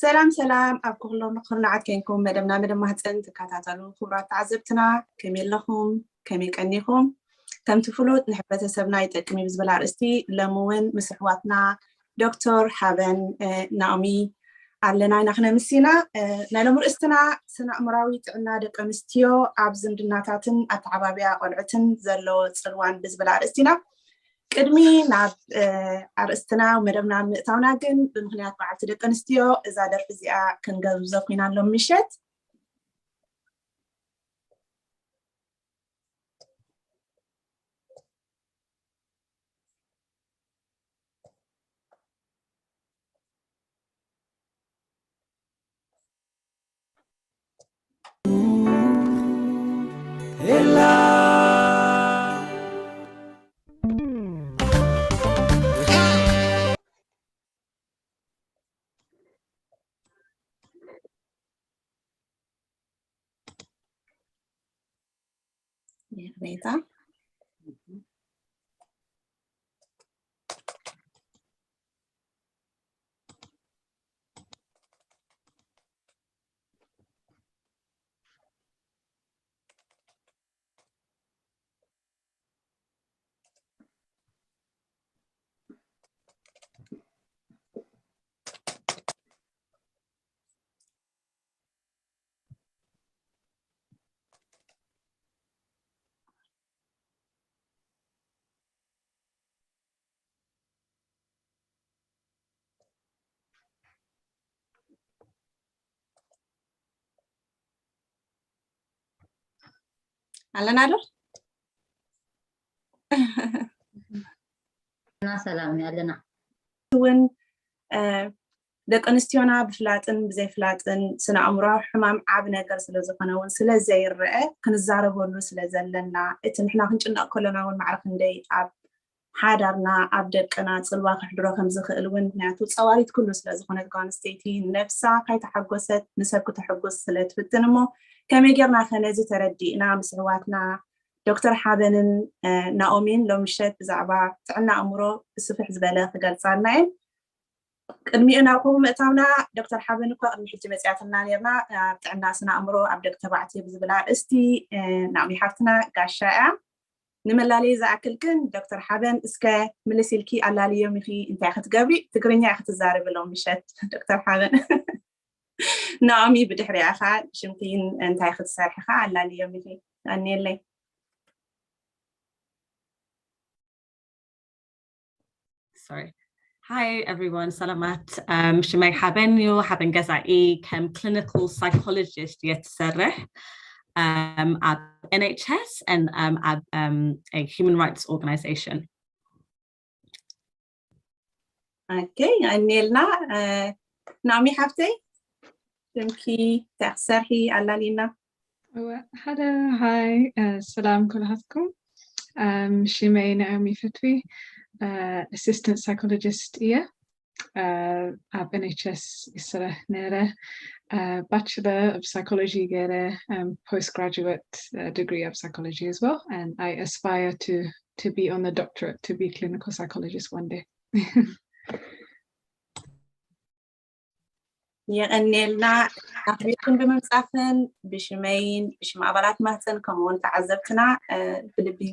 سلام سلام أبكم نقرنا عاد كينكم مدامنا مدام مهتن تكاتاتلو خبرات تعذبتنا كميل لهم كميل كأنيكم كم تفلوت نحب تسبنا يتكمي بزبلا رستي لمون مسحواتنا دكتور حابن نعمي علنا نحن مسينا نعلم رأستنا سنة أمراوي تعنا دك مستيو عبزم دناتاتن أتعبابيا قلعتن زلو تسلوان بزبلا رستينا قدمي ناب أرستنا ومدامنا مقتاونا جن بمخنيات بعد دك مستيو إذا درف زياء كنجاز زقينا لهم مشت بيتا على نادر سلام يا لنا ون دك أنستيونا بفلاتن بزي فلاتن سنة أمره حمام عابنا كرسل زقناون سلا زي الرئة كن الزعرب ولو سلا زلنا إتن حنا هنجنا كلنا والمعرفة ندي عب حادرنا عبدك أنا تصلوا خحدرا خمسة خلون ناتو تصواريت كله سلا زقنا كان ستيتي نفسها كي تحقست نسبك تحقس سلا تفتنمو كم يجرنا خنازي تردينا مسرواتنا دكتور حابن ناومين لو مشيت بزعبا تعنا أمره بصفح زبالة قال صارنا قدمي أنا أقوم مأتاونا دكتور حابن كو قدمي حجي مسياتنا نيرنا تعنا سنا أمره عبدك تبعتي بزبالة استي ناومي حفتنا قاشاء نملالي زعكل كن دكتور حابن اسكا ملسيلكي علالي يومي خي انت أخت قبري تقريني أخت الزارب لو مشيت دكتور حابن ناومي بدحري أخا شمتين انت أخت سارحة علالي يومي خي أني اللي Sorry. Hi everyone, Salamat. Shemay Habenyo, Haben Gazai, clinical psychologist يتسرح at NHS and at a human rights organization. Okay, أنيلنا نعمي حفتي تمكي تحسرحي على لينا. هذا هاي السلام كلكم. شيماء نعمي فتوي. Assistant psychologist here at NHS Isra Nera, Bachelor of Psychology Gere, postgraduate degree of psychology as well, and I aspire to be on the doctorate to be clinical psychologist one day. يغنيلنا أخبركم بمسافن بشمين بشم عبارات مهتن كمون تعذبتنا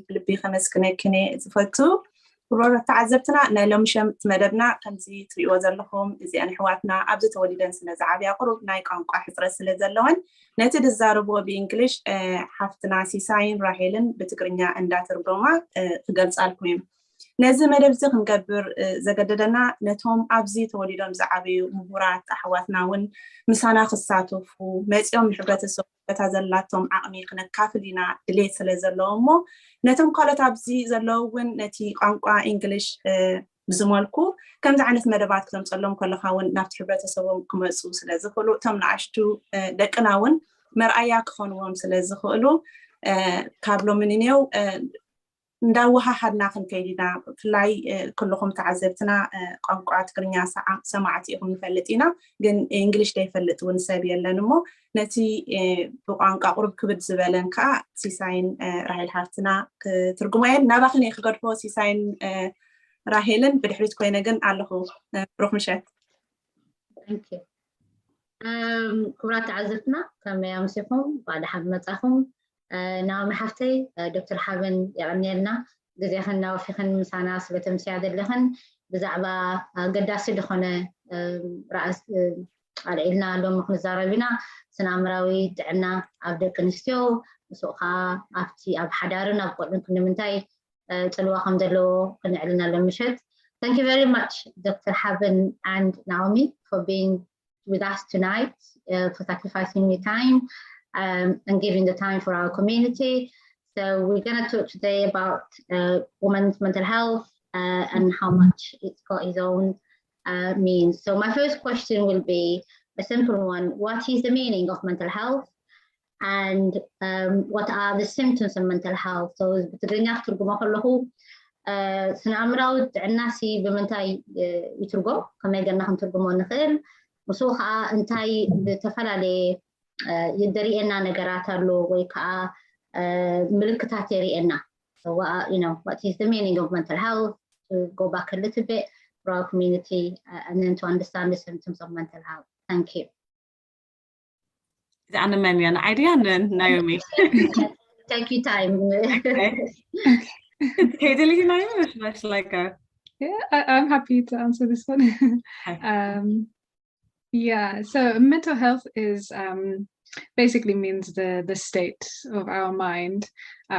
بلبي خمس كني زفتو ورورة تعذبتنا نالهم شم تمدبنا كمزي تريو زلهم إذا أنا حواتنا عبد توليدن سنة زعبي قرب نايك عن قاحصر سنة زلهم نتد الزاربو بإنجليش حفتنا سيساين راحيلن بتقرنيا عند ترجمة تقل سألكم نزل مدبزي نقبر زجددنا نتهم عبزي توليدن زعبي مهورات أحواتنا ون مسانا خصاتو فو متيوم حبات السوق تزلاتهم عميق نكافلينا دليت سلزلهمو نتم قالت عبزي زلون نتي قنقا إنجليش بزمالكو كم زعنت مدبات كتم صلهم كل خاون نفت حبات السوق كمسو سلزخلو تم نعشتو دكناون مرأيك خونوهم سلزخلو قبل منينيو نداوها حدنا خن كيدنا فلاي كلكم تعذبتنا قنقعات كرنيا سمعتي هم فلتينا جن إنجليش ده فلت ونسابي لنمو نتي بقنقع قرب كبد زبالن كا سيساين راهيل حفتنا ترجمين نباخني خقد فو سيساين راهيلن بدحريت كوينا جن على خو روح مشات. Thank you. ክቡራት ተዓዘብትና ከመይ ኣምሲኹም ባዕዳ ሓብ መጻኹም ናኦሚ ሓፍተይ ዶክተር ሓበን የቕኒየልና ግዜኽን ናወፊኽን ምሳና ስለተምስያ ዘለኽን ብዛዕባ ኣገዳሲ ዝኾነ ራእስ ኣልዒልና ሎም ክንዛረብ ኢና ስነ-ኣእምራዊ ጥዕና ኣብ ደቂ ኣንስትዮ ምስኡ ከዓ ኣብቲ ኣብ ሓዳርን ኣብ ቆልዑን ንምንታይ ፅልዋ ከም ዘለዎ ክንዕልና ሎም ምሸት Thank you very much, Dr. Haben and Naomi, for being with us tonight, for sacrificing your time and giving the time for our community. So we're going to talk today about women's mental health and how much it's got its own means. So my first question will be a simple one. What is the meaning of mental health? And what are the symptoms of mental health? So ስነ-ኣእምራዊ ጥዕናሲ ብምንታይ ይትርጎም ከመይ ገና ክንትርጉሞ ንኽእል ምስኡ ከዓ እንታይ ዝተፈላለየ የደሪኤና ነገራት ኣሎ ወይ ከዓ ምልክታት የሪኤና So what is the meaning of mental health? To go back a little bit for our community and then to understand the symptoms of mental health. Thank you. Is Anna Menyan idea and Naomi? Take your time. Okay. Okay, Naomi, or should I go? Yeah, I'm happy to answer this one. Yeah, so mental health is basically means the state of our mind.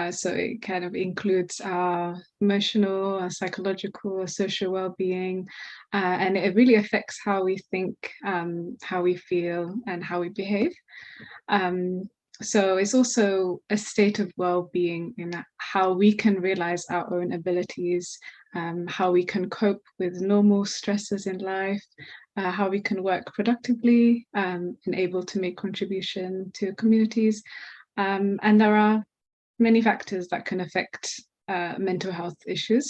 So it kind of includes our emotional, our psychological, our social well-being, and it really affects how we think, how we feel, and how we behave. So it's also a state of well-being in how we can realize our own abilities, how we can cope with normal stresses in life, how we can work productively and able to make contribution to communities. And there are many factors that can affect mental health issues.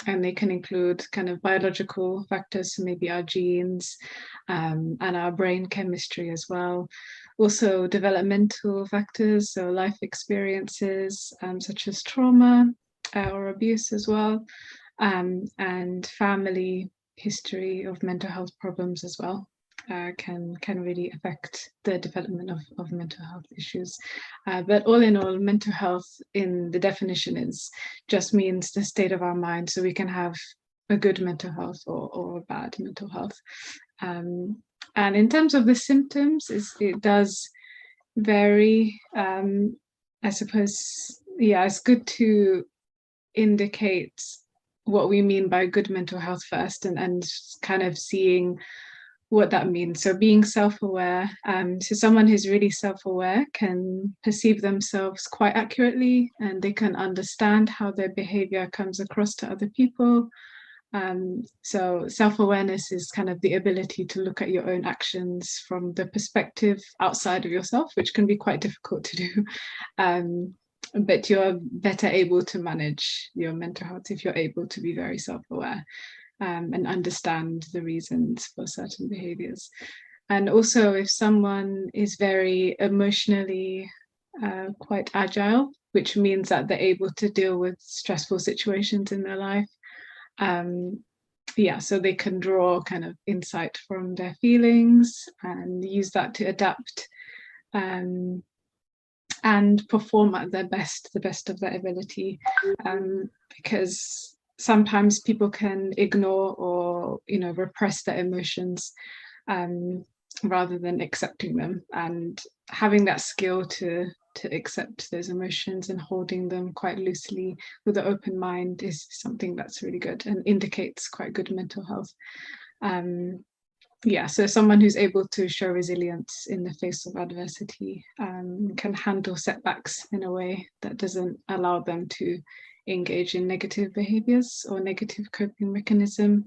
And they can include kind of biological factors, so maybe our genes and our brain chemistry as well. Also developmental factors, so life experiences such as trauma or abuse as well, and family history of mental health problems as well can really affect the development of mental health issues. But all in all, mental health in the definition just means the state of our mind, so we can have a good mental health or a bad mental health. And in terms of the symptoms, it does vary. I suppose, yeah, it's good to indicate what we mean by good mental health first and kind of seeing what that means. So being self-aware, so someone who's really self-aware can perceive themselves quite accurately and they can understand how their behavior comes across to other people. So self-awareness is kind of the ability to look at your own actions from the perspective outside of yourself, which can be quite difficult to do. But you're better able to manage your mental health if you're able to be very self-aware and understand the reasons for certain behaviors. And also if someone is very emotionally quite agile, which means that they're able to deal with stressful situations in their life. Yeah, so they can draw kind of insight from their feelings and use that to adapt and perform at their best, the best of their ability, because sometimes people can ignore or repress their emotions rather than accepting them, and having that skill to accept those emotions and holding them quite loosely with an open mind is something that's really good and indicates quite good mental health. Yeah, so someone who's able to show resilience in the face of adversity can handle setbacks in a way that doesn't allow them to engage in negative behaviors or negative coping mechanism.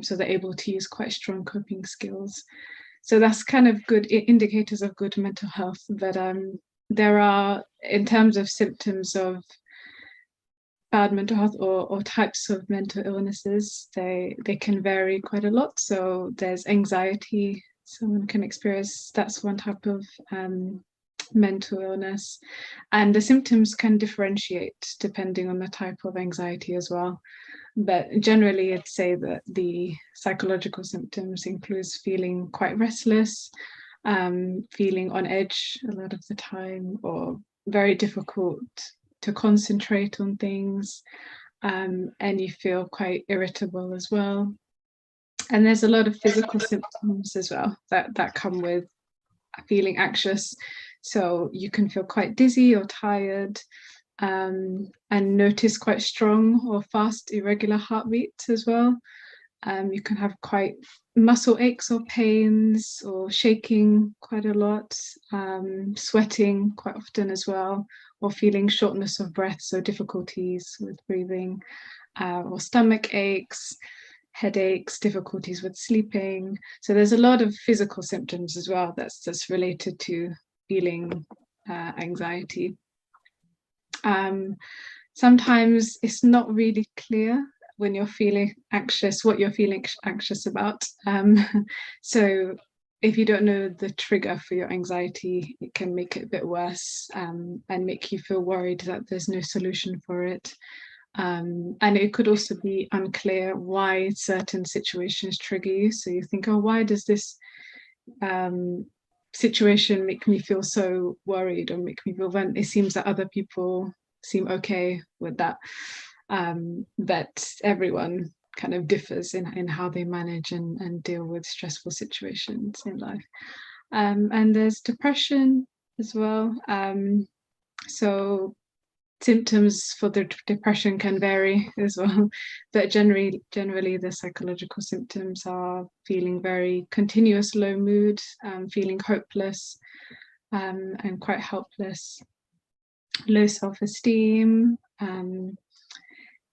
So they're able to use quite strong coping skills. So that's kind of good indicators of good mental health. But there are, in terms of symptoms of bad mental health or types of mental illnesses, they can vary quite a lot. So there's anxiety, someone can experience, that's one type of mental illness, and the symptoms can differentiate depending on the type of anxiety as well. But generally I'd say that the psychological symptoms includes feeling quite restless, feeling on edge a lot of the time, or very difficult to concentrate on things, and you feel quite irritable as well. And there's a lot of physical symptoms as well that come with feeling anxious. So you can feel quite dizzy or tired, and notice quite strong or fast irregular heartbeats as well. You can have quite muscle aches or pains, or shaking quite a lot, sweating quite often as well, or feeling shortness of breath, so difficulties with breathing, or stomach aches, headaches, difficulties with sleeping. So there's a lot of physical symptoms as well that's related to feeling anxiety. Sometimes it's not really clear when you're feeling anxious what you're feeling anxious about. So if you don't know the trigger for your anxiety, it can make it a bit worse, and make you feel worried that there's no solution for it. And it could also be unclear why certain situations trigger you. So you think, oh, why does this situation make me feel so worried, or make me feel when it seems that other people seem okay with that. But everyone kind of differs in how they manage and deal with stressful situations in life. And there's depression as well. So symptoms for the depression can vary as well, but generally the psychological symptoms are feeling very continuous low mood, feeling hopeless, and quite helpless, low self-esteem,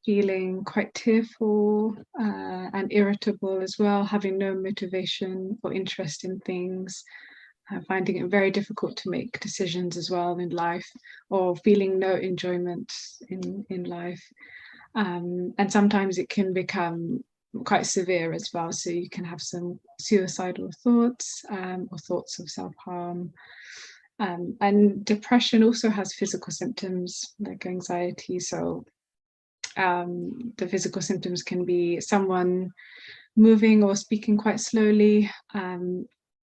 feeling quite tearful, and irritable as well, having no motivation or interest in things, finding it very difficult to make decisions as well in life, or feeling no enjoyment in life. And sometimes it can become quite severe as well. So you can have some suicidal thoughts, or thoughts of self-harm. And depression also has physical symptoms like anxiety. So the physical symptoms can be someone moving or speaking quite slowly,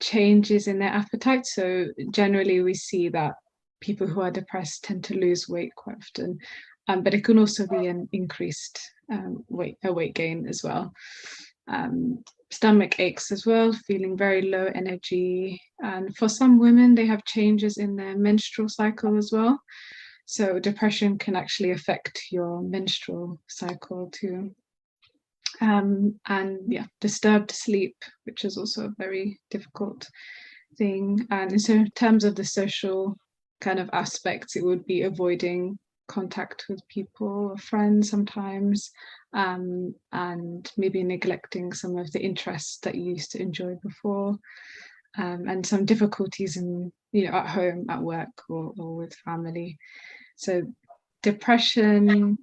changes in their appetite. So generally we see that people who are depressed tend to lose weight quite often, but it can also be an increased weight gain as well. Stomach aches as well, feeling very low energy. And for some women, they have changes in their menstrual cycle as well. So depression can actually affect your menstrual cycle too. And yeah, disturbed sleep, which is also a very difficult thing. And so in terms of the social kind of aspects, it would be avoiding contact with people or friends sometimes, and maybe neglecting some of the interests that you used to enjoy before, and some difficulties in, at home, at work, or with family. So depression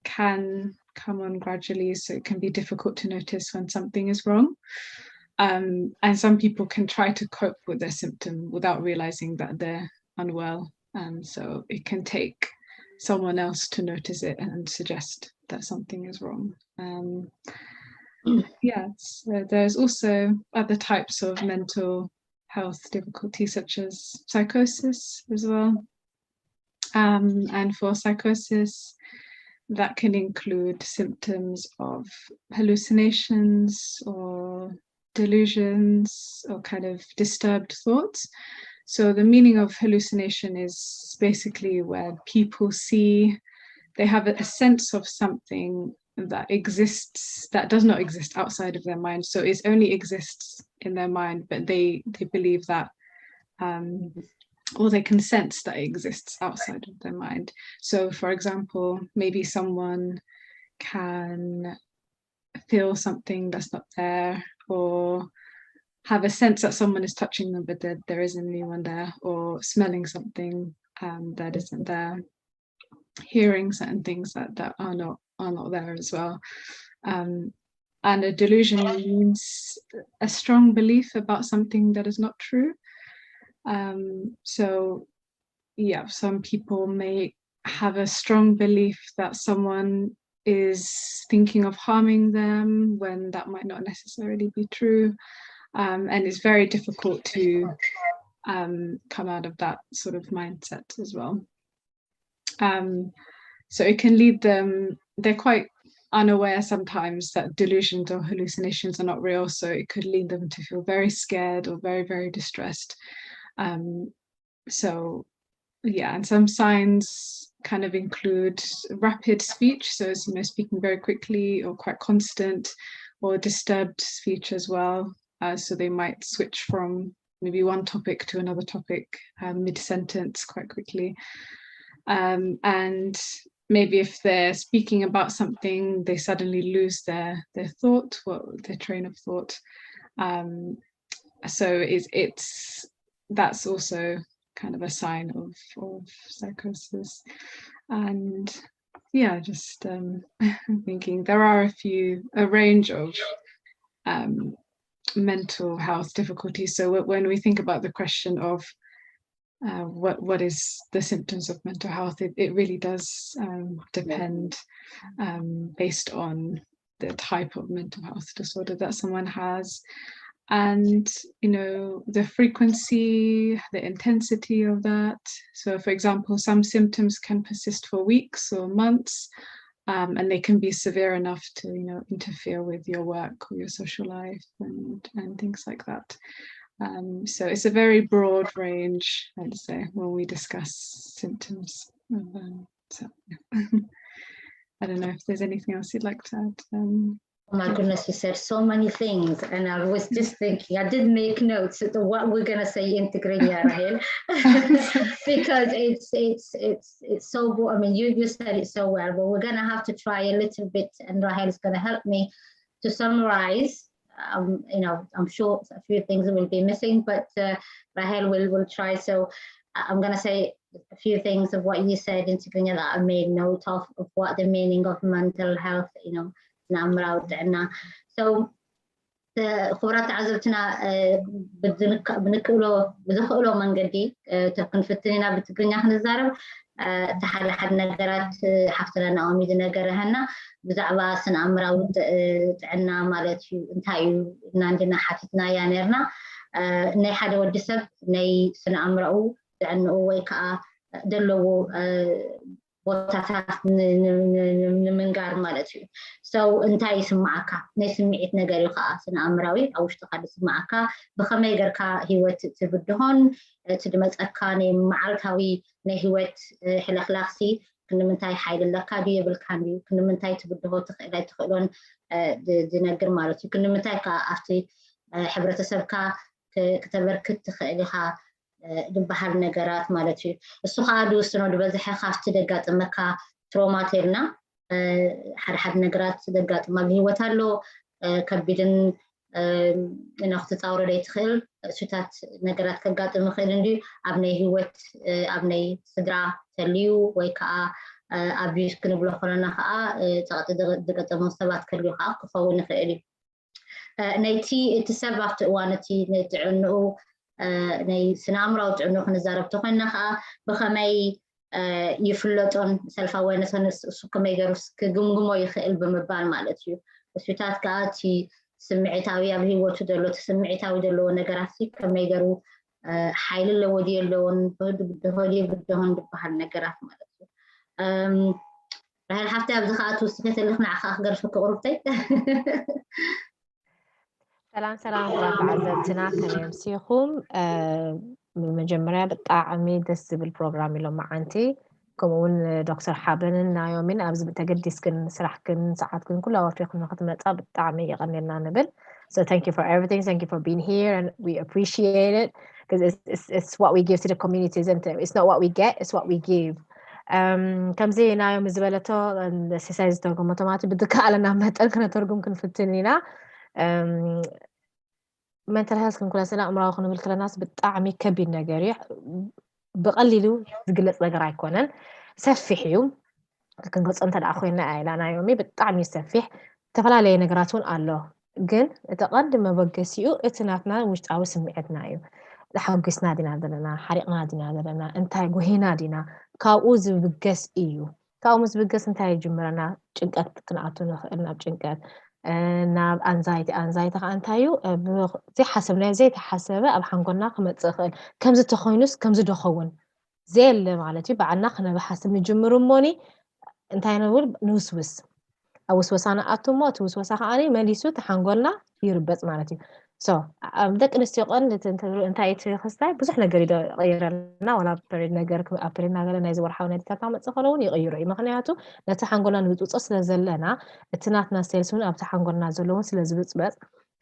can come on gradually, so it can be difficult to notice when something is wrong. And some people can try to cope with their symptom without realizing that they're unwell. So it can take someone else to notice it and suggest that something is wrong. So there's also other types of mental health difficulties, such as psychosis as well. And for psychosis, that can include symptoms of hallucinations or delusions or kind of disturbed thoughts. So the meaning of hallucination is basically where people they have a sense of something that exists, that does not exist outside of their mind. So it only exists in their mind, but they believe that, or they can sense that it exists outside of their mind. So for example, maybe someone can feel something that's not there, or have a sense that someone is touching them, but there isn't anyone there, or smelling something that isn't there, hearing certain things that are not there as well. And a delusion means a strong belief about something that is not true. So yeah, some people may have a strong belief that someone is thinking of harming them when that might not necessarily be true. And it's very difficult to come out of that sort of mindset as well. So it can lead them, they're quite unaware sometimes that delusions or hallucinations are not real, so it could lead them to feel very scared or very, very distressed. So yeah, and some signs kind of include rapid speech, so it's, speaking very quickly or quite constant, or disturbed speech as well. So they might switch from maybe one topic to another topic mid-sentence quite quickly. And maybe if they're speaking about something, they suddenly lose their thought, their train of thought. So that's also kind of a sign of psychosis. And yeah, just thinking there are a range of mental health difficulties. So when we think about the question of what is the symptoms of mental health, it really does depend based on the type of mental health disorder that someone has, and the frequency, the intensity of that. So for example, some symptoms can persist for weeks or months, and they can be severe enough to interfere with your work or your social life and things like that. So it's a very broad range, I'd say, when we discuss symptoms. So I don't know if there's anything else you'd like to add. Oh my goodness, you said so many things, and I was just thinking, I did make notes of what we're gonna say in Tigrinya, Rahel, because it's so, I mean, you said it so well, but we're gonna have to try a little bit, and Rahel is gonna help me to summarize. I'm sure a few things will be missing, but Rahel will try. So I'm gonna say a few things of what you said in Tigrinya that I made note of what the meaning of mental health, So خبرات عزبتنا بنكقله منقدي تكنفتنينا بتقرنيا خنزارب تحل حد نقرات حفتنا نعميد نقرهنا بزعبا سن أمراو تعنا مالتي انتايو ناندنا حفتنا يانيرنا ناي حدا ودسب ناي سن أمراو تعنا ويكا دلو ቦታታት ንምንጋር ማለት እዩ so እንታይ ይስማዓካ ናይ ስምዒት ነገር እዩ ከዓ ስነኣምራዊ ኣብ ውሽጥካ ዝስማዓካ ብኸመይ ጌርካ ሂወት ትብድሆን ትድመፀካ ናይ መዓልታዊ ናይ ሂወት ሕለኽላኽሲ ክንምንታይ ሓይልለካ ድዩ የብልካን ድዩ ክንምንታይ ትብድሆ ትኽእሎን ዝነግር ማለት እዩ ክንምንታይ ከዓ ኣብቲ ሕብረተሰብካ ከተበርክት ትኽእል ኢኻ ድበሃል ነገራት ማለት እዩ እሱ ከዓ ድውስኖ ድበዝሐ ካፍቲ ደጋጥመካ ትሮማቴርና ሓደ ነገራት ደጋጥማ ብሂወት ኣሎ ከቢድን ንኽትፃውረደ ይትኽእል እሱታት ነገራት ከጋጥም ይኽእል እንዲ ኣብ ናይ ሂወት ኣብ ናይ ስድራ ተልዩ ወይ ከዓ ኣቢዩዝ ክንብሎ ከለና ከዓ ፀቕጢ ዝገጠሞም ሰባት ከልዩ ከዓ ክኸውን ይኽእል እዩ ናይቲ እቲ ሰብ ኣብቲ እዋን እቲ ናይ ጥዕንኡ ናይ ስነኣምራዊ ጥዕንኡ ክንዛረብ ተኾይና ከዓ ብኸመይ ይፍለጦን ሰልፍ ኣዌርነስ እሱ ከመይ ገይሩ ክግምግሞ ይኽእል ብምባል ማለት እዩ እሱታት ከዓ እቲ ስምዒታዊ ኣብ ሂወቱ ዘሎ እቲ ስምዒታዊ ዘለዎ ነገራት ከመይ ገይሩ ሓይሊ ኣለዎ ድዩ የለዎን ብድሆን ዝበሃል ነገራት ማለት እዩ ራህል ሓፍቲ ኣብዚ ከዓ ትውስኺ ተልኽ ንዓኻ ክገርፍ ክቕርብተይ ሰላም ተዓዘብትና ከመይ ኣምሲኹም መጀመርያ ብጣዕሚ ደስ ዝብል ፕሮግራም ኢሎም መዓንቲ ከምኡውን ዶክተር ሓበንን ናዮሚን ኣብዚ ተገዲስክን ስራሕክን ሰዓትክን ኩሉ ኣወፊኽን ንኽትመፃ ብጣዕሚ የቐኒልና ንብል So thank you for everything. Thank you for being here, and we appreciate it because it's what we give to the community, isn't it? It's not what we get, it's what we give. ከምዚ ናዮም ዝበለቶ ሲሳይ ዝተርጉሞ ቶማቲ ብድካ ኣለና መጠን ክነተርጉም ክንፍትን ኢና mental health ክንኩላስና ኣእምራዊ ክንብል ከለናስ ብጣዕሚ ከቢድ ነገር እዩ ብቐሊሉ ዝግለጽ ነገር ኣይኮነን ሰፊሕ እዩ ክንገልጾ እንተደኣ ኮይና ኢላናዮሚ ብጣዕሚ ሰፊሕ ተፈላለየ ነገራት እውን ኣሎ ግን እቲ ቀንዲ መበገሲኡ እቲ ናትና ውሽጣዊ ስምዒትና እዩ ሓጎስና ዲና ዘለና ሓሪቕና ዲና ዘለና እንታይ ጎሂና ዲና ካብኡ ዝብገስ እዩ ካብኡ ዝብገስ እንታይ ይጅምረና ጭንቀት ክንኣቱ ንኽእል ናብ ጭንቀት ናብ ኣንዛይቲ ከዓ እንታይ እዩ ዘይሓሰብናዮ ዘይተሓሰበ ኣብ ሓንጎልና ክመፅእ ይኽእል ከምዚ ተኾይኑስ ከምዚ ደኸውን ዘየለ ማለት እዩ ባዕልና ክነብሓስብ ንጅምር እሞኒ እንታይ ንብል ንውስውስ ኣብ ውስወሳ ንኣቱ እሞ እቲ ውስወሳ ከዓኒ መሊሱ ተሓንጎልና ይርበፅ ማለት እዩ ኣብ ደቂ ኣንስትዮ ቀንዲ እንታይ እቲ ክስታይ ብዙሕ ነገር ይቕይረልና ዋላ ፐሪድ ነገር ኣብ ፐሪድ ነገር ናይ ዝወርሓዊ ነድታት መፅእ ከለውን ይቕይሩ እዩ ምክንያቱ ነቲ ሓንጎልና ንብፅፆ ስለ ዘለና እቲ ናትና ሴልስ እውን ኣብቲ ሓንጎልና ዘለውን ስለ ዝብፅበፅ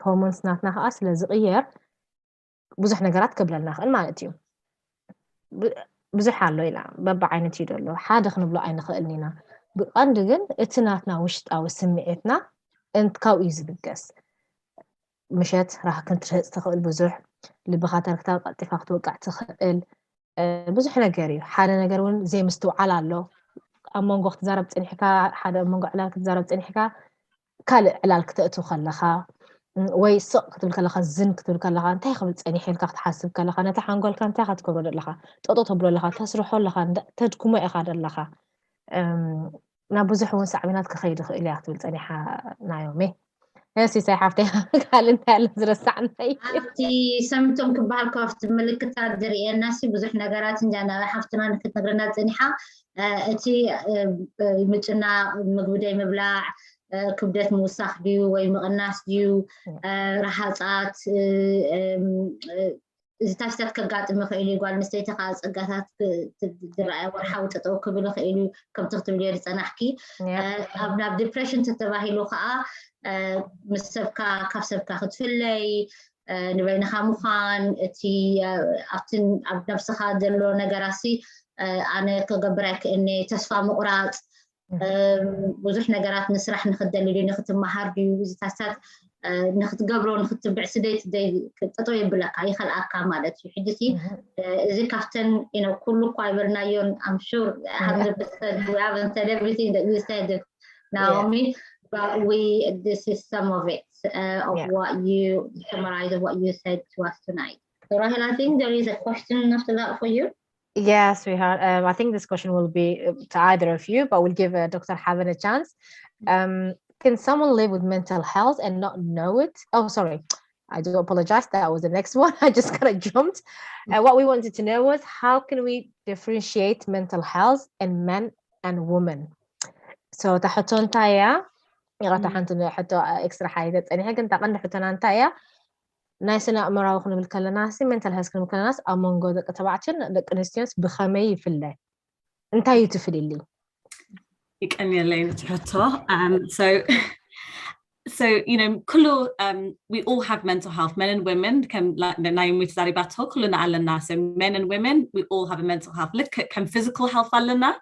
ሆርሞንስ ናትና ከዓ ስለ ዝቕየር ብዙሕ ነገራት ከብለልና ይኽእል ማለት እዩ ብዙሕ ኣሎ ኢላ በብዓይነት እዩ ደሎ ሓደ ክንብሎ ኣይንኽእልን ኢና ብቐንዲ ግን እቲ ናትና ውሽጣዊ ስምዒትና ካብኡ እዩ ዝብገስ ምሸት راح ክትርህፅ ትኽእል ብዙሕ ልብኻ ተርክታብ ቀልጢፋ ክትወቃዕ ትኽእል ብዙሕ ነገር እዩ ሓደ ነገር እውን ዘይምስትውዓል ኣሎ ኣብ መንጎ ክትዛረብ ፀኒሕካ ሓደ ኣብ መንጎ ዕላል ክትዛረብ ፀኒሕካ ካልእ ዕላል ክትእቱ ከለኻ ወይ ስቕ ክትብል ከለኻ ዝን ክትብል ከለኻ እንታይ ክብል ፀኒሕ ኢልካ ክትሓስብ ከለኻ ነቲ ሓንጎልካ እንታይ ክትገብሮ ዘለኻ ጠጦ ተብሎ ኣለኻ ተስርሖ ኣለኻ ተድኩሞ ኢኻ ዘለኻ ናብ ብዙሕ እውን ሳዕብናት ክኸይድ ይኽእል እያ ክትብል ፀኒሓ ናዮሜ ሲሳይ ሓፍተይ ካልእ እንታይ ኣሎ ዝረሳዕና ኣብቲ ሰምቶም ክበሃል ካብቲ ምልክታት ዝርአየና ብዙሕ ነገራት እንጃና ሓፍትና ንክትነግረና ፀኒሓ እቲ ምጭናቕ ምግቢ ደይ ምብላዕ ክብደት ምውሳኽ ድዩ ወይ ምቕናስ ድዩ ረሃፃት ዝታሽታት ከጋጥም ይኽእል እዩ ጓል ኣንስተይቲ ከዓ ፀጋታት ዝረኣያ ወርሓዊ ጠጠው ክብል ይኽእል እዩ ከምቲ ክትብል ጌሩ ፀናሕኪ ኣብ ናብ ዲፕሬሽን ተተባሂሉ ከዓ ምስ ሰብካ ካብ ሰብካ ክትፍለይ ንበይንኻ ምዃን እቲ ኣብትን ኣብ ነፍስኻ ዘሎ ነገራሲ ኣነ ክገብር ኣይክእልኒ ተስፋ ምቑራፅ ብዙሕ ነገራት ንስራሕ ንክትደሊ ድዩ ንክትመሃር ድዩ ዝታሽታት ንክትገብሮ ንክትብዕ ስደት ጠጠው የብለካ ይኸልኣካ ማለት እዩ ሕጂ እዚ ካብተን ኩሉ እኳ ይበልናዮን I'm sure 100% we haven't said everything that you said Naomi but this is some of it of what you summarize of what you said to us tonight. So Rahel, I think there is a question after that for you. Yes, sweetheart. I think this question will be to either of you, but we'll give Dr. Haven a chance. Can someone live with mental health and not know it? Oh, sorry. I do apologize. That was the next one. I just kind of jumped. What we wanted to know was how can we differentiate mental health in men and women? So تحطون تايا يغطى حنتو حتى extra حاجات أنا هيك أنت قلنا حتى نانتايا نايسنا أمراو خلنا بالكلناسي mental health خلنا بالكلناس among the تبعتنا the Christians بخمي في الله أنت يتفل اللي يكأني اللي نتحطه so كله we all have mental health men and women كم Naomi تزاري باتو كلنا علنا so men and women we all have a mental health look at كم physical health علنا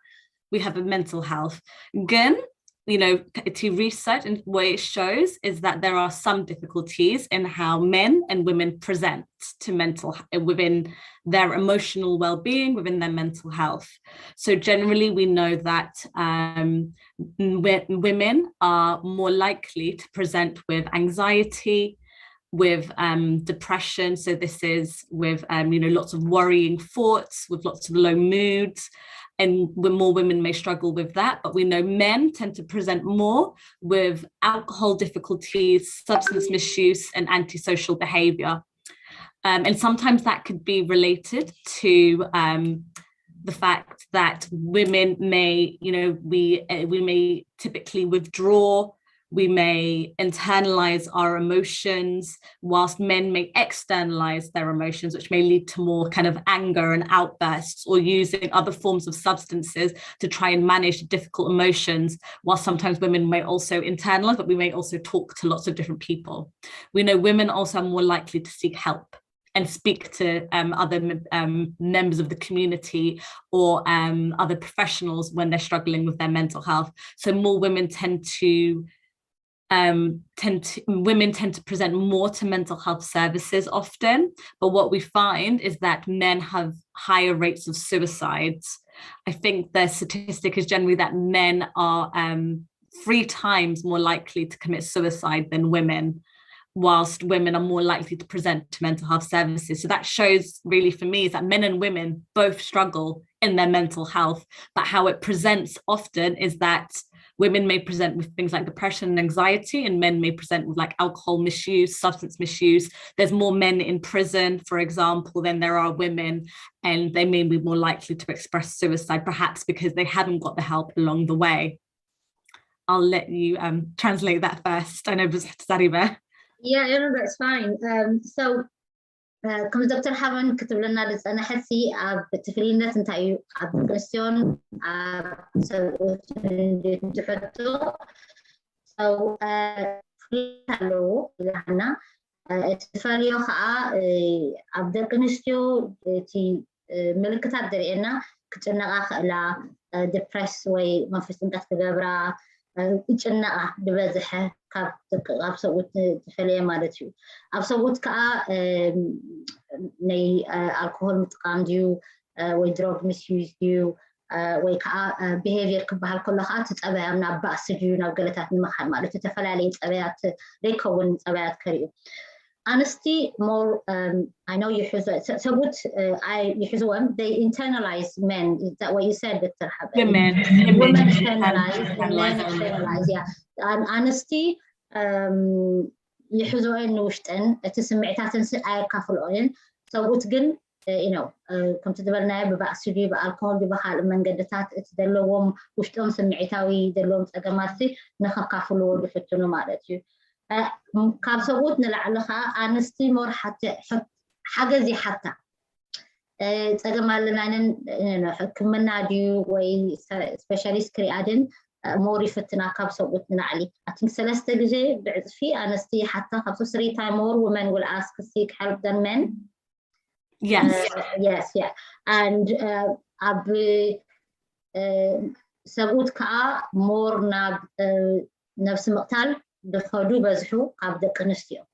we have a mental health again to research and what it shows is that there are some difficulties in how men and women present to mental within their emotional well-being, within their mental health. So generally we know that women are more likely to present with anxiety, with depression. So this is with lots of worrying thoughts, with lots of low moods. And more women may struggle with that, but we know men tend to present more with alcohol difficulties, substance misuse, and antisocial behavior. And sometimes that could be related to the fact that women may, we may typically withdraw, we may internalize our emotions, whilst men may externalize their emotions, which may lead to more kind of anger and outbursts or using other forms of substances to try and manage difficult emotions, while sometimes women may also internalize, but we may also talk to lots of different people. We know women also are more likely to seek help and speak to other members of the community or other professionals when they're struggling with their mental health. So more women tend to present more to mental health services often, but what we find is that men have higher rates of suicides. I think the statistic is generally that men are 3 times more likely to commit suicide than women, whilst women are more likely to present to mental health services. So that shows really for me is that men and women both struggle in their mental health, but how it presents often is that women may present with things like depression and anxiety, and men may present with like alcohol misuse, substance misuse. There's more men in prison, for example, than there are women, and they may be more likely to express suicide, perhaps because they haven't got the help along the way. I'll let you translate that first. I know Zariba. Yeah, that's fine. So كم دكتور حابن كتب لنا لسنا حسي بتفرينات انتايو كويستيون تحطو so فلو لهنا تفريو خا عبد كنستيو تي ملكتات درينا كتنا خلا depress way ما في سنتك تجبرا كتنا دبزح كاب أبسط تفعليه مالتيو أبسط كا ني alcohol متقام ديو و drug misuse ديو و كا behavior كبهال كل خاطر تتابع من أباس ديو نقلتات المخال مالتي تفعليه تابعات ريكون تابعات كريو Honesty more I know you so what they internalize men. Is that what you said, Dr. Habib? Women internalize yeah. And honesty يحزوا إنه وشتن تسمعتها أي كافلين so what again you know كم تدبرنا ببعثي بألكول ببخال من قدتات تدلهم وشتهم سمعتاوي دلهم تجمعتي نخا كافلوا بفتنو مالتي كاب صوت نلعلها honesty more حتى حاجة زي حتى تجمع لنا حكمنا ديو وي specialist كريادين more يفتنا كاب صوت نلعلي I think سلسلة جزء بعد في honesty حتى خمسة 3 times more women will ask to seek help than men. Yes. Yes, yeah. And صوت كا more نفس مقتل بخدو بزحو قابل كنستيو.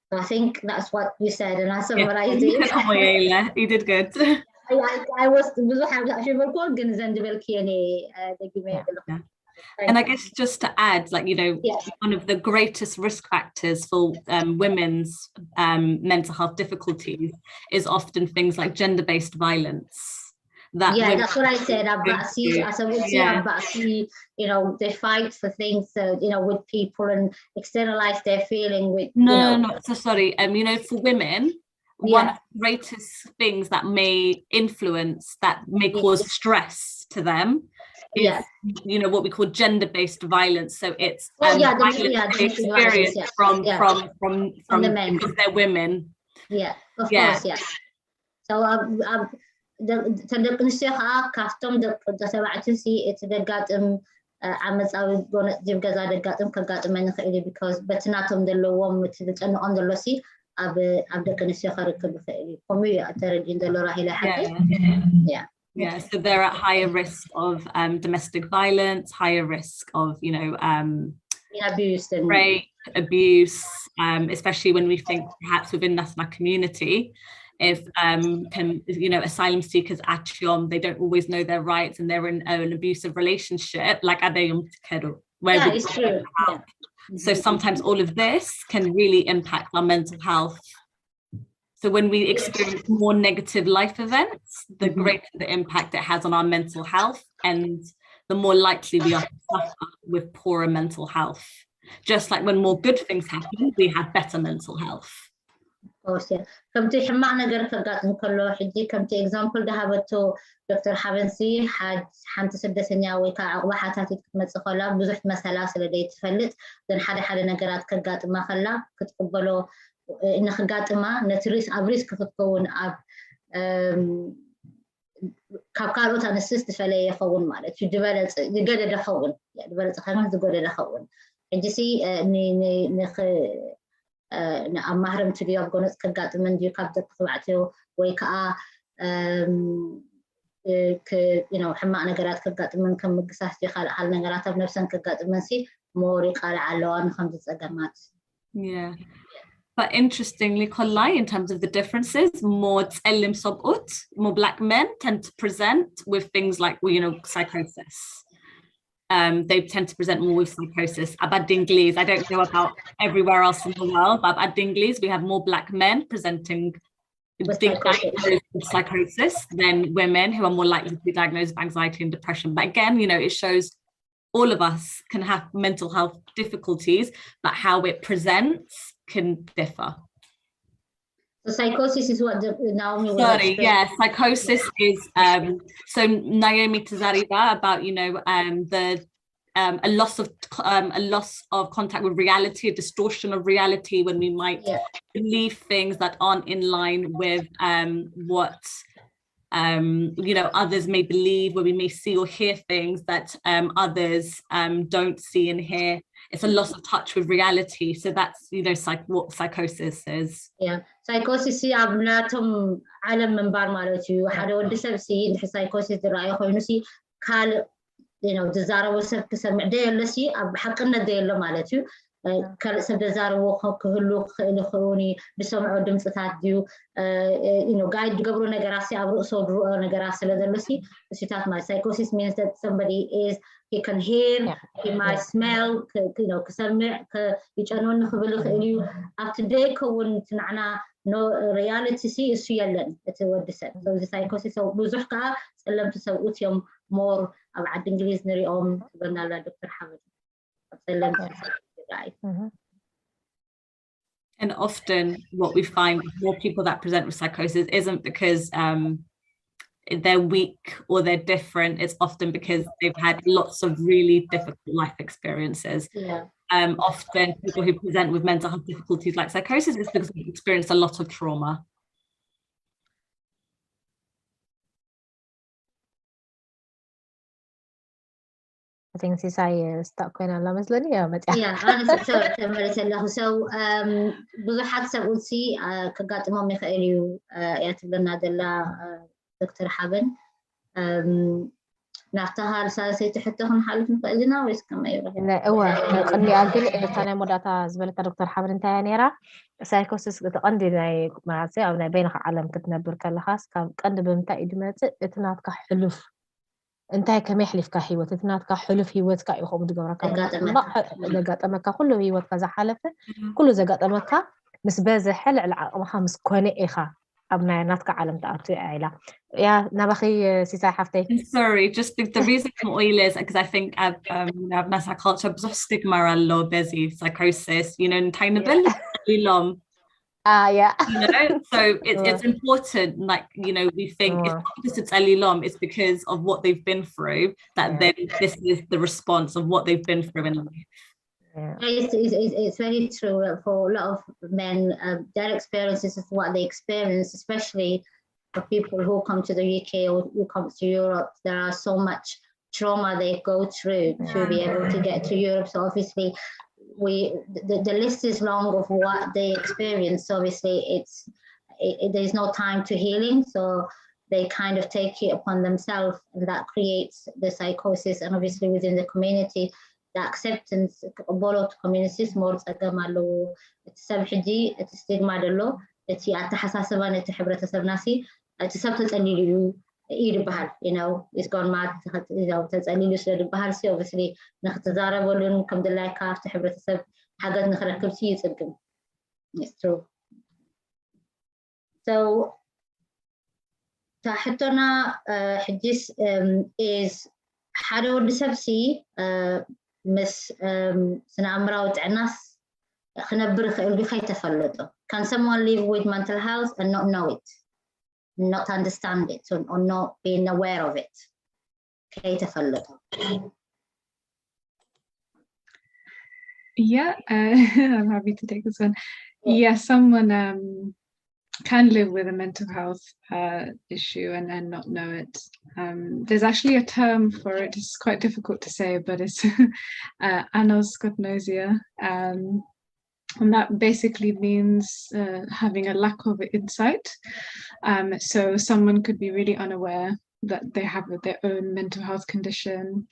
So I think that's what you said and I summarized it. Oh yeah, you did good. I was And I guess just to add, like, you know, one of the greatest risk factors for women's mental health difficulties is often things like gender-based violence. That's what I said. You know, they fight for things, you know, with people and externalize their feeling with. No, so sorry. You know, for women, one of the greatest things that may influence, that may cause stress to them, is, you know, what we call gender-based violence. So it's violence they experience from the men because they're women. Yeah, of course, yeah. So تدق نشيخة كافتم دق سبعة سي تدقاتم عمزاوي قونة جيب جزا دقاتم كقاتم من خيري because بتناتهم دلوهم متدقن on دلوسي أبدأ كنشيخة ركب خيري قومي أترجين دلو راهي لحقي. Yeah, so they're at higher risk of domestic violence, higher risk of, you know, abuse and rape, abuse, especially when we think perhaps within Nasma community, if you know, asylum seekers actually they don't always know their rights and they're in an abusive relationship, like where it's true. So sometimes all of this can really impact our mental health. So when we experience more negative life events, the greater the impact it has on our mental health, and the more likely we are to suffer with poorer mental health. Just like when more good things happen, we have better mental health. كم تي حمعنا قرف قاتن كله حدي كم تي example ذهبتو دكتور حبنسي حد حمت سدسنيا ويكا وحاتاتي متسخلا بزحت مسلاسل اللي تفلت ذن حدا نقرات كقات ما خلا كتقبلوا إن خقات ما نتريس أبريس كتكون أب كابكارو تنسست فلي يخون مالك في دبلت دقدر يخون يعني دبلت خلنا دقدر يخون عندي نخ مهرم تريو بقولت كقات من ديو كابد طبعته ويكا you know حما نقرات كقات من كم قصاصتي خال نقرات بنفسن كقات من سي موري قال علوان 5 أقامات. Yeah. But interestingly, Kollai, in terms of the differences, more black men tend to present with things like, well, you know, psychosis. They tend to present more with psychosis. Abad Dinglis, I don't know about everywhere else in the world, but Abad Dinglis, we have more black men presenting with psychosis than women who are more likely to be diagnosed with anxiety and depression. But again, you know, it shows all of us can have mental health difficulties, but how it presents can differ. So psychosis is what Naomi was Sorry, explaining. yeah, psychosis is so Naomi Tazariba about, you know, a loss of contact with reality, a distortion of reality when we might believe things that aren't in line with what you know, others may believe, where we may see or hear things that others don't see and hear. It's a loss of touch with reality. So that's, you know, what psychosis is. Yeah, psychosis abnatum alam membar malatu hada wad sabsi in psychosis ra'ay khoynu si kal you know dazara wasab kasam day lasi ab haqna day la malatu kal sab dazara wo khulu khoni bisom'u dimsatat diu you know guide gabru nagarasi abru so nagarasi la dalasi sitat my psychosis means that somebody is he can hear, he might smell, you know, كسمع يجانون خبلو خيليو after day كون تنعنا no reality سي السيالن تودسن so the psychosis أو بزحكة سلم تسويت يوم more أبعد إنجليز نري أم تبنا لا دكتور حمد سلم And often what we find with more people that present with psychosis isn't because they're weak or they're different. It's often because they've had lots of really difficult life experiences. Often people who present with mental health difficulties like psychosis is because they've experienced a lot of trauma. I think Sisai stuck in a lamazlani. Yeah, so ብዙሓት ሰብኡሲ ከጋጥሞም ይኽእል እዩ ያትብለና ዘላ دكتور حبن نفتها رسالة تحتهم حالف نفقدنا ويس كما يروح لا هو قندي أقول إنسان مدة زبالة دكتور حبن انتهى نيرا سايكوسيس قندي ناي معسي أو ناي بينك عالم كتنا بركة خاص كان قند بمتى إدمات إتناتك حلف انتهى كم يحلف كحيوة إتناتك حلف هيوت كأيخو مدقورك زقات أمك كله هيوت كذا حلفة كله زقات أمك مسبازة حل على خمس كوني إخا أبناء ناتك عالم تأرتي عيلة يا نبخي سيسا حفتي. Sorry, just the reason for oil is because I think I've nasa culture بزح stigma allo busy psychosis, you know, in tiny long. Yeah. You know, so it's important, like, you know, we think it's not because it's Elilom, it's because of what they've been through that then this is the response of what they've been through in life. It's very true for a lot of men. Their experiences is what they experience, especially for people who come to the UK or who come to Europe. There are so much trauma they go through to be able to get to Europe. So obviously, the list is long of what they experience. So obviously, there's no time to healing. So they kind of take it upon themselves, and that creates the psychosis. And obviously, within the community, the acceptance of communities more تقاملو تسبحدي تستجمع له تي أتحساسبان تحبرت سبناسي تسبت تقليليو يربحال you know it's gone mad إذا تقليليو سير يربحال سي obviously نختزاره ولون كم دلائي كاف تحبرت سب حاجات نخرج سي يسجم it's true so تحتنا حديث is حدا ود سبسي مس سنعمرو تعناس خنبر خيل بخي تفلته. Can someone live with mental health and not know it, not understand it, or not being aware of it? كي تفلته. Yeah, I'm happy to take this one. Yeah, someone can live with a mental health issue and not know it. There's actually a term for it. It's quite difficult to say, but it's anosognosia. And that basically means having a lack of insight. So someone could be really unaware that they have their own mental health condition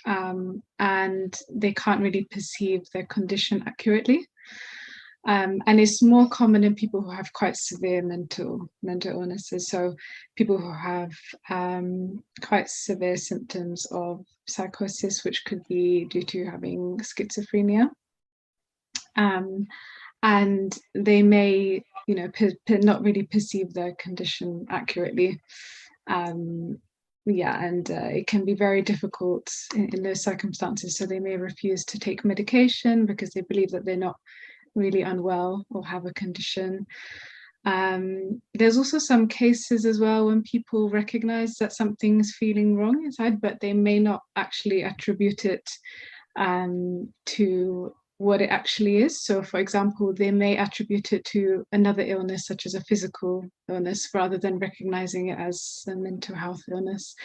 and they can't really perceive their condition accurately. And it's more common in people who have quite severe mental illnesses. So people who have quite severe symptoms of psychosis, which could be due to having schizophrenia. And they may, you know, not really perceive their condition accurately. and it can be very difficult in those circumstances. So they may refuse to take medication because they believe that they're not really unwell or have a condition. There's also some cases as well when people recognize that something's feeling wrong inside, but they may not actually attribute it to what it actually is. So for example, they may attribute it to another illness, such as a physical illness, rather than recognizing it as a mental health illness.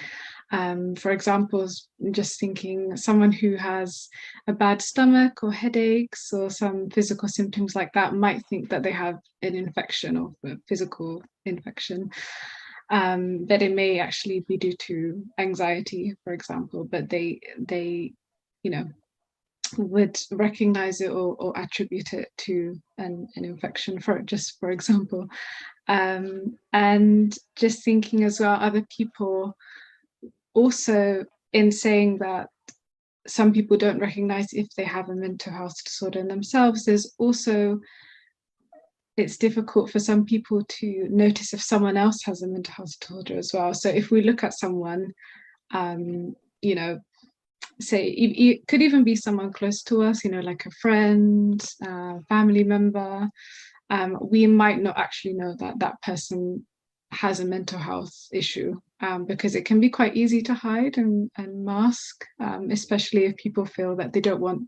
For example, just thinking someone who has a bad stomach or headaches or some physical symptoms like that might think that they have an infection or a physical infection, but it may actually be due to anxiety, for example, but they would recognize it or attribute it to an infection, for example. And just thinking as well, other people also, in saying that some people don't recognize if they have a mental health disorder in themselves, there's also, it's difficult for some people to notice if someone else has a mental health disorder as well. So if we look at someone, say it could even be someone close to us, like a friend, family member, we might not actually know that that person has a mental health issue, because it can be quite easy to hide and mask, especially if people feel that they don't want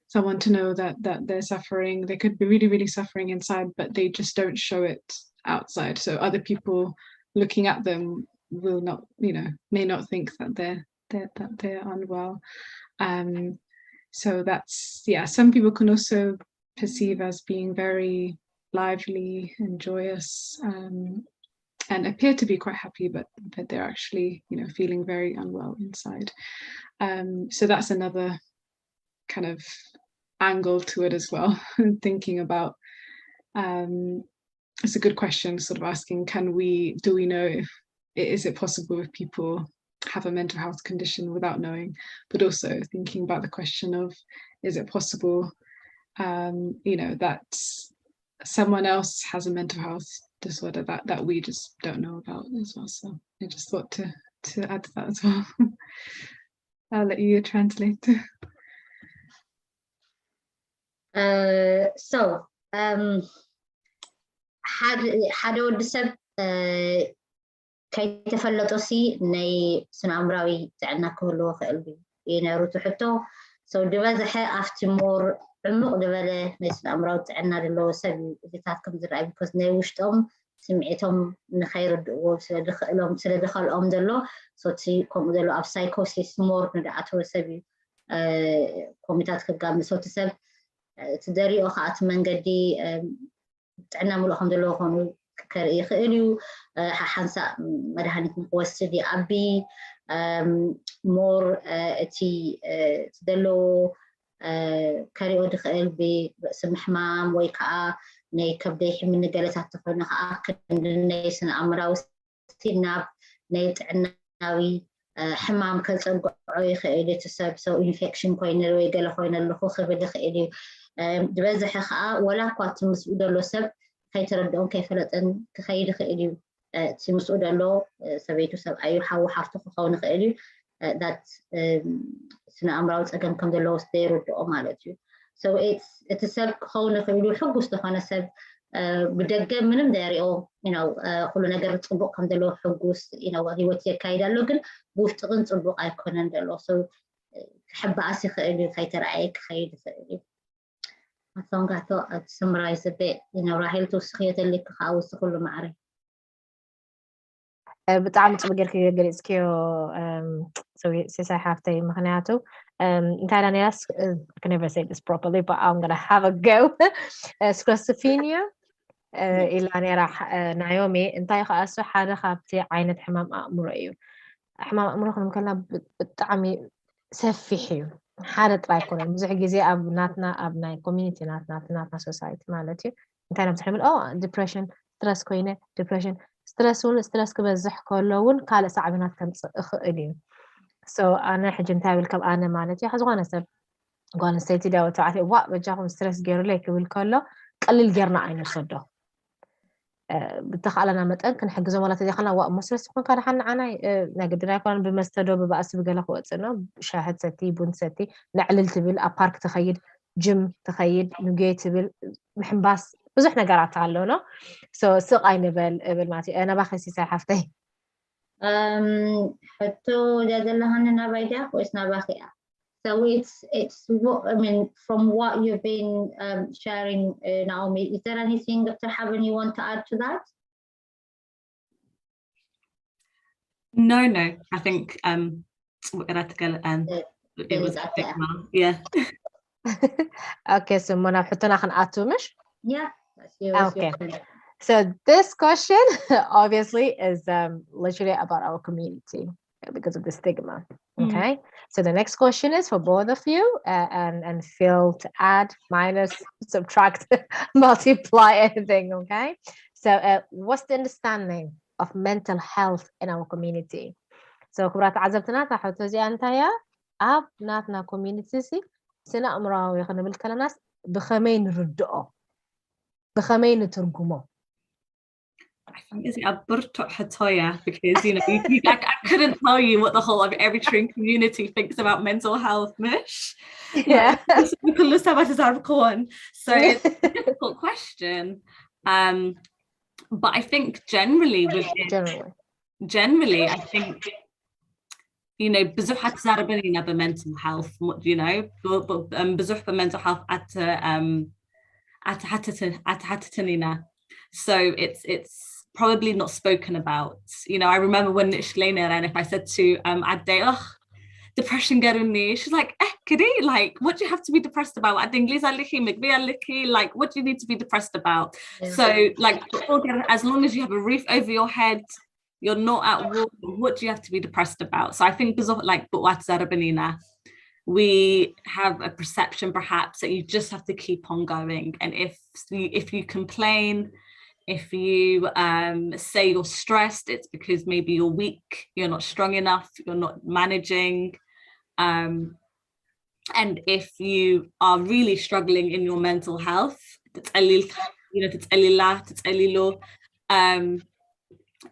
someone to know that they're suffering. They could be really, really suffering inside, but they just don't show it outside. So other people looking at them will not, may not think that they're unwell. So that's, some people can also perceive as being very lively and joyous, and appear to be quite happy, but they're actually, feeling very unwell inside. So that's another kind of angle to it as well. Thinking about, it's a good question, sort of asking, do we know is it possible if people have a mental health condition without knowing, but also thinking about the question of, is it possible, that someone else has a mental health disorder that we just don't know about as well. So I just thought to add to that as well. I'll let you translate. So ሓደ ወዲ ሰብ ከይተፈለጦሲ ናይ ስነ-አእምራዊ ጥዕና ክህልዎ ክእል እዩ ነይሩ ትሕቶ ሰው ድበዝሐ ኣፍቲ ሞር ዕሙቕ ዝበለ ናይ ስነ-አእምራዊ ጥዕና ዘለዎ ሰብ እዚታት ከም ዝረኣዩ ቢኮዝ ናይ ውሽጦም ስምዒቶም ንኸይርድእዎ ስለዝኽእሎም ዘሎ ሶቲ ከምኡ ዘሎ ኣብ ሳይኮሲስ ሞር ንድኣተወ ሰብ እዩ ኮሚታት ክጋምስ ሶቲ ሰብ ትደሪኦ ከዓ እቲ መንገዲ ጥዕና ሙሉእ ከም ዘለዎ ኮይኑ ከርኢ ይኽእል እዩ ሓንሳእ መድሃኒት ንክወስድ ይዓቢ ሞር እቲ ዘለዎ ከሪኦ ድኽእል ብርእሲ ምሕማም ወይ ከዓ ናይ ከብደይ ሕምኒ ገለታት ተኾይኑ ከዓ ክንዲ ናይ ስነ-አእምራዊ ናብ ናይ ጥዕናዊ ሕማም ከፀግዖ ይኽእል እቲ ሰብ ሰው ኢንፌክሽን ኮይኑ ወይ ገለ ኮይኑ ኣለኹ ክብል ይኽእል እዩ ድበዝሐ ከዓ ወላ እኳ እቲ ምስኡ ዘሎ ሰብ ከይተረድኦን ከይፈለጠን ክኸይድ ይኽእል እዩ እቲ ምስኡ ዘሎ ሰበይቱ ሰብኣዩ ሓዊ ሓፍቱ ክኸውን ይኽእል እዩ ዳት ስነ-አእምራዊ ፀገም ከም ዘለዎ ስለይርድኦ ማለት እዩ so እቲ ሰብ ክኸውን ይኽእል እዩ ሕጉስ ዝኾነ ሰብ ብደገ ምንም ዘሪኦ ኩሉ ነገር ፅቡቅ ከም ዘለዎ ሕጉስ ሂወት የካይድ ኣሎ ግን ብውሽጢ ግን ፅቡቅ ኣይኮነን ዘሎ so ክሕበኣስ ይኽእል እዩ ከይተረኣየ ክኸይድ ይኽእል እዩ I thought I'd summarize a bit, راحل توسخية اللي كخاوس كله معري. بتعمل تبغير كيو سوي سيسا حافتي مخناتو. انت أنا ناس I can never say this properly, but I'm gonna have a go. سكروسوفينيا إلا أنا راح نايومي انت يا خاصة حاجة خابتي عينة حمام أمريو. حمام أمريو خلنا نتكلم بتعمي سفيحيو. حاله ጥራይ ኮነ ብዙሕ ግዜ ኣብ ናይ ኮሚኒቲ ናትና ሶሳይቲ ማለት እዩ እንታይ ነው ዝሕምል ዲፕሬሽን ስትረስ ኮይነ ዲፕሬሽን ስትረስ ክበዝሕ ከሎውን ካልእ ሳዕብናት ከምፅእ ይኽእል እዩ ሶ ኣነ ሕጂ እንታይ ብል ከም ኣነ ማለት እዩ ዝኾነ ሰብ ጓል ኣንስተይቲ ዳው ተባዕትዮ በጃኹም ስትረስ ገይሩለይ ክብል ከሎ ቀሊል ጌርና ኣይንወስዶ بتخلنا متأن كن حجزوا ولا تدخلنا وقت مسلس كن كان حنا عنا نقدر يكون بمستدو ببأس بقلق وقتنا شاهد ستي بون ستي نعلل تبل أبارك تخيل جيم تخيل نجي تبل محباس بزحنا قرأت علونا سوق أي نبل ماتي أنا بخسي ساحفتي حتى جاد الله أنا نبيدا وإسنا باخيا. So it's what I mean from what you've been sharing, Naomi. Is there anything, Dr. Haben, you want to add to that? No. I think it was a stigma. Yeah. Okay, so Mona حطنا خن atomish. Yeah. Okay. So this question obviously is literally about our community because of the stigma. Okay, so the next question is for both of you and feel to add, minus, subtract, multiply anything. Okay, so what's the understanding of mental health in our community? So كبرات عزبتنا تحط زي أنت يا أب ناتنا community سنة أمراوي يخلنا بالكلام ناس بخمين ردقه بخمين ترجمه. I think it's a burto hatoya because I couldn't tell you what the whole of Eritrean community thinks about mental health, Mish. Yeah. So it's a difficult question. But I think generally I think بزح تزاربني نبى mental health, but بزح mental health at so it's probably not spoken about. I remember when Nishlena, and if I said to Adde, depression getting she's like, like, what do you have to be depressed about? Like, what do you need to be depressed about? So like, as long as you have a roof over your head, you're not at war, what do you have to be depressed about? So I think like we have a perception perhaps that you just have to keep on going, and if you complain, if you say you're stressed, it's because maybe you're weak, you're not strong enough, you're not managing, and if you are really struggling in your mental health,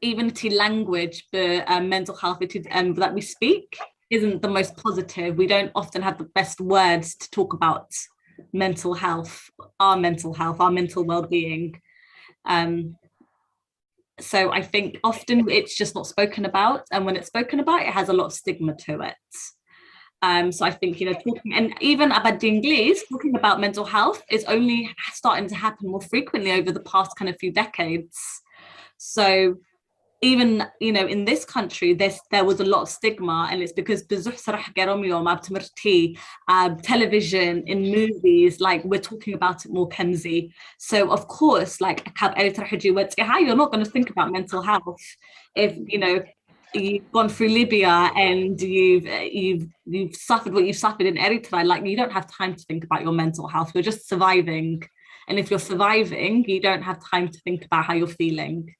even the language for mental health that we speak isn't the most positive. We don't often have the best words to talk about mental health, our mental well-being. So I think often it's just not spoken about, and when it's spoken about, it has a lot of stigma to it. So I think talking, and even about the English, talking about mental health is only starting to happen more frequently over the past kind of few decades. So even in this country there was a lot of stigma, and it's because television, in movies, like we're talking about it more, Kenzie. So of course, like you're not going to think about mental health if you've gone through Libya and you've suffered what you've suffered in Eritrea. Like, you don't have time to think about your mental health, you're just surviving. And if you're surviving, you don't have time to think about how you're feeling.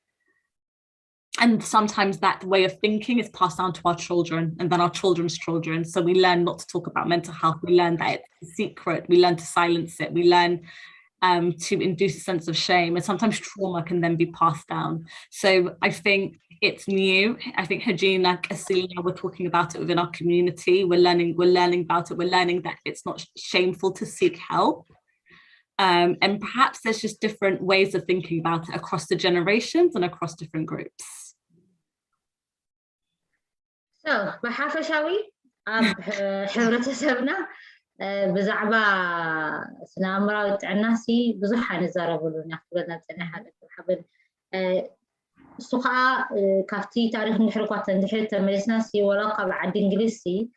And sometimes that way of thinking is passed down to our children and then our children's children. So we learn not to talk about mental health. We learn that it's a secret. We learn to silence it. We learn to induce a sense of shame. And sometimes trauma can then be passed down. So I think it's new. I think Hajina, Cecilia, we're talking about it within our community. We're learning about it. We're learning that it's not shameful to seek help. And perhaps there's just different ways of thinking about it across the generations and across different groups. So, بحافشاوي حبرتسبنا بزعبة سنامرا وتعناسي بزحان الزاربولونا خبرنا تنحى حبل سخاء كافتي تاريخ نحرقات نحر تمرسناسي ولاقة بعد إنجليزي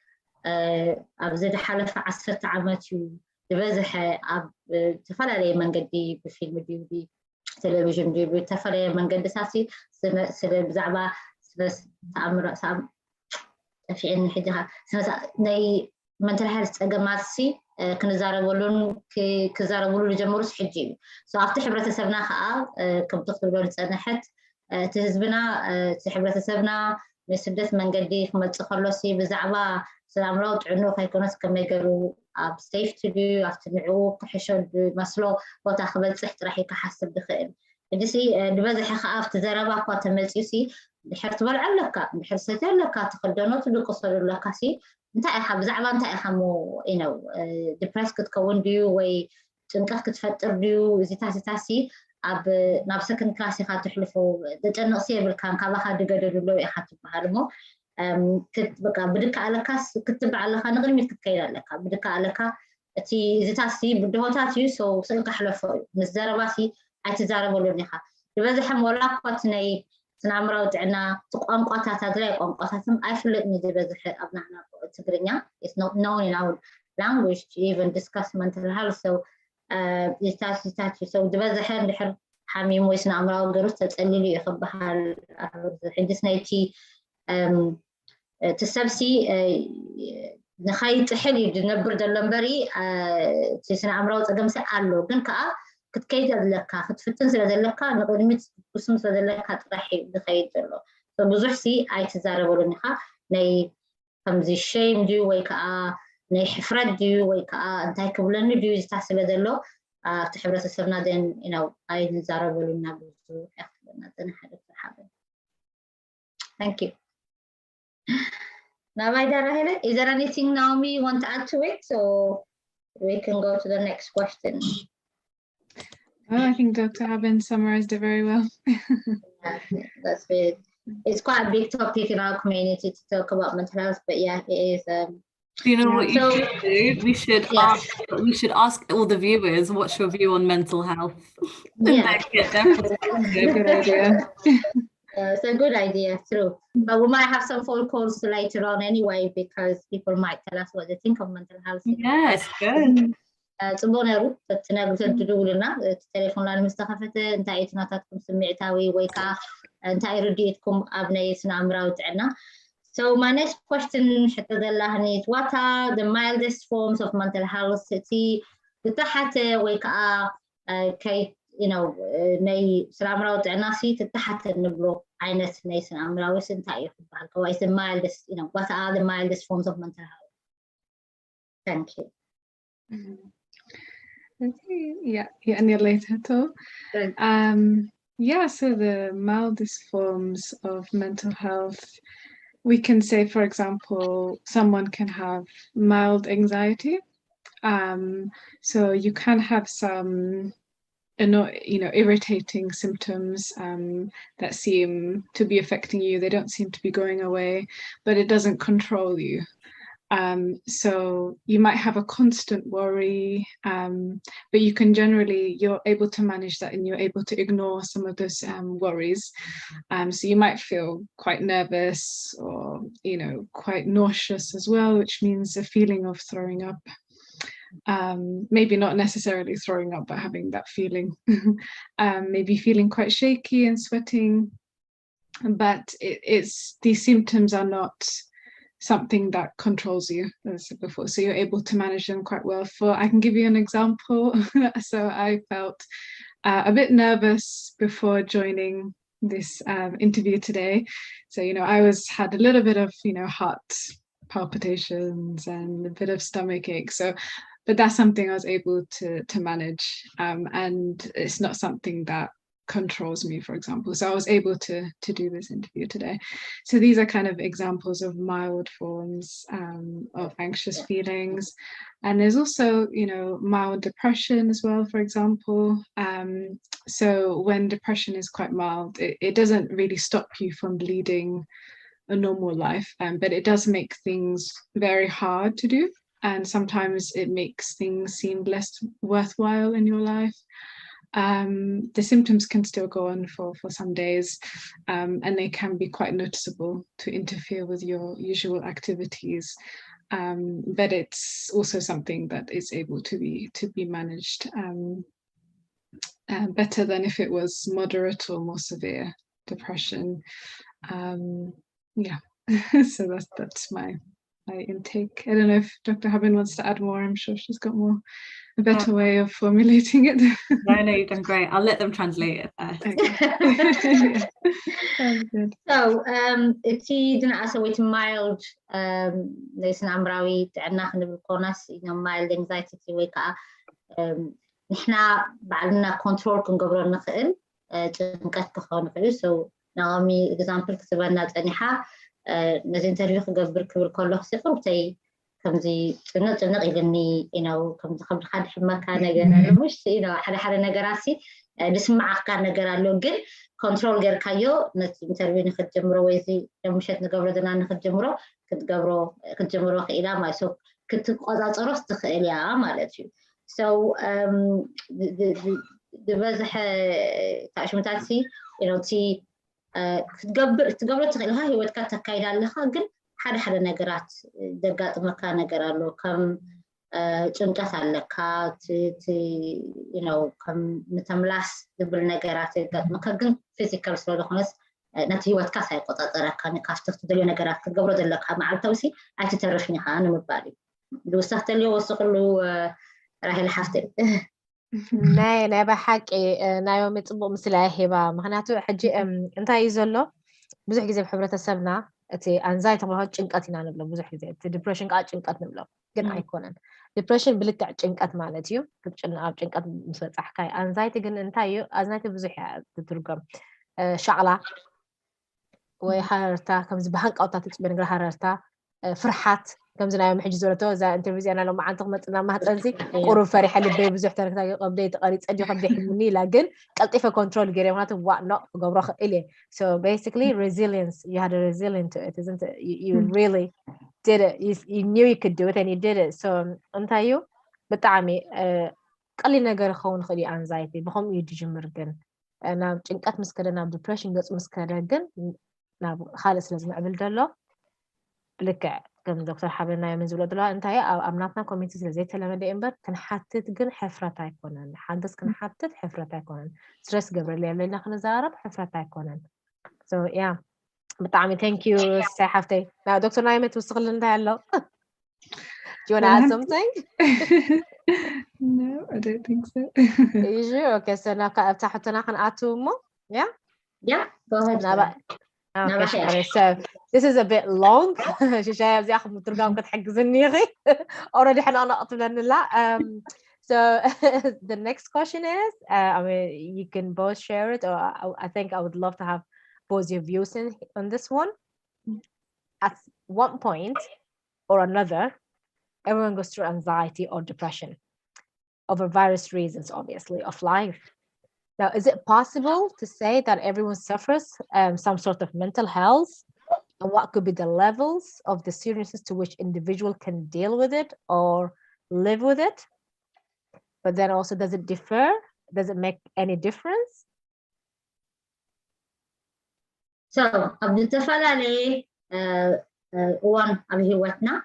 أبزد حلف 10 عامات ببزح تفعل من قدي بفيلم دي تلفزيون دي تفعل من قد ساسي سنة بزعبة بس تعمر سام في إن حدها سنة ناي من تلحس أجمعتي كنزاربولون كزاربولون جمهورس حجي سو أفتح حبرة سبنا خاء كم تخبرون تنحت تهزبنا حبرة سبنا مسدت من قدي خمد تخلصي بزعبة سلامرا وتعنو خيكونس كم يقولوا بسيف تبي أفتنعو كحشود مسلو وتاخذ صحت راح يكحسب بخير حدسي دبزح خاف تزربا قوات ملسيسي بحرت بلع لك بحرستي لك تخدنو تدقصر لك سي انت اخا بزعبا انت اخا مو ديبريس كتكون ديو وي تنقخ كتفطر ديو زيتاسي اب ناب سكن كلاسي خا تحلفو تجنقسي بالكان كابا دغدلو اخا تبحالمو كت بقى بدك على كاس كتب على خا نغرمي كتكيل لك بدك على كا تي زيتاسي بدهوتاتيو سو سلك حلفو مزرباسي ايتزاربولونيخا دبزح مولاقات ني سنعمرو تعنا ቋንቋታት አድላይ ቋንቋታትም አይፍለጥኒ ዝበዝሕ ኣብናና ትግርኛ is not known in our language to even discuss mental health so so ዝበዝሕ እንድሕር ሓሚም ወይ ስነኣምራዊ ገሩስ ተፀሊሉ ይኽበሃል ሕድስ ናይቲ ተሰብሲ ንኸይጥሕል እዩ ዝነብር ዘሎ እምበሪ እቲ ስነኣምራዊ ፀገምሲ ኣሎ ግን ከዓ ክትከይድ ዘለካ ክትፍትን ስለ ዘለካ ንቅድሚት ውስም ስለ ዘለካ ጥራሕ ዝኸይድ ዘሎ ብዙሕ ሲ ኣይትዛረበሉን ኢኻ ናይ ከምዚ ሸይም ድዩ ወይ ከዓ ናይ ሕፍረት ድዩ ወይ ከዓ እንታይ ክብለኒ ድዩ ዝታስበ ዘሎ ኣብቲ ሕብረተሰብና ደን ኣይንዛረበሉና ብዙሕ ያክለና ዘነ ሓደ ሓበ Thank you. Now, is there anything, Naomi, you want to add to it, so we can go to the next question? Oh, I think Dr. Haben summarized it very well. Yeah, that's good. It's quite a big topic in our community to talk about mental health, but yeah, it is. You know what you should do? We should ask all the viewers, what's your view on mental health? Yeah, Good idea. it's a good idea, true. But we might have some phone calls later on anyway, because people might tell us what they think of mental health. Yes, good. ጽቡቅ ነሩ ተትነግሩ ተድውልና ቴሌፎን ላይ መስተኸፈተ እንታይ እትናታትኩም ስምዕታዊ ወይ ከዓ እንታይ ርድኢትኩም ኣብ ናይ ስነኣምራዊ ጥዕና So my next question ሕቶ ዘላህኒ what are the mildest forms of mental health ትታሓተ ወይ ከዓ ናይ ስነኣምራዊ ጥዕና ትታሓተ ንብሎ ዓይነት ናይ ስነኣምራዊ እንታይ እዩ ክበሃል ከዋይ the mildest what are the mildest forms of mental health? Thank you. Yeah, later too. Yeah, so the mildest forms of mental health, we can say, for example, someone can have mild anxiety. So you can have some, irritating symptoms that seem to be affecting you. They don't seem to be going away, but it doesn't control you. So you might have a constant worry, but you're able to manage that and you're able to ignore some of those worries. So you might feel quite nervous or, quite nauseous as well, which means a feeling of throwing up. Maybe not necessarily throwing up, but having that feeling. Maybe feeling quite shaky and sweating, but these symptoms are not something that controls you, as I said before, so you're able to manage them quite well. I can give you an example. So I felt a bit nervous before joining this interview today. So I had a little bit of heart palpitations and a bit of stomach ache. But that's something I was able to manage, and it's not something that controls me, for example. So I was able to do this interview today. So these are kind of examples of mild forms of anxious feelings. And there's also, mild depression as well, for example. So when depression is quite mild, it doesn't really stop you from leading a normal life, but it does make things very hard to do. And sometimes it makes things seem less worthwhile in your life. The symptoms can still go on for some days, and they can be quite noticeable to interfere with your usual activities. But it's also something that is able to be managed better than if it was moderate or more severe depression. Yeah, so that's my intake. I don't know if Dr. Haben wants to add more. I'm sure she's got a better way of formulating it. No, you've done great. I'll let them translate it there. Yeah. Sounds good. So እቲ ድንኣሰ ወይ mild ናይ ስነኣምራዊ ጥዕና ክንብል ኮናስ mild anxiety ወይ ከዓ ንሕና ባዕልና ኮንትሮል ክንገብሮ ንኽእል ጭንቀት ክኸውን ይኽእል እዩ so ናኦሚ ኤግዛምፕል ክትበና ፀኒሓ ነዚ ኢንተርቪው ክገብር ክብል ከለኹ ሲቕርብተይ ከምዚ ጭንቅ ኢልኒ ከምዚ ከብድካ ድሕመካ ነገር ኣሎ ምሽ ሓደ ነገራት ድስማዓካ ነገር ኣሎ ግን ኮንትሮል ጌርካዮ ነቲ ኢንተርቪው ንክትጀምሮ ወይ እዚ ደምሸት ንገብሮ ዘለና ንክትጀምሮ ክትጀምሮ ክኢላ ማለት so ክትቆፃፀሮስ ትኽእል እያ ማለት እዩ so ዝበዝሐ ታሽሙታት እቲ ክትገብሮ ትኽእል ኢኻ ሂወትካ ተካይዳ ኣለኻ ግን ሓደ ነገራት ዘጋጥመካ ነገር ኣሎ ከም ጭንቀት ኣለካ ከም ምተምላስ ዝብል ነገራት ዘጋጥመካ ግን ፊዚካል ስለዝኾነስ ነቲ ሂወትካ ሳይቆፃፀረካ ካብቲ ትደልዮ ነገራት ክትገብሮ ዘለካ መዓልታዊ ኣይትተርፍን ኢኻ ንምባል እዩ ዝውሳኽ ተልዮ ወስኽሉ ራሄል ሓፍተይ ናይ ብሓቂ ናዮም ፅቡቅ ምስሊ ሂባ ምክንያቱ ሕጂ እንታይ እዩ ዘሎ ብዙሕ ግዜ ብሕብረተሰብና እቲ አንዛይቲ ማለት ጭንቀት ኢና ንብሎ ብዙሕ ግዜ እቲ ዲፕሬሽን ከዓ ጭንቀት ንብሎ ግን ኣይኮነን ዲፕሬሽን ብልክዕ ጭንቀት ማለት እዩ ኣብ ጭንቀት ምስ በፃሕካ አንዛይቲ ግን እንታይ እዩ አንዛይቲ ብዙሕ ትትርጎም ሻዕላ ወይ ሓረርታ ከምዚ ብሃንቃውታ ትፅበ ነገር ሓረርታ ፍርሓት ከምዚ ናዮም ሕጂ ዘረቶ እዛ ኢንተርቪው ዚኣና ሎ መዓንቲ ክመፅና ማህፀንዚ ቁሩብ ፈሪሐ ልበይ ብዙሕ ተረክታ ቀብደይ ተቐሪፀ ዲ ከብደይ ሕልምኒ ኢላ ግን ቀልጢፈ ኮንትሮል ገይረ ምክንያቱ ዋዕኖ ክገብሮ ክእል እየ so basically resilience you had a resilient to it isn't it you really did it you knew you could do it and you did it so እንታይ እዩ ብጣዕሚ ቀሊል ነገር ክኸውን ክእል እዩ አንዛይቲ ብከምኡ እዩ ድጅምር ግን ናብ ጭንቀት ምስ ከደ ናብ ዲፕሬሽን ገፁ ምስ ከደ ግን ናብ ካልእ ስለ ዝምዕብል ዘሎ ብልክዕ ከም ዶክተር ሓበና የምን ዝብሎ ደላ እንታይ ኣብ ኣምናትና ኮሚኒቲ ስለ ዘይተለመደ እምበር ክንሓትት ግን ሕፍረት ኣይኮነን ሓገዝ ክንሓትት ሕፍረት ኣይኮነን ስትረስ ገብረለ የብለና ክንዛረብ ሕፍረት ኣይኮነን so yeah ብጣዕሚ thank you ሳይ ሓፍተይ now ዶክተር ናይመት ውስኽል እንታይ ኣሎ do you want to add something no I don't think so you sure okay so now ካብታሕተና ክንኣትው እሞ yeah go ahead Okay, sorry. So this is a bit long. شايف زي أخذ مترجم كنت حق زنيغي. Already حنا أنا أطلع لا. So the next question is, I mean, you can both share it, or I think I would love to have both your views on this one. At one point or another, everyone goes through anxiety or depression over various reasons, obviously, of life. Now, is it possible to say that everyone suffers some sort of mental health, and what could be the levels of the seriousness to which individual can deal with it or live with it? But then also, does it differ? Does it make any difference? So, بالتفعلي one أبي هوتنا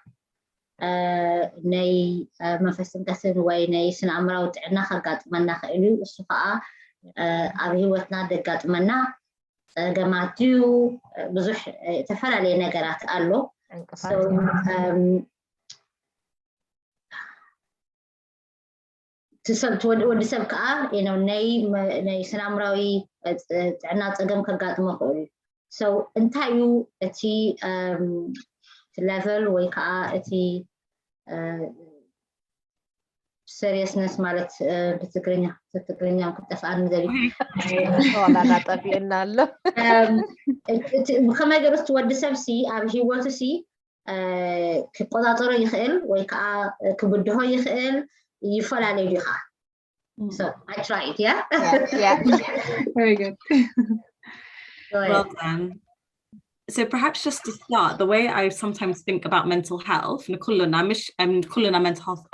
ناي ما فسن كسر ويناي سنعمره وتعنا خلقات منا خيلو الصفاء ኣብ ሂወትና ደጋጥመና ገማትዩ ብዙሕ ተፈላለየ ነገራት ኣሎ ወዲ ሰብ ከዓ ናይ ስነኣምራዊ ጥዕና ፀገም ከጋጥሞ ክእል እዩ so እንታይ እዩ እቲ level ወይ ከዓ እቲ seriousness ማለት በትግርኛ ከተፋን ዘሪ ወላ ናጠፊና ኣሎ ከመይ ገርስ ወዲ ሰብ ኣብ ሂወቱ ክቆጣጠሮ ይኽእል ወይ ከዓ ክብድሆ ይኽእል ይፈላለዩ ዲኻ so I tried yeah very good well done. So perhaps just to start, the way I sometimes think about mental health, كلنا mental health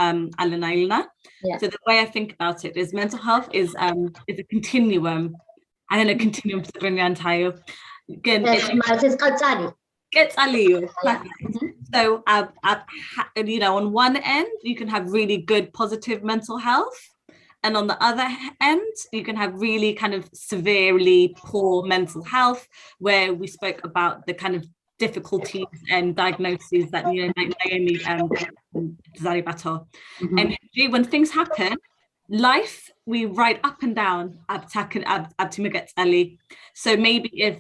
so the way I think about it is mental health is a continuum. I don't know continuum again so on one end you can have really good positive mental health, and on the other end, you can have really kind of severely poor mental health, where we spoke about the kind of difficulties and diagnoses that Naomi Zaribato. And when things happen, life we ride up and down. So maybe if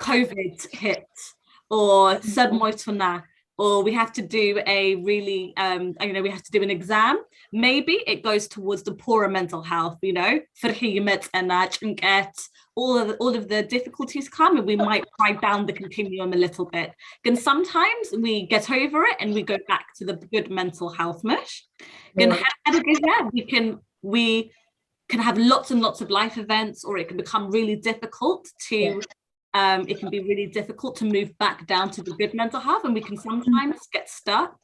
COVID hits or submoitona, or we have to do a really we have to do an exam, maybe it goes towards the poorer mental health, all of the difficulties come, and we might drive down the continuum a little bit. And sometimes we get over it and we go back to the good mental health mush. We can have lots and lots of life events, or it can become really difficult to it can be really difficult to move back down to the good mental health, and we can sometimes get stuck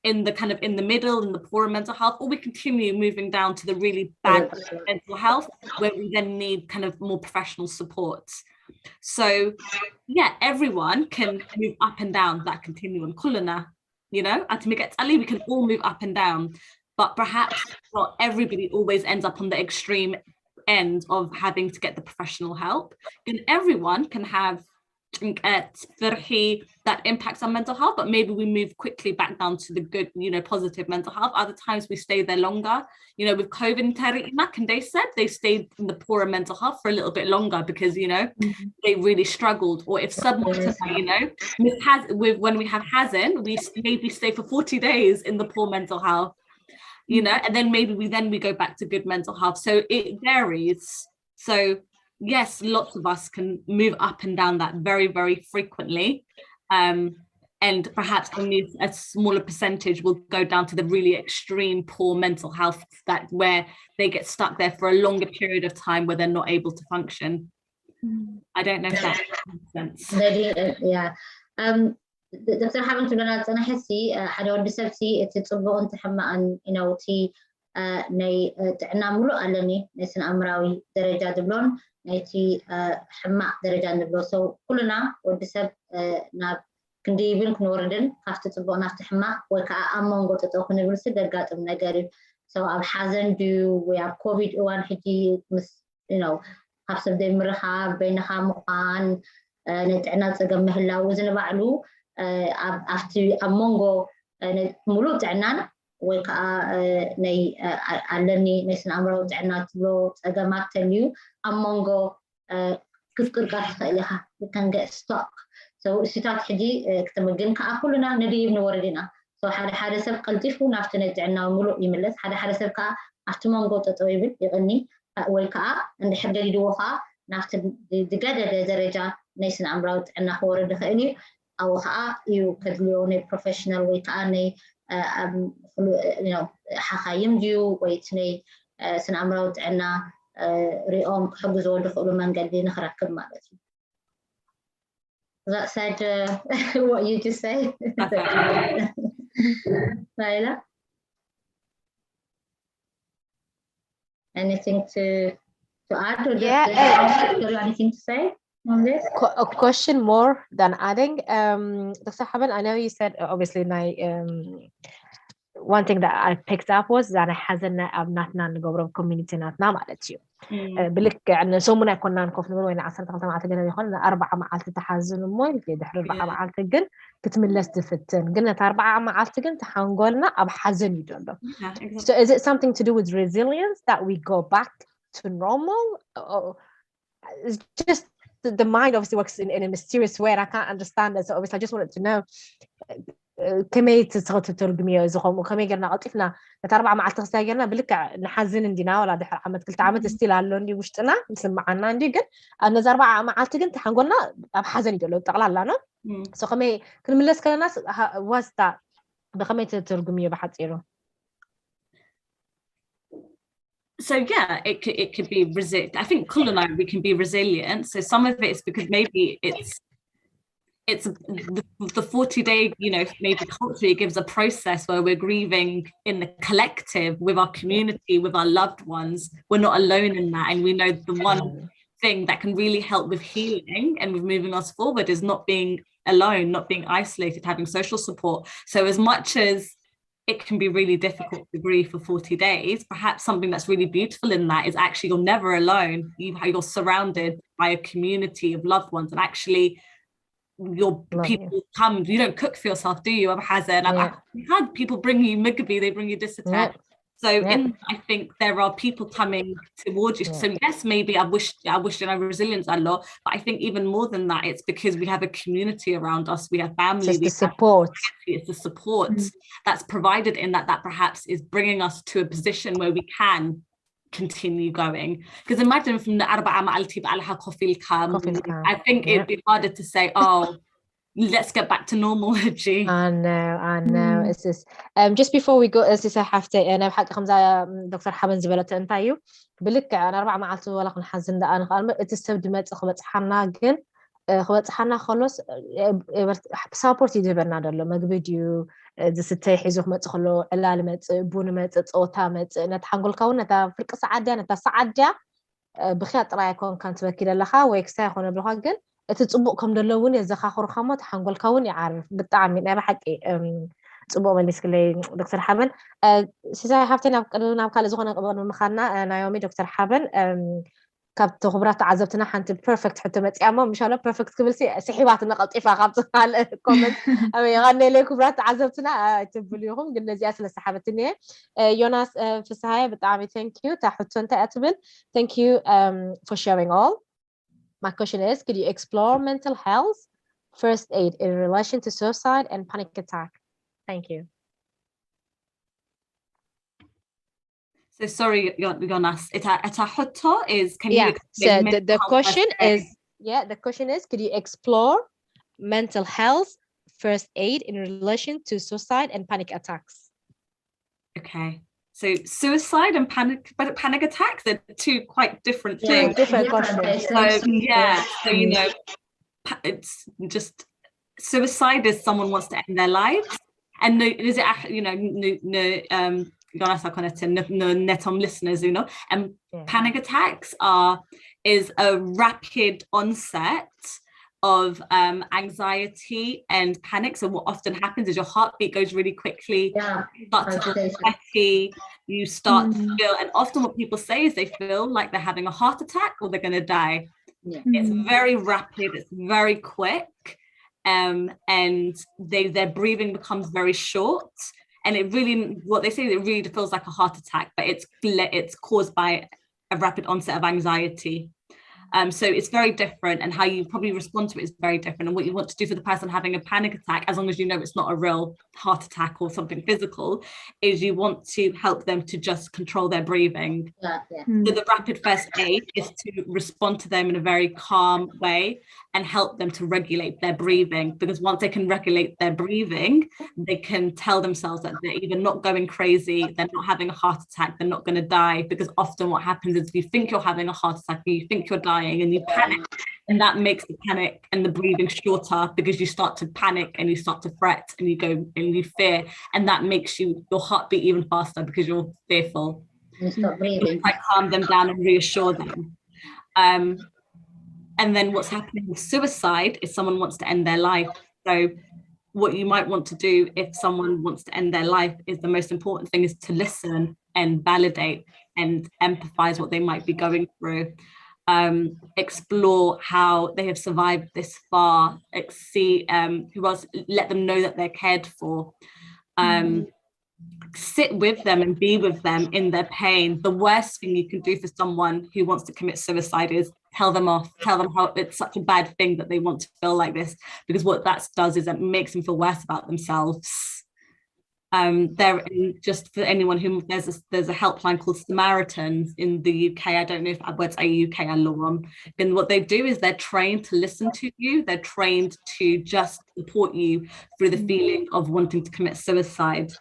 in the kind of in the middle, in the poorer mental health, or we continue moving down to the really bad mental health, where we then need kind of more professional support. So yeah, everyone can move up and down that continuum. Kulana, you know, we can all move up and down, but perhaps not everybody always ends up on the extreme end of having to get the professional help. And everyone can have that impacts on mental health, but maybe we move quickly back down to the good, you know, positive mental health. Other times we stay there longer. You know, with COVID and they said they stayed in the poorer mental health for a little bit longer because, you know, they really struggled. Or if someone, you know, when we have Hazen, we maybe stay for 40 days in the poor mental health, you know, and then maybe we go back to good mental health. So it varies. So yes, lots of us can move up and down that very, very frequently. And perhaps only a smaller percentage will go down to the really extreme poor mental health, that where they get stuck there for a longer period of time where they're not able to function. I don't know if that makes sense. Yeah. دكتور حابن تبلنا أنا حسي حدا ودي سبتي تتصبغ أنت حماً إنوتي ناي تعنا ملو ألني نسن أمراوي درجة دبلون نايتي حماء درجة دبلون سو كلنا ودي سب ناب كنديبين كنوردن خافت تتصبغ نافت حماء وكا أمون قلت تأخذ نبلسي درجات من قريب سو أب حزن دو ويا كوفيد وان حجي مس خافت بدي مرخا بينها مقان نتعنا تقام مهلا وزن بعلو after amongo ملو تعنا وكا ني علني نسن أمره تعنا تلو تجمعت تليو amongo كفكر قاعد لها we can get stuck so ستات حدي كتمجن كأكلنا نديب نوردنا so حدا سب قلتيفو نفتنا تعنا ملو يملس حدا سب كا after amongo تطويبل يغني وكا عند حدا يدوها نفت دقادة درجة نسن أمره تعنا خورد خيني أو يكدلوني professional ويكاني حخايم ديو ويتني سن أمراو تعنا ريوم حجزو دخلوا من قدي نخركب مالتي. That said what you just said. Laila? Anything to add or anything to say on this? A question more than adding. Dr. Haben, I know you said obviously one thing that I picked up was that حزنا أبناتنا نجبر community ناتنا مالتيو. بلك عن سومنا كنا نكوف نقول وين عصرت قلت معك جنا يخلنا 4 معالت تحزن موين في دحر 4 معالت جن كتمل لستفتن قلنا 4 معالت جن تحنقولنا أب حزن يدونه. So is it something to do with resilience that we go back to normal? Or it's just the mind obviously works in a mysterious way and I can't understand it. So obviously I just wanted to know كمية تسغط الترجمية زخم وكمية قلنا قطفنا نتربع مع التغسيل قلنا بلك نحزن عندنا ولا دحر عمد كل تعمد استيلال لوني وشتنا مثل معنا عندي قل أن زربع مع التجن تحنقولنا بحزن يدلو تغلى لنا so كمية كل من الناس كل الناس واسطة بكمية الترجمية بحطيره. So yeah, it could be resilient. I think culinary we can be resilient. So some of it is because maybe it's the 40-day, maybe culturally gives a process where we're grieving in the collective with our community, with our loved ones. We're not alone in that, and we know the one thing that can really help with healing and with moving us forward is not being alone, not being isolated, having social support. So as much as it can be really difficult to grieve for 40 days. Perhaps something that's really beautiful in that is actually you're never alone. You're surrounded by a community of loved ones, and actually your people come. You don't cook for yourself, do you? I've had people bring you mugabi, they bring you dissertat. So I think there are people coming towards you. So yes, maybe I wish in our resilience a lot, but I think even more than that, it's because we have a community around us. We have family. It's the support. It's the support that's provided in that perhaps is bringing us to a position where we can continue going. Because imagine from the Arba'a Ma'alti Ba'alaha Kofil I think it'd be harder to say, oh, let's get back to normal. I know. It's just, just before we go, as I have to, أنا بحق خمسة دكتور حبن زبالة أنتايو بلك أنا 4 معلت ولا خن حزن ده أنا قال تستبدمت خبط حنا جن خبط حنا خلص support يجبرنا ده لما فيديو دستي حيزوخ ما تخلو علامات بونمات أوتامات نتحنقول كون نتا فرق سعادة نتا سعادة بخيات رأيكم كانت وكيل لها ويكسا خون بالحقن تتصبقكم دلون يزخاخر خمات حنقول كون يعرف بالطعم أنا بحكي تصبق ماليس كلي دكتور حبن سيسا حفتنا نابكال زغنا قبل مخانا نايومي دكتور حبن كابت خبرات عزبتنا حنت بيرفكت حتى ما تيامو مش على بيرفكت قبل سحيبات النقط إفا خابت على الكومنت أمي غني لي خبرات عزبتنا تبليهم قلنا زيادة لسحابتني يوناس في السهاية بتعامي thank you تحطون تأتبل thank you for sharing all. My question is, could you explore mental health first aid in relation to suicide and panic attack? Thank you. So sorry, Jonas. Itahoto is, can you explain? So the question is, the question is, could you explore mental health first aid in relation to suicide and panic attacks? Okay. So suicide and panic attacks are two quite different things. Different questions. So you know, it's just suicide is someone wants to end their lives, and is it netom listeners, you know, and panic attacks is a rapid onset of anxiety and panic. So what often happens is your heartbeat goes really quickly, you start to feel sweaty, you start to feel, and often what people say is they feel like they're having a heart attack or they're going to die. It's very rapid, it's very quick, and their breathing becomes very short, and it really, what they say, it really feels like a heart attack, but it's caused by a rapid onset of anxiety. So it's very different, and how you probably respond to it is very different, and what you want to do for the person having a panic attack, as long as you know it's not a real heart attack or something physical, is you want to help them to just control their breathing. So the rapid first aid is to respond to them in a very calm way and help them to regulate their breathing, because once they can regulate their breathing, they can tell themselves that they're either not going crazy, they're not having a heart attack, they're not going to die, because often what happens is you think you're having a heart attack, you think you're dying, and you panic, and that makes the panic and the breathing shorter, because you start to panic and you start to fret and you go and you fear, and that makes your heartbeat even faster because you're fearful. You stop breathing. You calm them down and reassure them. And then what's happening with suicide is someone wants to end their life. So what you might want to do if someone wants to end their life is, the most important thing is to listen and validate and empathize what they might be going through. Explore how they have survived this far, see who else, let them know that they're cared for, sit with them and be with them in their pain. The worst thing you can do for someone who wants to commit suicide is tell them off, tell them how it's such a bad thing that they want to feel like this, because what that does is it makes them feel worse about themselves. There, just for anyone who, there's a helpline called Samaritans in the UK. I don't know if words are UK alum. And what they do is they're trained to listen to you. They're trained to just support you through the feeling of wanting to commit suicide.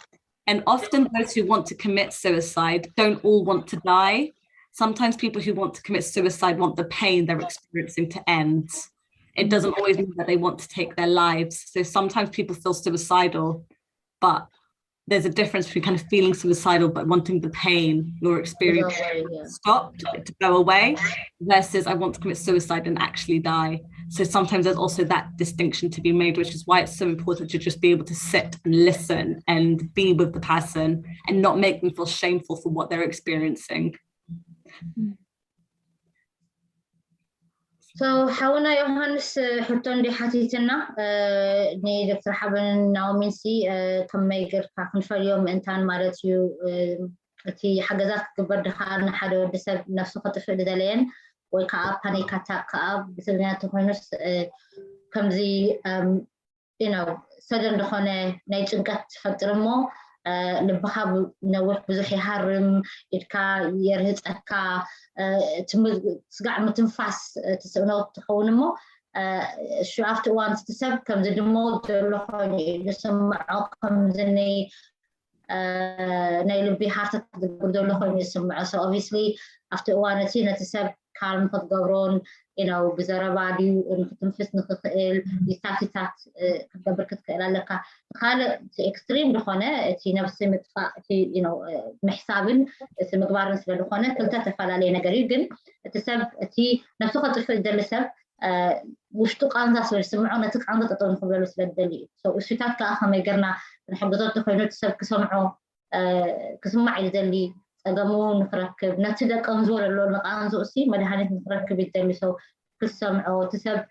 And often those who want to commit suicide don't all want to die. Sometimes people who want to commit suicide want the pain they're experiencing to end. It doesn't always mean that they want to take their lives. So sometimes people feel suicidal, but there's a difference between kind of feeling suicidal but wanting the pain you're experiencing stopped, to go away, versus I want to commit suicide and actually die. So sometimes there's also that distinction to be made, which is why it's so important to just be able to sit and listen and be with the person and not make them feel shameful for what they're experiencing. So حاولنا يوهانس حطون دي حتيتنا ني دكتور حبن ناومينسي كم يقر كنفر يوم انتان مارتيو تي حاجات كبر دخلنا حدا بسبب نفسه خطف دلين ويكعب بانيك اتاك كعب بسبب تخونس كم زي you know سدن دخونه نيجنقت فترمو لبها نوح بزح يهرم إركا يرهزك تسقع متنفس تسونو تخونمو شو عرفت وان تسب كم زي الموت اللي يسمعوا كم زني نايل بحارة تقدر لهم يسمعوا so obviously after وان تينا تسب كارم قد قبرون إنه بزرع بعدي نتنفس نخيل يسافيتات كدبر كتكلا لك خال إكستريم لخانة تي نفس متفا تي محسابن مقبار نسبة لخانة كلتا تفعل علينا قريبا تسب تي نفسه قد تفعل دلسب وشتوق عنده سوى سمعوا نتك عنده تطور نخبر لسبة دليل so وشتات كأخا ما يقرنا نحب ضد تخيلوا تسب كسمعوا كسمع يدلي أقامون نركب نتدق أنزور اللون نقانزو أسي مدهانة نركب يدلي سو كسمعوا تسب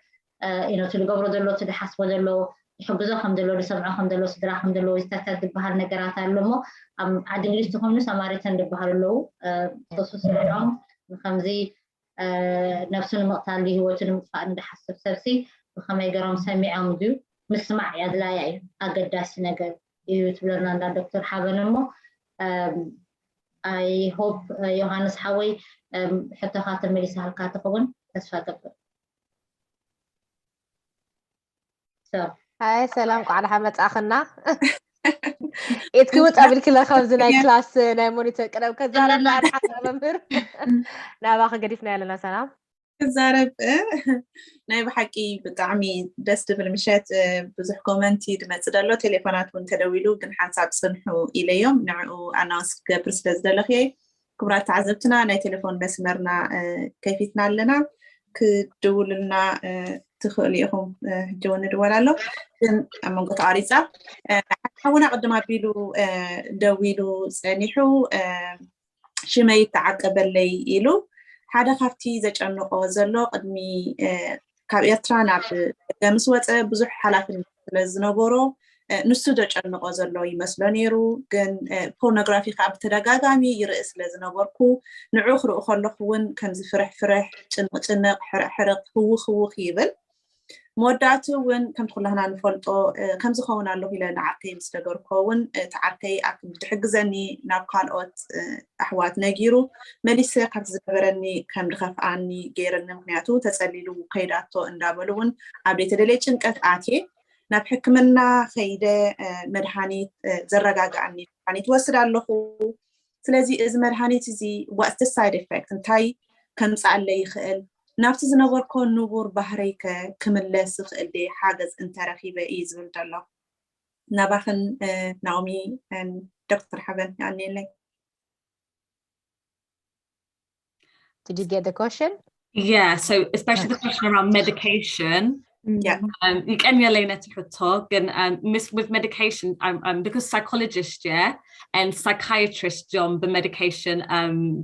تلقبرو دلو تدحسبو دلو يحب زوخم دلو لسمعوهم دلو صدراهم دلو يستاتد بهار نقرات اللمو عاد إنجليز تخم نسا ماريتان دبهار اللو خصوص العام نخمزي نفسنا مقطع اللي هو تنمتفاء ندحسب سبسي وخما يقرام سامع عمدو مسمع ياد لا يعني أقداس نقر يتبلرنا عند دكتور حابنمو I hope يوهانس حوي حتى خاطر مليسا هالكاتفون أسفا قبل هاي سلام على حمد أخنا إتكوت قبل كلا خمسة كلاس ناي مونيتور كنا وكزارب بعد حتى بمر ناباخ قريفنا لنا سلام كزارب ناي بحكي بتعمي دست بالمشات بزح كومنتي دمت دلو تليفونات ونتدويلو كن حساب صنحو إليهم نعو أناس كبرسلز دلخي كبرات تعذبتنا ناي تليفون مسمرنا كيفيتنا لنا كدول لنا تخليهم جون دوالالو أمم قط عريسة حاولنا قدما بيلو دويلو سنيحو شمي تعقب اللي إلو هذا خفتي زج أنه أزلو قدمي كابيترا ناب مسوات بزح حالات لزنبورو نسو دج أنه أزلو يمسلونيرو جن بورنوغرافي خاب تدقاقامي يرئيس لزنبوركو نعوخر أخلقون كان فرح تنق حرق خوخ يبل موداتو وين كم كلنا نفلطو كم زخونا له إلى نعقي مستقركون تعركي أكيد بتحجزني نابقالات أحوات نجيرو مليسة قد زبرني كم دخف عني غير النمياتو تسأليلو قيداتو اندابلون عبيت دليتشن كتعتي نبحكمنا خيدة مرحاني زرقاق عني يعني توصل له سلازي إز مرحاني تزي وقت السايد إفكت انتاي كم سألي خيل نفس زنبور كون نبور بحريك كملس خلدي حاجز انت رخيبة إيز ولدالله نباخن نعومي دكتور حبن يعني لي. Did you get the question? Yeah, so especially the question around medication. Yeah. You can talk and with medication. Because psychologist, yeah, and psychiatrist, John, the medication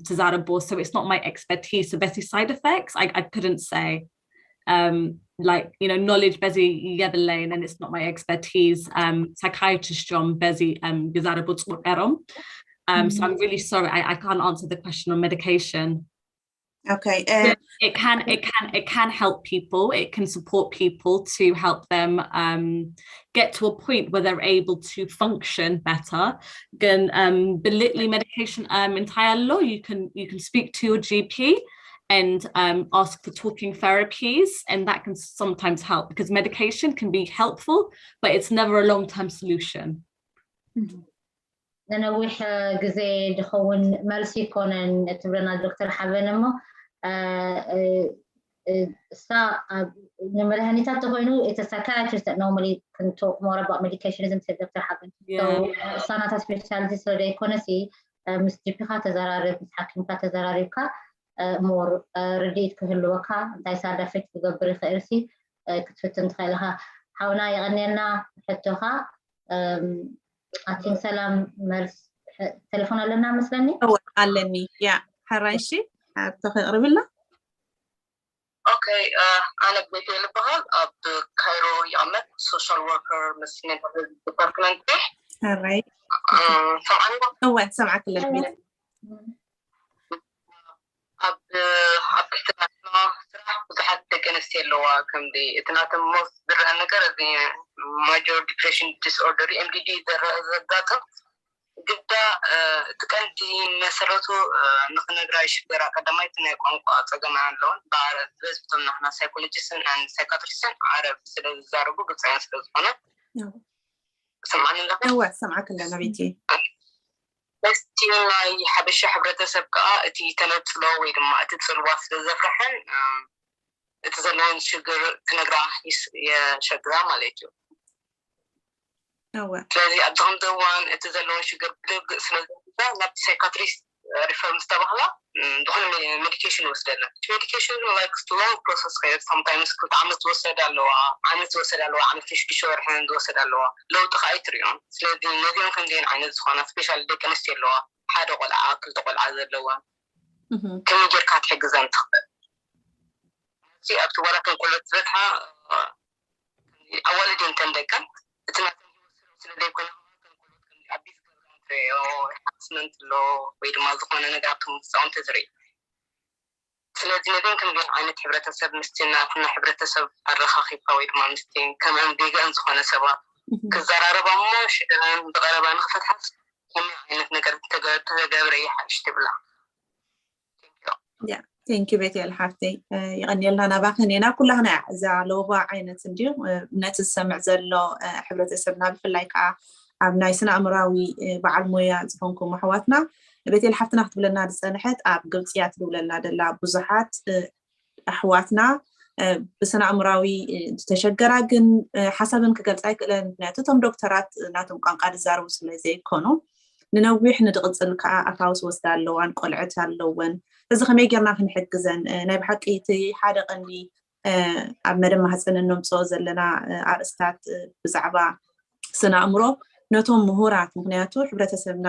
to Zarabo, so it's not my expertise. So Betty side effects, I couldn't say. Knowledge Bezzy Yedlane, and it's not my expertise. Psychiatrist John Bezzy Zarabo Erom. So I'm really sorry, I can't answer the question on medication. Okay. It can help people. It can support people to help them get to a point where they're able to function better. The Litly medication entire law. You can speak to your GP and ask for talking therapies, and that can sometimes help because medication can be helpful, but it's never a long-term solution. أنا وح جزء دخون مالسي كونن تبرنا الدكتور حبنمو نمر هني تاتوينو it's a psychiatrist that normally can talk more about medication isn't it Dr. Haben so sanata specialty so they can see مستجيبها تزرارب حكيمك تزراربك more رديت كهلوكا دايسا دافت بقبر خيرسي كتفتن تخيلها حاولنا يغنينا حتوها أتين سلام مرس تلفون لنا مثلاً أو علمي يا حرانشي تقرب لنا Okay أنا بنتي لبها بكايرو يعمل social worker مسنين department alright سمعني سمعك البيت كتابنا صراحة بزحت كنسي اللي هو كم دي اتناتم most درا نقر دي major depression disorder MDD ذاته قدا تقلدي مسرته نقدر يشبر قدماي تني قنقا تجمع لون بعرف بس بتمنى احنا سايكولوجيسن and psychiatrist عارف سلو زاربو قصة سلو أنا سمعني لك هو سمعك لنا بيتي بس تينا يحبش حبرته سبقة تي تنتلو ويدما تتصلوا في الزفرحن تزلون شجر تنقرأ يا شجرة مالتيو ስለዚ ኣብዞም ዘዋን እቲ ዘለዎን ሽግር ብልግእ ስለዘላ ናብ ሳይካትሪስት ሪፈር ምስ ተባህላ ዝኾነ ሜዲኬሽን ወስደና ሜዲኬሽን ላይክ ሎንግ ፕሮሰስ ከይድ sometimes ክልተ ዓመት ዝወሰድ ኣለዋ ዓመት ዝወሰድ ኣለዋ ዓመት ሽዱሽተ ወርሕን ዝወሰድ ኣለዋ ለውጢ ከዓ ይትሪኦም ስለዚ ነዚኦም ከምዚአን ዓይነት ዝኾና ስፔሻሊ ደቂ ኣንስትዮ ኣለዋ ሓደ ቆልዓ ክልተ ቆልዓ ዘለዋ ከመይ ጌርካ ትሕግዘን ትኽእል እዚ ኣብቲ ወላከን ቆልዑ ዝበፅሓ ኣዋልድን ተን ደቀን እቲ they can abuse or harassment law with mazukona negatum sound three ስለዚህ ነገን ከመን አይነት ህብረተሰብ ምስቲና እና ህብረተሰብ አረኻኺፋ ወይ ድማ ምስቲን ከመን ቢጋን ዝኾነ ሰባ ከዘራረባሞሽ በቀረባ ንኽፈትሐስ ከመን አይነት ነገር ተገብረ ይሓሽ ትብላ thank you ቤት ያልሓፍቲ ይቀኒልና ናባኸኔና ኩላህና እዛ ለውባ ዓይነት እንዲሁ ነቲ ዝሰምዕ ዘሎ ሕብረተሰብና ብፍላይ ከዓ ኣብ ናይ ስነ ኣእምራዊ በዓል ሞያ ዝኾንኩም ኣሕዋትና ቤት ያልሓፍትና ክትብለና ዝፀንሐት ኣብ ግብፂ እያ ትብለና ደላ ብዙሓት ኣሕዋትና ብስነ ኣእምራዊ ዝተሸገራ ግን ሓሳብን ክገልፃ ይክእለን ምክንያቱ እቶም ዶክተራት ናቶም ቋንቋ ዝዛረቡ ስለዘይኮኑ ንነዊሕ ንድቕፅል ከዓ ኣታውስ ወስዳ ኣለዋን ቆልዕት ኣለወን እዚ ከመይ ጌርና ክንሕግዘን ናይ ብሓቂ እቲ ሓደ ቀንዲ ኣብ መደብ ማህፀን እነምፅኦ ዘለና ኣርእስታት ብዛዕባ ስነ ኣእምሮ ነቶም ምሁራት ምክንያቱ ሕብረተሰብና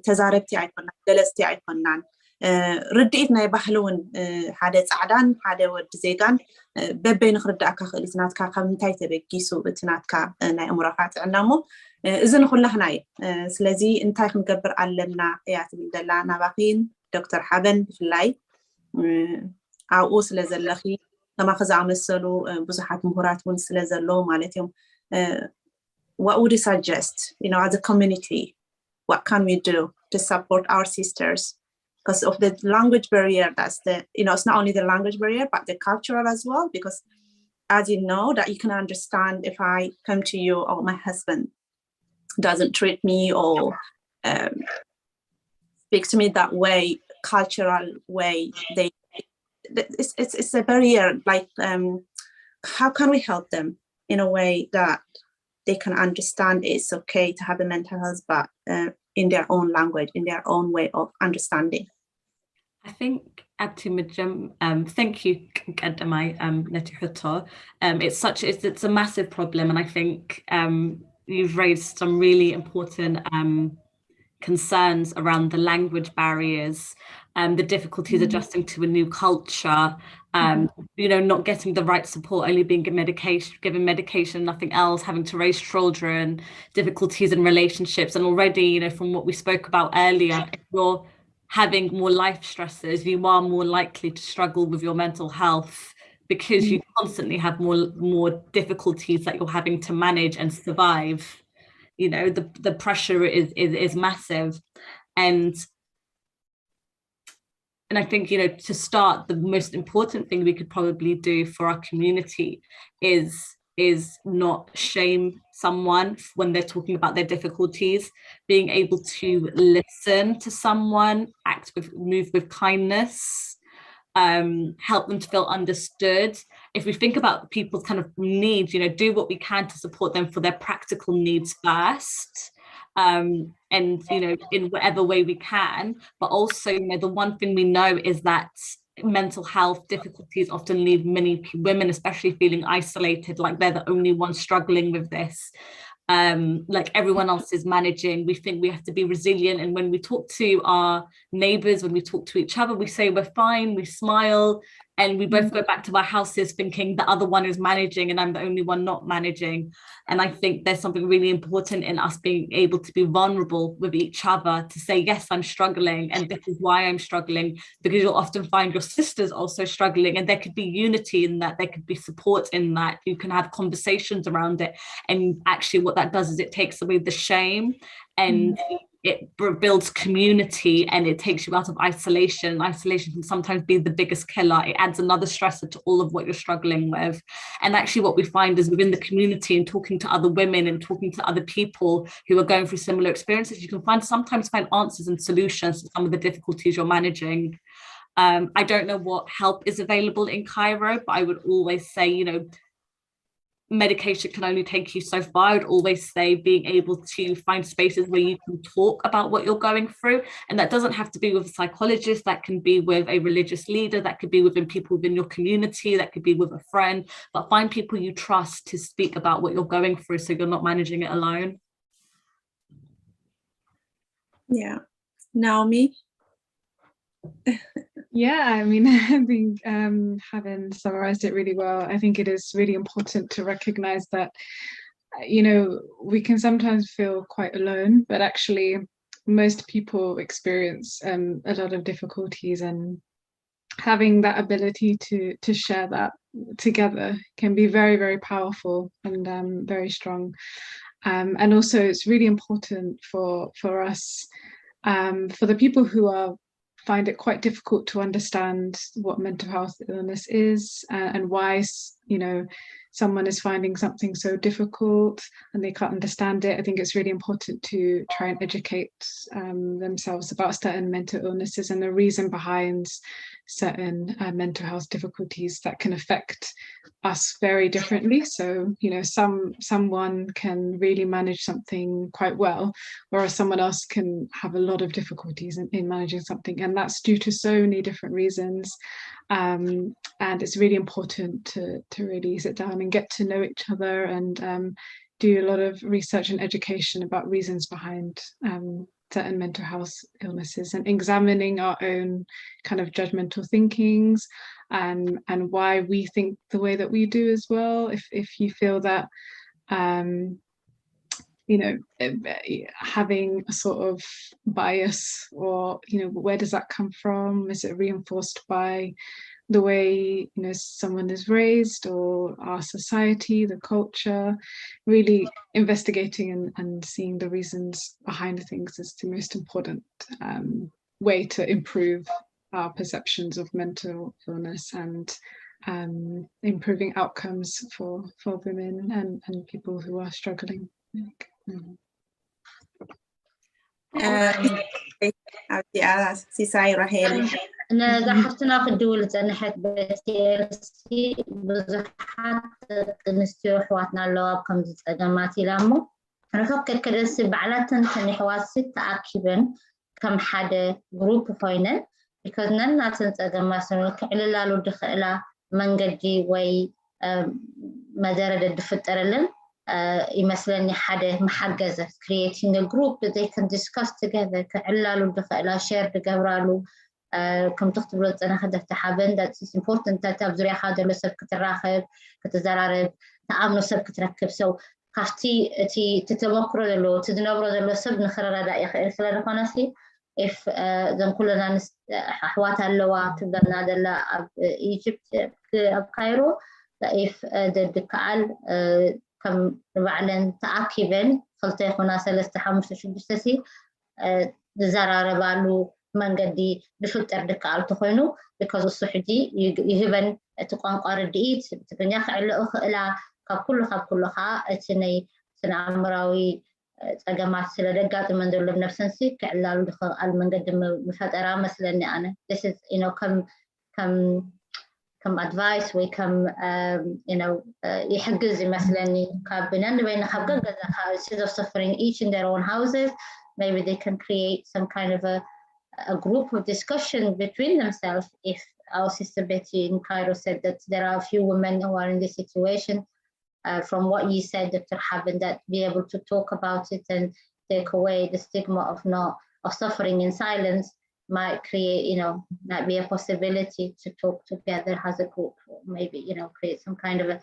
ተዛረብቲ ኣይኮናን ገለፅቲ ኣይኮናን ርድኢት ናይ ባህሊ እውን ሓደ ፃዕዳን ሓደ ወዲ ዜጋን በበይ ንክርዳእካ ክእል እቲ ናትካ ካብ ምንታይ ተበጊሱ እቲ ናትካ ናይ ኣእምሮካ ጥዕና እሞ እዚ ንኩላህና እዩ ስለዚ እንታይ ክንገብር ኣለና እያ ትብል ዘላ ናባኺን ዶክተር ሓበን ብፍላይ ኣብኡ ስለ ዘለኺ ከማኸ ዝኣመሰሉ ብዙሓት ምሁራት እውን ስለ ዘለዎ ማለት እዮም what would you suggest as a community what can we do to support our sisters because of the language barrier that's the it's not only the language barrier but the cultural as well because as you know that you can understand if I come to you or my husband doesn't treat me or speaks to me that way cultural way it's a barrier like how can we help them in a way that they can understand it's okay to have a mental health but in their own language in their own way of understanding I think thank you Kadamai Netihuto it's a massive problem and I think you've raised some really important concerns around the language barriers the difficulties adjusting to a new culture not getting the right support only being given medication nothing else having to raise children difficulties in relationships and already from what we spoke about earlier if you're having more life stresses you are more likely to struggle with your mental health because you constantly have more difficulties that you're having to manage and survive the pressure is massive and I think to start the most important thing we could probably do for our community is not shame someone when they're talking about their difficulties being able to listen to someone move with kindness help them to feel understood if we think about people's kind of needs do what we can to support them for their practical needs first and in whatever way we can but also the one thing we know is that mental health difficulties often leave many women especially feeling isolated like they're the only ones struggling with this like everyone else is managing we think we have to be resilient and when we talk to our neighbors when we talk to each other we say we're fine we smile and we both go back to our houses thinking the other one is managing and I'm the only one not managing and I think there's something really important in us being able to be vulnerable with each other to say yes I'm struggling and this is why I'm struggling because you'll often find your sisters also struggling and there could be unity in that there could be support in that you can have conversations around it and actually what that does is it takes away the shame and it builds community and it takes you out of isolation. Isolation can sometimes be the biggest killer. It adds another stressor to all of what you're struggling with. And actually what we find is within the community and talking to other women and talking to other people who are going through similar experiences, you can sometimes find answers and solutions to some of the difficulties you're managing. I don't know what help is available in Cairo, but I would always say, you know, medication can only take you so far. I would always say being able to find spaces where you can talk about what you're going through. And that doesn't have to be with a psychologist, that can be with a religious leader, that could be within people within your community, that could be with a friend, but find people you trust to speak about what you're going through so you're not managing it alone. Yeah. Naomi? Yeah, I mean, I think having summarized it really well, I think it is really important to recognize that, you know, we can sometimes feel quite alone, but actually most people experience a lot of difficulties, and having that ability to share that together can be very, very powerful and very strong. And also it's really important for us, for the people who find it quite difficult to understand what mental health illness is, and why, you know, someone is finding something so difficult and they can't understand it. I think it's really important to try and educate themselves about certain mental illnesses and the reason behind certain mental health difficulties that can affect us very differently. So, you know, someone can really manage something quite well, whereas someone else can have a lot of difficulties in managing something, and that's due to so many different reasons. And it's really important to really sit down and get to know each other and do a lot of research and education about reasons behind certain mental health illnesses, and examining our own kind of judgmental thinkings and why we think the way that we do as well. If you feel that you know, having a sort of bias, or, you know, where does that come from? Is it reinforced by the way, you know, someone is raised, or our society, the culture? Really investigating and seeing the reasons behind things is the most important way to improve our perceptions of mental illness and improving outcomes for women and people who are struggling. سيساي رحيل أنا ذحفتنا في الدول تنحت بسيرسي بزحات نستيو حواتنا اللواب كم جماتي لامو أنا فكر كدس بعلاتن تني حواسي تأكيبن كم حدا جروب فاينل because ننا تنتقماسن كعلا لو دخلا منجدي وي مدارد الدفترلن يمثلني حدا محجزة creating a group that they can discuss together كعلالو دخلا share دقبرالو كم تختبروا أنا خدفت حابن that is important تابزري حدا لو سب كتراخب كتزرارب تعاملوا سب كتركب so كافتي تي تتمكروا دلو تدنبروا دلو سب نخرر دا يخير خلال قناسي if ذن كلنا حواتها اللوا تبدأنا دلا Egypt بكايرو if دكال كم بعلن تأكيبن خلطة يخونا سلسة حمشة شدستي زرارة بالو من قدي بفلتر دكال تخوينو because الصحدي يهبن تقان قارد إيد تبن يخع إلى كلها اتني سنة عمراوي تقامات سلدقات من دول بنفسنسي كعلالو دخل من قدم مفترة مثلا أنا this is you know كم advice وكم you know يحجز مثلا كابنان بين خبقة instead of suffering each in their own houses maybe they can create some kind of a group of discussion between themselves. If our sister Betty in Cairo said that there are a few women who are in this situation, from what you said, Dr. Haben, that be able to talk about it and take away the stigma of suffering in silence might create, you know, might be a possibility to talk together as a group, or maybe, you know, create some kind of a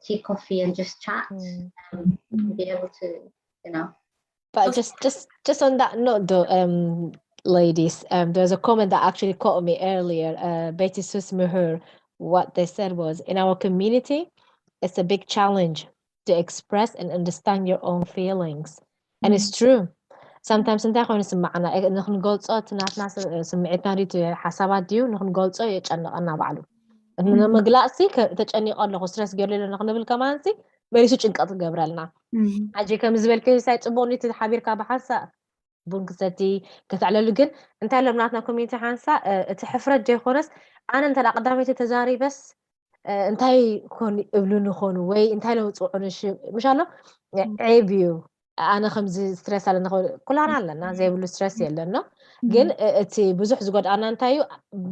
tea, coffee, and just chat, be able to, you know. But just on that note, though, ladies, there's a comment that actually caught me earlier. Betty Susmuher, what they said was, in our community, it's a big challenge to express and understand your own feelings, and it's true. sometimes እንታይ ኮይኑ ስማዕና ንኽንገልጾ ትናትና ስምዒትና ዲቱ ሓሳባት ድዩ ንኽንገልጾ የጨንቐና ባዕሉ ንምግላጽ ተጨኒቐ ኣለኹ ስትረስ ገይርለ ንኽንብል ከማንሲ መሪሱ ጭንቀት ገብረልና ኣጂ ከም ዝበልከ ሳይ ጽቡቕኒት ሓቢርካ ብሓሳብ ቡንክሰቲ ከተዕለሉ ግን እንታይ ለምናትና ኮሚኒቲ ሓንሳ እቲ ሕፍረት ጀይኾነስ ኣነ እንተላ ቀዳመይቲ ተዛሪበስ እንታይ ኮን እብሉ ንኾኑ ወይ እንታይ ለውፅዑንሽ ምሻሎ ዒብዩ ኣነ ከምዚ ስትረስ ኣለና ኩላና ኣለና ዘይብሉ ስትረስ የለና ግን እቲ ብዙሕ ዝጎድኣና እንታይ እዩ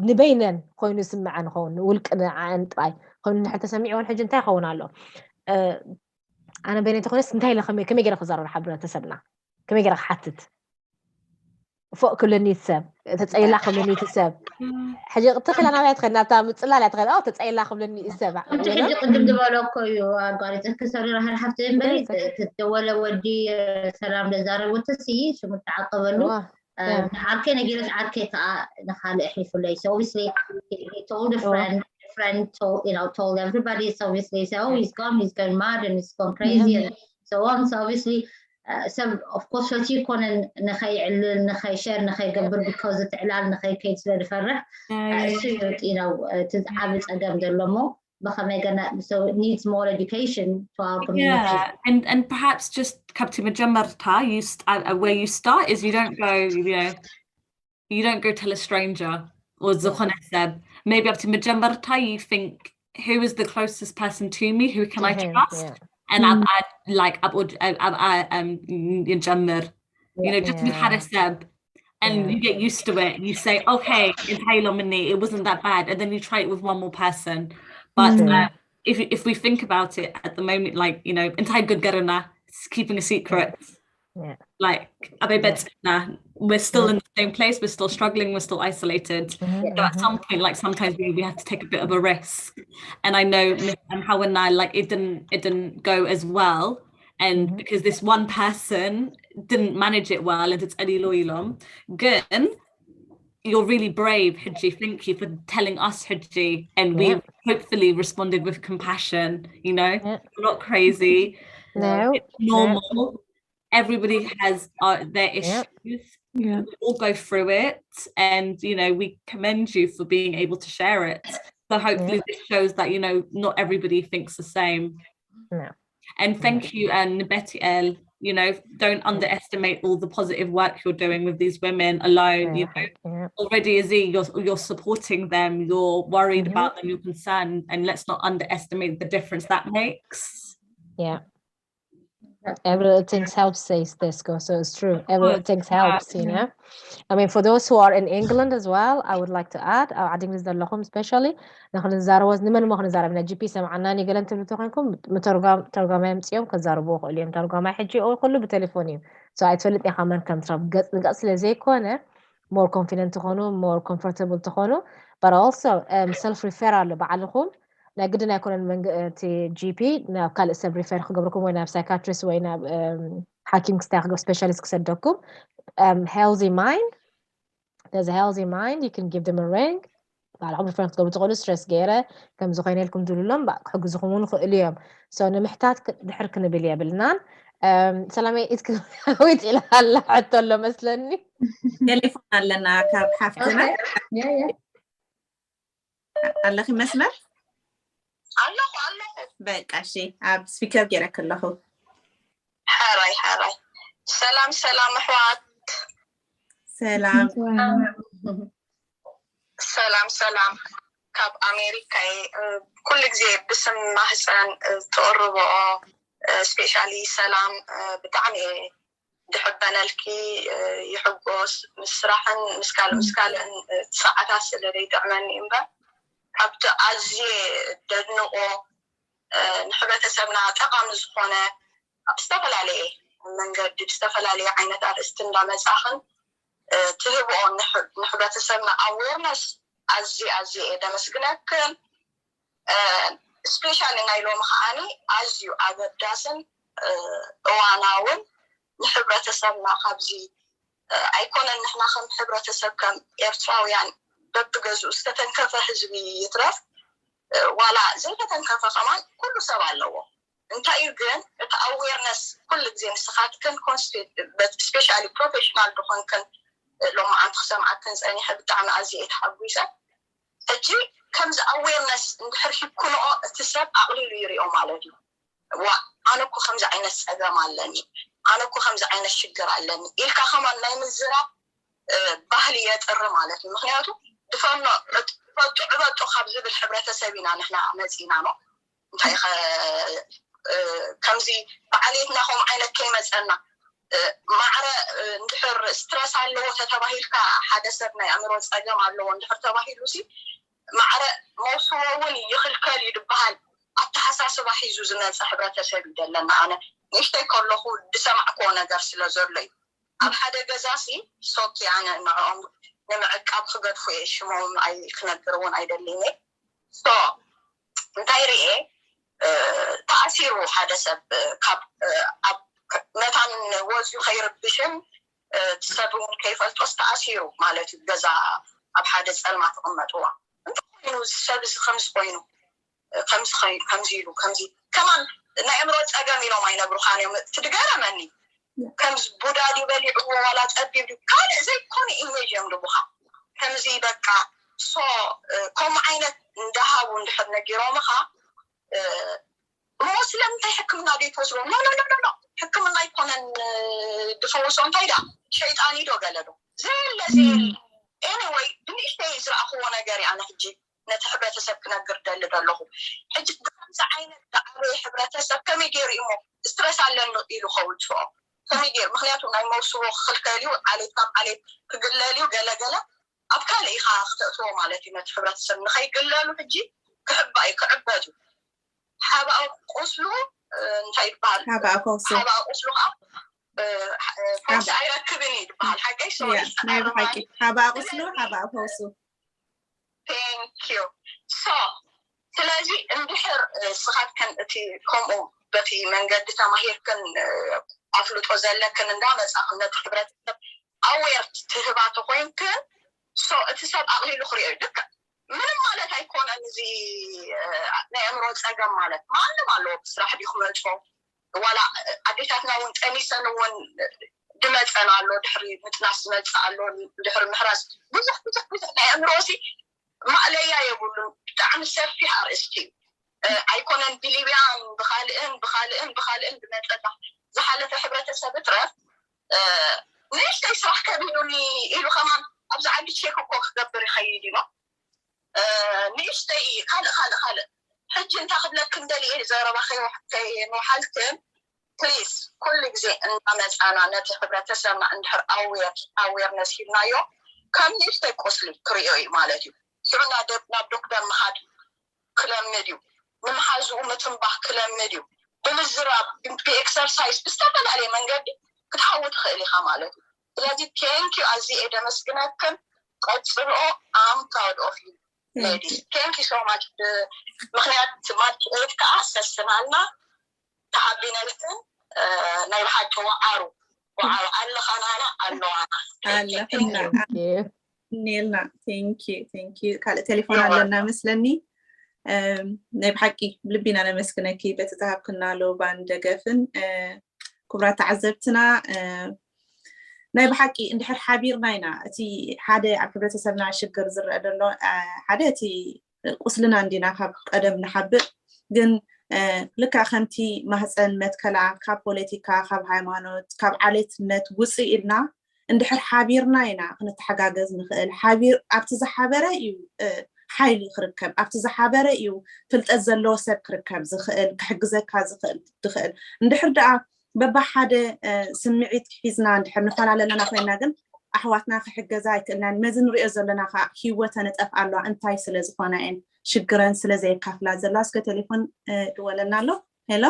ንበይነን ኮይኑ ስምዓን ኸውን ውልቅን ዓን ጥራይ ኮይኑ ንሕተ ሰሚዕዎን ሕጂ እንታይ ኸውን ኣሎ ኣነ በይነን ተኾነስ እንታይ ከመይ ገይረ ክዛረብ ሕብረተሰብና ከመይ ገይረ ክሓትት فوق كل النسب تتسأل قبل النسب حاجة تخيل أنا بعد خلنا تام تصلى لا تخيل تتسأل قبل النسب أنت حاجة قدم دبالوكو يو قالت تكسر راح الحفتين بري تتولى ودي سلام لزارة وتسي شو متعاقب له عاركين أجلس عاركين نخال إحلف ولا so obviously he told a friend told everybody so obviously so he's gone mad and he's gone crazy and so on so obviously so of course what you كون نخي علل نخي شير نخي قبل because الإعلان نخي كيد سلا فرح تتعبد أقام دلمو بخمي قنا so it needs more education to our community. Yeah, and perhaps just Captain Majamarta, where you start is you don't go tell a stranger or Zukhaneseb. Maybe up to Majamarta you think who is the closest person to me, who can I trust? Yeah. And I'd like ينجمر just with Hadaseb and you get used to it you say okay it wasn't that bad and then you try it with one more person but if we think about it at the moment like entire good garana keeping a secret like we're still in the same place we're still struggling we're still isolated so at some point like sometimes we have to take a bit of a risk and I know how when I like it didn't go as well and because this one person didn't manage it well and it's Eddie Loilom good you're really brave Hidji thank you for telling us Hidji and we hopefully responded with compassion we're not crazy it's normal everybody has their issues we all go through it and we commend you for being able to share it so hopefully this shows that not everybody thinks the same and thank you and Betty L don't underestimate all the positive work you're doing with these women alone already Azzy you're supporting them you're worried about them you're concerned and let's not underestimate the difference that makes everything helps says this so it's true everything helps I mean for those who are in England as well I would like to add adding this لهم especially نحن نزاروا نمن ما نزاروا من GP سمعناني قال انتم بتوعكم ترجمة مسيوم كزاربوه اليوم ترجمة حجي او كله بتليفوني so I told them كمان كم تراب قص لزي كونه more confident تخونوا more comfortable تخونوا but also self referral بعلهم لا قدنا يكون من تي جي بي نا قال سب ريفير خبركم وين psychiatrist وين حاكينج ستاف specialist كسدكم healthy mind there's a healthy mind you can give them a ring على عمر فرق تقولوا stress غيره كم زخينا لكم دولهم حق زخمون اليوم so أنا محتاج نحركنا باليا بالنان سلامي إتكلم ويت إلى هلا حتى لو مثلني تليفون لنا كاب حفتنا الله خي مسمر الله بقى شيء عب سبيكر جرك الله حراي سلام أحوات سلام كاب أمريكا كل جزء بسم محسن تقربوا سبيشالي سلام بدعمي دحبنا لكي يحبوس مسرحن مسكال ساعات سلري دعمني إمبا كابت أزي دنو نحبتسبنا تقام زخونة استفل عليه من قد استفل عليه عينة أرستندا مساخن تهبون نحبتسبنا awareness أزي إذا مسكنك especially نايلو مخاني أزيو أقداسن واناون نحبتسبنا خبزي أيكون إن إحنا خم حبرتسب كم إرتراويان ببجزء استتنكف حزبي يترف ولا زي تنكف كمان كل سبع له እንታይ ግን እቲ awareness ኩሉ ግዜ ንስኻትክን especially professional ድኾንክን ሎማ አንተ ሰማዕክን ፀኒሐ ብጣዕሚ ኣዝየ ተሓጒሰ እጂ ከምዚ awareness እንድሕር ሂኩኖ እቲ ሰብ ኣቕሊሉ ይሪኦ ማለት እዩ ኣነ እኮ ከምዚ ዓይነት ፀገም ኣለኒ ኣነ እኮ ከምዚ ዓይነት ሽግር ኣለኒ ኢልካ ከማን ናይ ምዝራብ ባህሊ የጥሪ ማለት እዩ ምክንያቱ ድፈኖ ዕበጦ ካብ ዝብል ሕብረተሰብ ኢና ንሕና መፂና ነው እንታይ ከምዚ ባዕሌትና ከም ዓይነት ከይመፀና ማዕረ እንድሕር ስትረስ ኣለዎ ተተባሂልካ ሓደ ሰብ ናይ ኣእምሮ ፀገም ኣለዎ እንድሕር ተባሂሉሲ ማዕረ መውስዎ እውን ይኽልከል ይድበሃል ኣተሓሳስባ ሒዙ ዝመፀ ሕብረተሰብ ይደለና ኣነ ንእሽተይ ከለኹ ድሰማዕኮ ነገር ስለ ዘሎ እዩ ኣብ ሓደ ገዛሲ ሶኪ ኣነ ንዕኦም ንምዕቃብ ክገድፉ እየ ሽሞም ክነግር እውን ኣይደለኒ ሶ እንታይ ርኤ ተኣሲሩ ሓደ ሰብ ካብ ኣብ መታን ወዝዩ ከይርብሽን ሰብ እውን ከይፈልጦስ ተኣሲሩ ማለት እዩ ገዛ ኣብ ሓደ ፀልማ ተቐመጥዋ እንትኮይኑ ሰብ ከምዚ ኮይኑ ከምዚ ኢሉ ከምዚ ከማን ናይ ኣእምሮ ፀገም ኢሎም ኣይነግሩኻን እዮም ትድገረመኒ ከምዚ ቡዳዲ በሊዕዎ ዋላ ፀቢብ ካልእ ዘይኮነ ኢሜጅ እዮም ልቡኻ ከምዚ በቃ ሶ ከምኡ ዓይነት እንዳሃቡ እንድሕር ነጊሮምኻ ስለምንታይ ሕክምና ዶ ትወስዶ ኖ ሕክምና ይኮነን ድፈውሶ እንታይ ዳ ሸይጣን ይዶ ገለዶ ዘለ anyway ብንእሽተይ ዝረኣኽዎ ነገር ኣነ ሕጂ ነቲ ሕብረተሰብ ክነግር ደሊ ኣለኹ ሕጂ ከምዚ ዓይነት ዓበይ ሕብረተሰብ ከመይ ገይሩ እሞ ስትረስ ኣለኒ ኢሉ ከውፅኦ ከመይ ገይሩ ምክንያቱ ናይ መውስቦ ክኽልከል እዩ ዓሌት ካብ ዓሌት ክግለል እዩ ገለገለ ኣብ ካልእ ኢኻ ክተእትዎ ማለት እዩ ነቲ ሕብረተሰብ ንኸይግለሉ ሕጂ ክሕባእ እዩ ክዕበድ እዩ ሓባእ ቁስሉ እንታይ ይበሃል ሓባእ ቁስሉ ፈውሲ ኣይረክብን እዩ ይበሃል ሓቀይ ናይ ብሓቂ ሓባእ ቁስሉ ሓባእ ፈውሱ Thank you. So, ስለዚ እንድሕር ስኻትከን እቲ ከምኡ በቲ መንገዲ ተማሂርክን ኣፍልጦ ዘለክን እንዳመፃኽን ነቲ ሕብረተሰብ ኣዌር ትህባቶ ኮይንክን ሶ እቲ ሰብ ኣቕሊሉ ክሪኦ ይድከ ምንም ማለት ኣይኮነን እዚ ናይ ኣእምሮ ፀገም ማለት ማንም ኣለዎ ብስራሕ ዲ ክመፆ ዋላ ኣዴታትና እውን ጠኒሰን እውን ድመፀን ኣሎ ድሕሪ ምጥናስ ዝመፅእ ኣሎ ድሕሪ ምሕራስ ብዙሕ ናይ ኣእምሮሲ ማዕለያ የብሉን ብጣዕሚ ሰፊሕ ኣርእስቲ ኣይኮነን ብሊብያን ብኻልእን ብመፀታ ዝሓለፈ ሕብረተሰብ እትረፍ ንእሽተይ ስራሕ ከቢሉኒ ኢሉ ከማን ኣብዚ ዓዲ ቼክ እኮ ክገብር ይኸይድ ኢሎ ንእሽተይ ካልእ ሕጂ እንታይ ክብለክ እንደልየ ዘረባ ከይንወሓልክን ፕሊዝ ኩሉ ግዜ እናመፃና ነቲ ሕብረተሰብና እንድሕር ኣዌርነስ ሂብናዮ ከም ንእሽተይ ቁስሊ ክሪኦ እዩ ማለት እዩ ስዑና ናብ ዶክተር ምኻድ ክለምድ እዩ ንምሓዝኡ ምትንባህ ክለምድ እዩ ብምዝራብ ብኤክሰርሳይዝ ብዝተፈላለየ መንገዲ ክትሓውት ትኽእል ኢኻ ማለት እዩ ስለዚ ቴንኪዩ ኣዝየ እየ ደመስግነክን ቀፅልኦ ኣም ፕራውድ ኦፍ ዩ ሌዲስ ቴንኪዩ ሶ ማች ምክንያት ማድኤት ከዓ ሰስናልና ተዓቢነልክን ናይ ባሓቂ ወዓሩ ኣለኻናና ኣለዋና نيلنا thank you كالة تليفون على مسلني ናይ ብሓቂ ብልቢና ነመስግነኪ በቲ ተሃብክናሉ ባንደ ገፍን ክቡራት ተዓዘብትና ናይ ብሓቂ እንድሕር ሓቢርና ኢና እቲ ሓደ ኣብ ሕብረተሰብና ሽግር ዝረአ ዘሎ ሓደ እቲ ቁስልና እንዲና ካብ ቀደም ንሓብር ግን ልካ ከምቲ ማህፀን መትከላ ካብ ፖለቲካ ካብ ሃይማኖት ካብ ዓሌትነት ውፅእ ኢልና እንድሕር ሓቢርና ኢና ክንተሓጋገዝ ንኽእል ሓቢር ኣብቲ ዝሓበረ እዩ ሓይሊ ክርከብ ኣብቲ ዝሓበረ እዩ ፍልጠት ዘለዎ ሰብ ክርከብ ዝኽእል ክሕግዘካ ዝኽእል እንድሕር ደኣ በባሓደ ስምዒት ሒዝና እንድሕር ንፈላለለና ኮይና ግን ኣሕዋትና ክሕገዛ ኣይክእልናን መዚ ንሪኦ ዘለና ከዓ ሂወተን እጠፍ ኣለዋ እንታይ ስለ ዝኾነ እየን ሽግረን ስለ ዘየካፍላ ዘለዋ እስከ ቴሌፎን ድወለና ኣሎ ሄሎ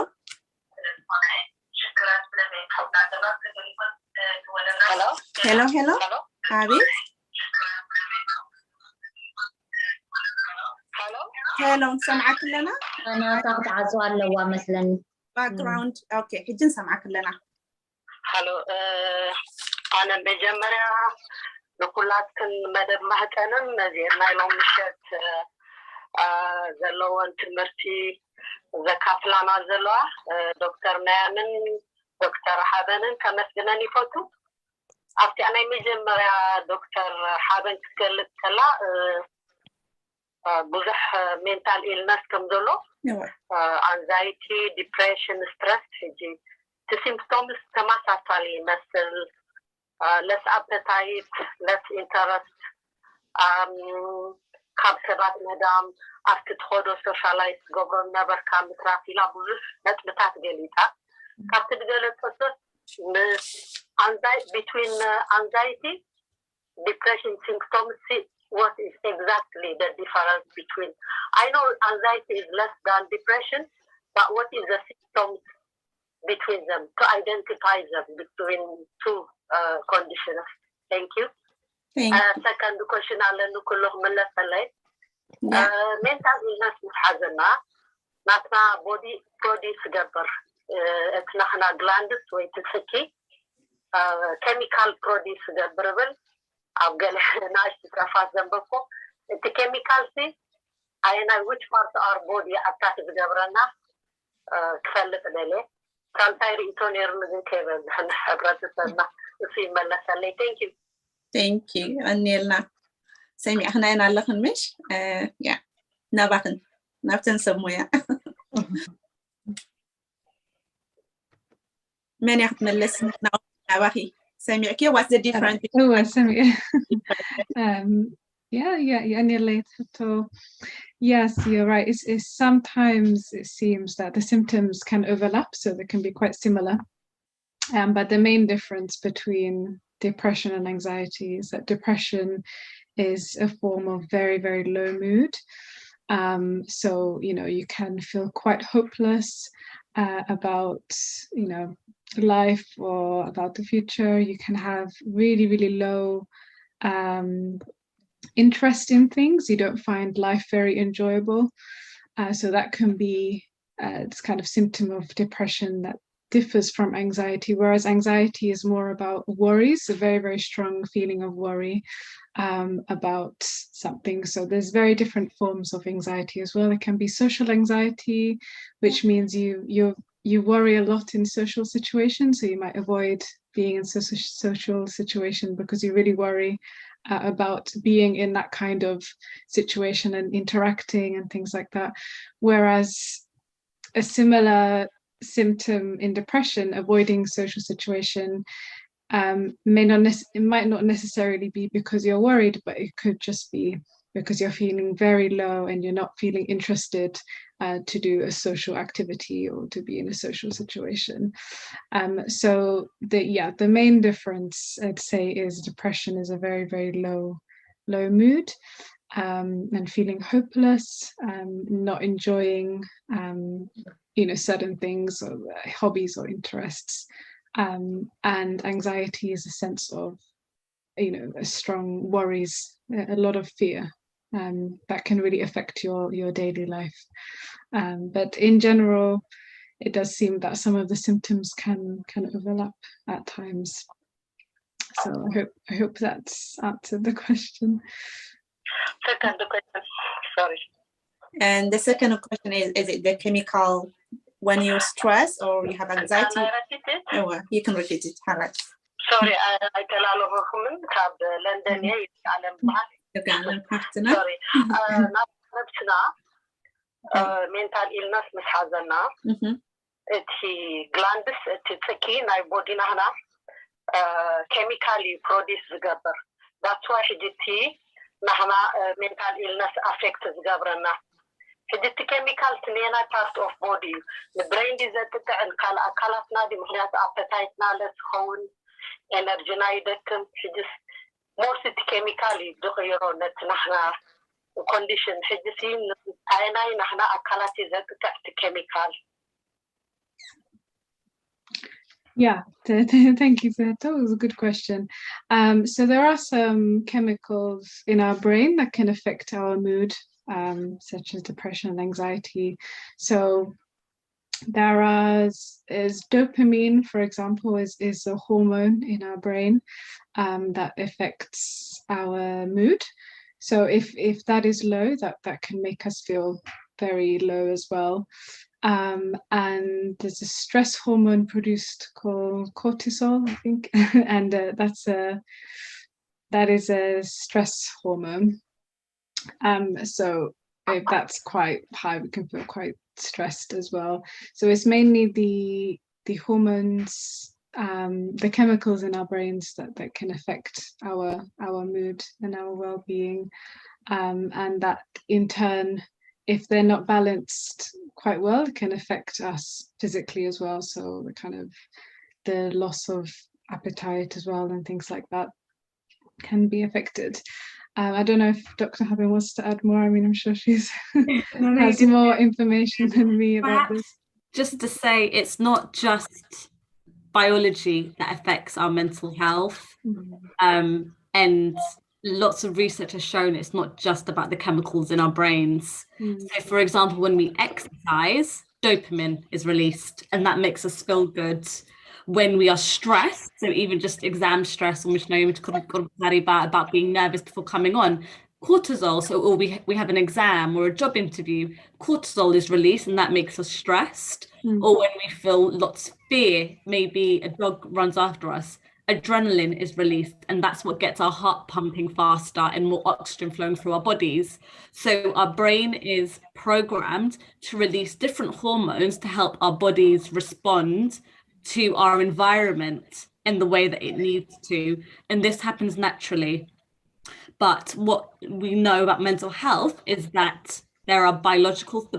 ሄሎ ኣቤት ሄሎ ሰምዓክ ኣለና ኣና ተዓዝዋ ኣለዋ መስለኒ ባክግራውንድ ኦኬ ሕጅን ሰምዓክ ኣለና ሃሎ ኣነ መጀመርያ ንኩላትክን መደብ ማህፀንን ነዚርና ኢሎም ምሸት ዘለዎን ትምህርቲ ዘካፍላና ዘለዋ ዶክተር ናያምን ዶክተር ሓበንን ከመስግነን ይፈቱ ኣብቲ ናይ መጀመርያ ዶክተር ሓበን ክትገልጽ ከላ ብዙሕ ሜንታል ኢልነስ ከም ዘሎ አንዛይቲ ዲፕሬሽን ስትረስ ሕጂ እቲ ሲምፕቶምስ ተመሳሳሊ ይመስል less appetite, less interest, ካብ ሰባት መዳም ኣብቲ ትኸዶ ሶሻላይዝ ገብሮ ነበርካ ምትራፊላ ብዙሕ ነጥብታት ገሊፃ ካብቲ ዝገለፀቶ between anxiety, depression symptoms, what is exactly the difference between? I know anxiety is less than depression, but what is the symptoms between them to identify them between two conditions? Thank you. Second question, I'll look mental illness متحزنة ناتنا body produce جبر اتنحنا glands ويتسكي chemical produce جبر بل أبغى ناش تكافات جنبكم the chemical see I know which part of our body attack جبرنا كفلت عليه كان تاير إنتونير من كيفن حبرت سنة في ملة سلي. Thank you. Thank you. أنيلنا سامي احنا أنا لخن مش يا نباخن نبتن سمويا من يحتمل لسنا نباخي سامي كي what's the difference? Oh سامي يعني yes, you're right. It's sometimes it seems that the symptoms can overlap, so they can be quite similar. But the main difference between depression and anxiety is that depression is a form of very, very low mood. So, you can feel quite hopeless about, life or about the future. You can have really, really low interest in things. You don't find life very enjoyable. So that can be this kind of symptom of depression that differs from anxiety, whereas anxiety is more about worries, a very, very strong feeling of worry about something. So there's very different forms of anxiety as well. It can be social anxiety, which means you worry a lot in social situations. So you might avoid being in social situation because you really worry about being in that kind of situation and interacting and things like that. Whereas a similar symptom in depression, avoiding social situation, it might not necessarily be because you're worried, but it could just be because you're feeling very low and you're not feeling interested to do a social activity or to be in a social situation. So the main difference I'd say is depression is a very, very low mood and feeling hopeless, not enjoying certain things or hobbies or interests. And anxiety is a sense of, a strong worries, a lot of fear that can really affect your daily life. But in general, it does seem that some of the symptoms can overlap at times. So I hope that's answered the question. Second question, sorry. And the second question is it the chemical when you're stressed or you have anxiety? Can I repeat it? Oh, you can repeat it. All right. Sorry, I tell all of them have London sorry. نفسنا mental illness مش حزنا. It's glands تتسكي ناي بودينا هنا chemically produce زجبر. That's why حجتي نحنا mental illness affect زجبرنا. حدث chemical تنينا part of body. The brain is at the أكلاتنا دي مهنات appetite نالس خون energy نايدكم حدث most chemical دغيرو نحنا condition حدثين أنا نحنا أكلاتي ذات chemical. Yeah, thank you for that. That was a good question. So there are some chemicals in our brain that can affect our mood, such as depression and anxiety. So there is dopamine, for example, is a hormone in our brain that affects our mood. So if that is low, that can make us feel very low as well. And there's a stress hormone produced called cortisol, I think, and that is a stress hormone. So if that's quite high, we can feel quite stressed as well. So it's mainly the hormones, the chemicals in our brains that can affect our mood and our well-being, and that in turn, if they're not balanced quite well, it can affect us physically as well. So the loss of appetite as well and things like that can be affected. I don't know if Dr. Haben wants to add more. I mean, I'm sure she's has more information than me about this. Just to say, it's not just biology that affects our mental health, and lots of research has shown it's not just about the chemicals in our brains. So for example, when we exercise, dopamine is released, and that makes us feel good. When we are stressed, so even just exam stress, about being nervous before coming on, cortisol, so we have an exam or a job interview, cortisol is released, and that makes us stressed. Or when we feel lots of fear, maybe a dog runs after us, adrenaline is released, and that's what gets our heart pumping faster and more oxygen flowing through our bodies. So our brain is programmed to release different hormones to help our bodies respond to our environment in the way that it needs to, and this happens naturally. But what we know about mental health is that there are the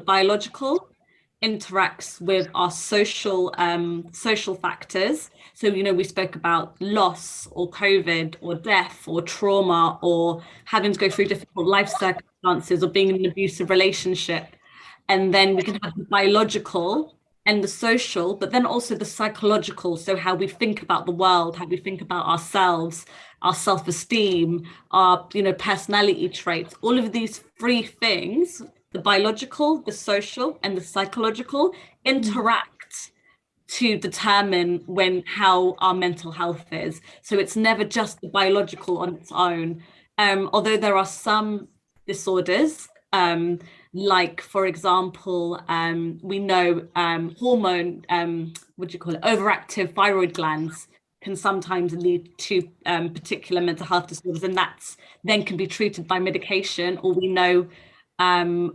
biological interacts with our social factors. So, we spoke about loss or COVID or death or trauma or having to go through difficult life circumstances or being in an abusive relationship. And then we can have the biological and the social, but then also the psychological. So how we think about the world, how we think about ourselves, our self-esteem, our personality traits, all of these three things, the biological, the social, and the psychological, interact to determine how our mental health is. So it's never just the biological on its own. Although there are some disorders, like for example, we know hormone, overactive thyroid glands can sometimes lead to particular mental health disorders, and that's then can be treated by medication. Or we know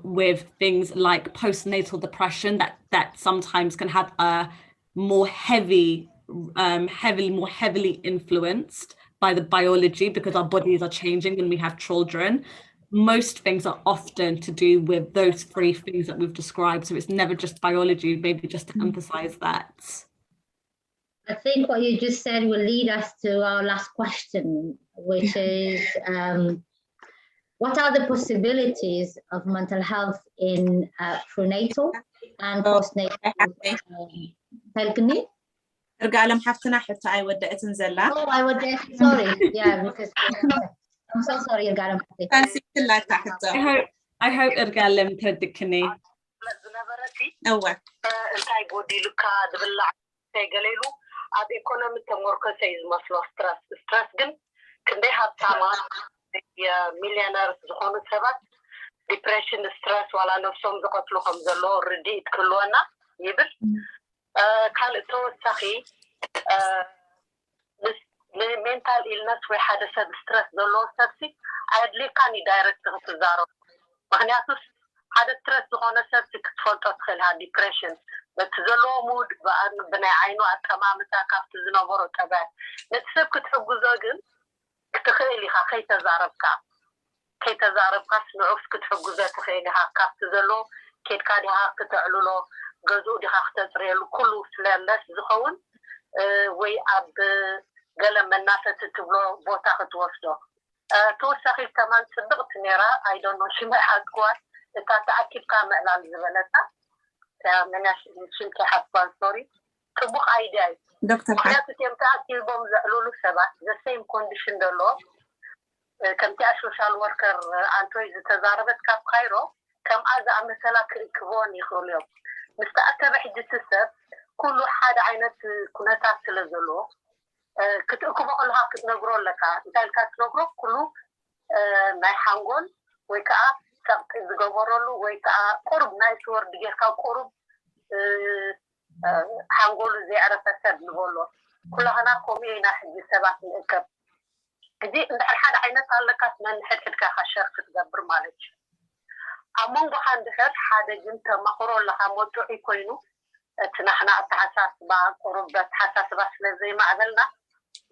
with things like postnatal depression that sometimes can have a more heavily influenced by the biology, because our bodies are changing when we have children. Most things are often to do with those three things that we've described. So it's never just biology, maybe just to emphasize that. I think what you just said will lead us to our last question, which is what are the possibilities of mental health in prenatal and postnatal health? رجالهم حفتنا حتى I ودأت نزلة. Oh, I ودأت. Sorry. Yeah, because I'm so sorry, رجالهم حفتي. I hope رجالهم تردكني. أول. أنتي بودي لك دبلع تيجليلو. أب إيكونومي تمركز سيز مسلو سترس جن. كندي هاتساما مليونير زخون سبات. depression stress ولا نفسهم زقتلهم زلوا رديت كلنا يبل. كان توسخي mental illness وحادة سب stress زلوا سبسي عادلي كان يدايركت تزارو مغنياتوس حادة stress زخونة سبسي كتفلتو تخلها depression بتزلوا مود بنا عينو أتمامتا كافت زنبورو تبع نتسب كتحبو زوجن كتخيلي خي تزاربكا كي تزاربكا سنعوف كتحبو زوجن تخيليها كافت زلو كيت كاديها كتعلولو جزء دي خاختريلو كله سلالس زخون وي أب قلم من الناس تتبلو بوتا خطوفدو توسخي كمان صدقت نيرا I don't know شو ما حقوات تتأكد كامل على الزبالة مناش شلك حفظان سوري تبوخ أيداي دكتور حياتي تيمتأكد بهم زعلولو سبات the same condition دلو كمتي social worker أنتوي تزاربت كاب خيرو كم أذا مثلا كريكبون يخرليهم مستأكد بحجة السب كل حد عينت كنتات تلزلو كتأكد بقولها كتنقروا لك انتال كتنقروا كله ما يحنقون ويكا سبت الزقبرولو ويكا قرب نايسور ديجيكا قرب حنقول زي عرفت نقوله كلنا كومينا حد سبعة نكب دي الحد عينت على كاتنا نحد كخشر تدبر مالك أمون بحند حد جنت مخرو لها موتو يكونوا تنحنا أتحساس بعض قرب حساس بس لزي ما عملنا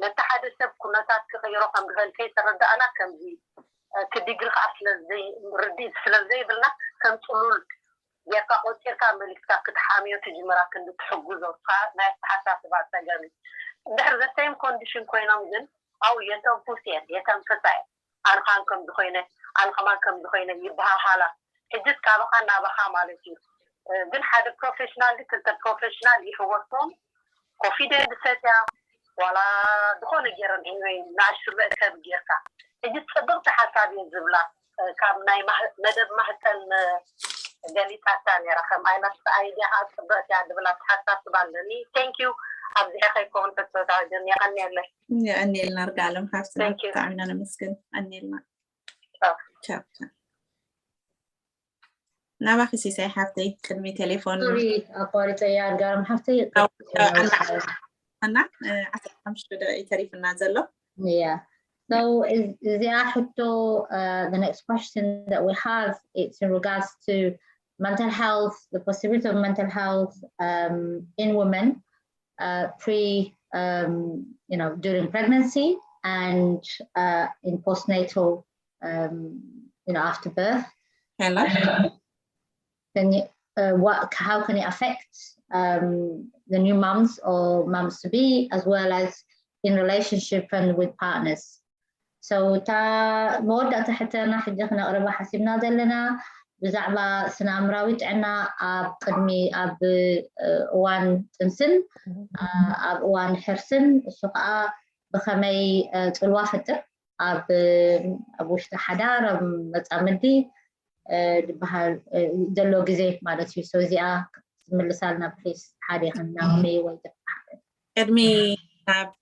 نتحدث بكنا تغيروا كم بهالكي ترد أنا كم زي كديقرق أصل زي رديد زي بلنا كم تقولوا يقع قوتي كامل كتاك تحامي وتجمرا كنت تحقوزو فناس حساس بعض تقامي دحر the same condition كوينا مزن أو يتم فوسيان يتم فتاية أنا خانكم دخوينة أنا خمانكم دخوينة يبها حالا إجد كابقا نابخا مالتي دين حدا بروفيشنال دي كنت بروفيشنال يحوصهم كوفيدة بساتيا ولا دخول جيران إنوي ناشر بأكاب جيركا إجد صدقت حسابي الزبلة كامناي ندب مهتن جالي تاتاني رخم أنا سأيدي هاد صدقت يا دبلة حساس بالني thank you أبدي أخي كونتك تتعجن أني لنا رجع لهم حافظنا تعمينا أنا مسكن أني لنا شاف نعم أخي سيسي حافتي خدمي تليفون سوري أقاري تيار قارم حافتي أنا عسى أمشي بدأ تعريف النازل Yeah. So the next question that we have it's in regards to mental health, the possibility of mental health in women during pregnancy and in postnatal, after birth. Hello. How can it affect the new mums or mums to be, as well as in relationship and with partners? So تا مودة حتى نحن جهنا قربا حسبنا دلنا بزعبا سنة أمراويت عنا قدمي وان تنسن وان حرسن السقاء بخمي الوافتر أبوش حدار متعمدي بها دلو جزيت مالتي سوزيا من لسالنا بليس حالي خلنا مي ويدف قدمي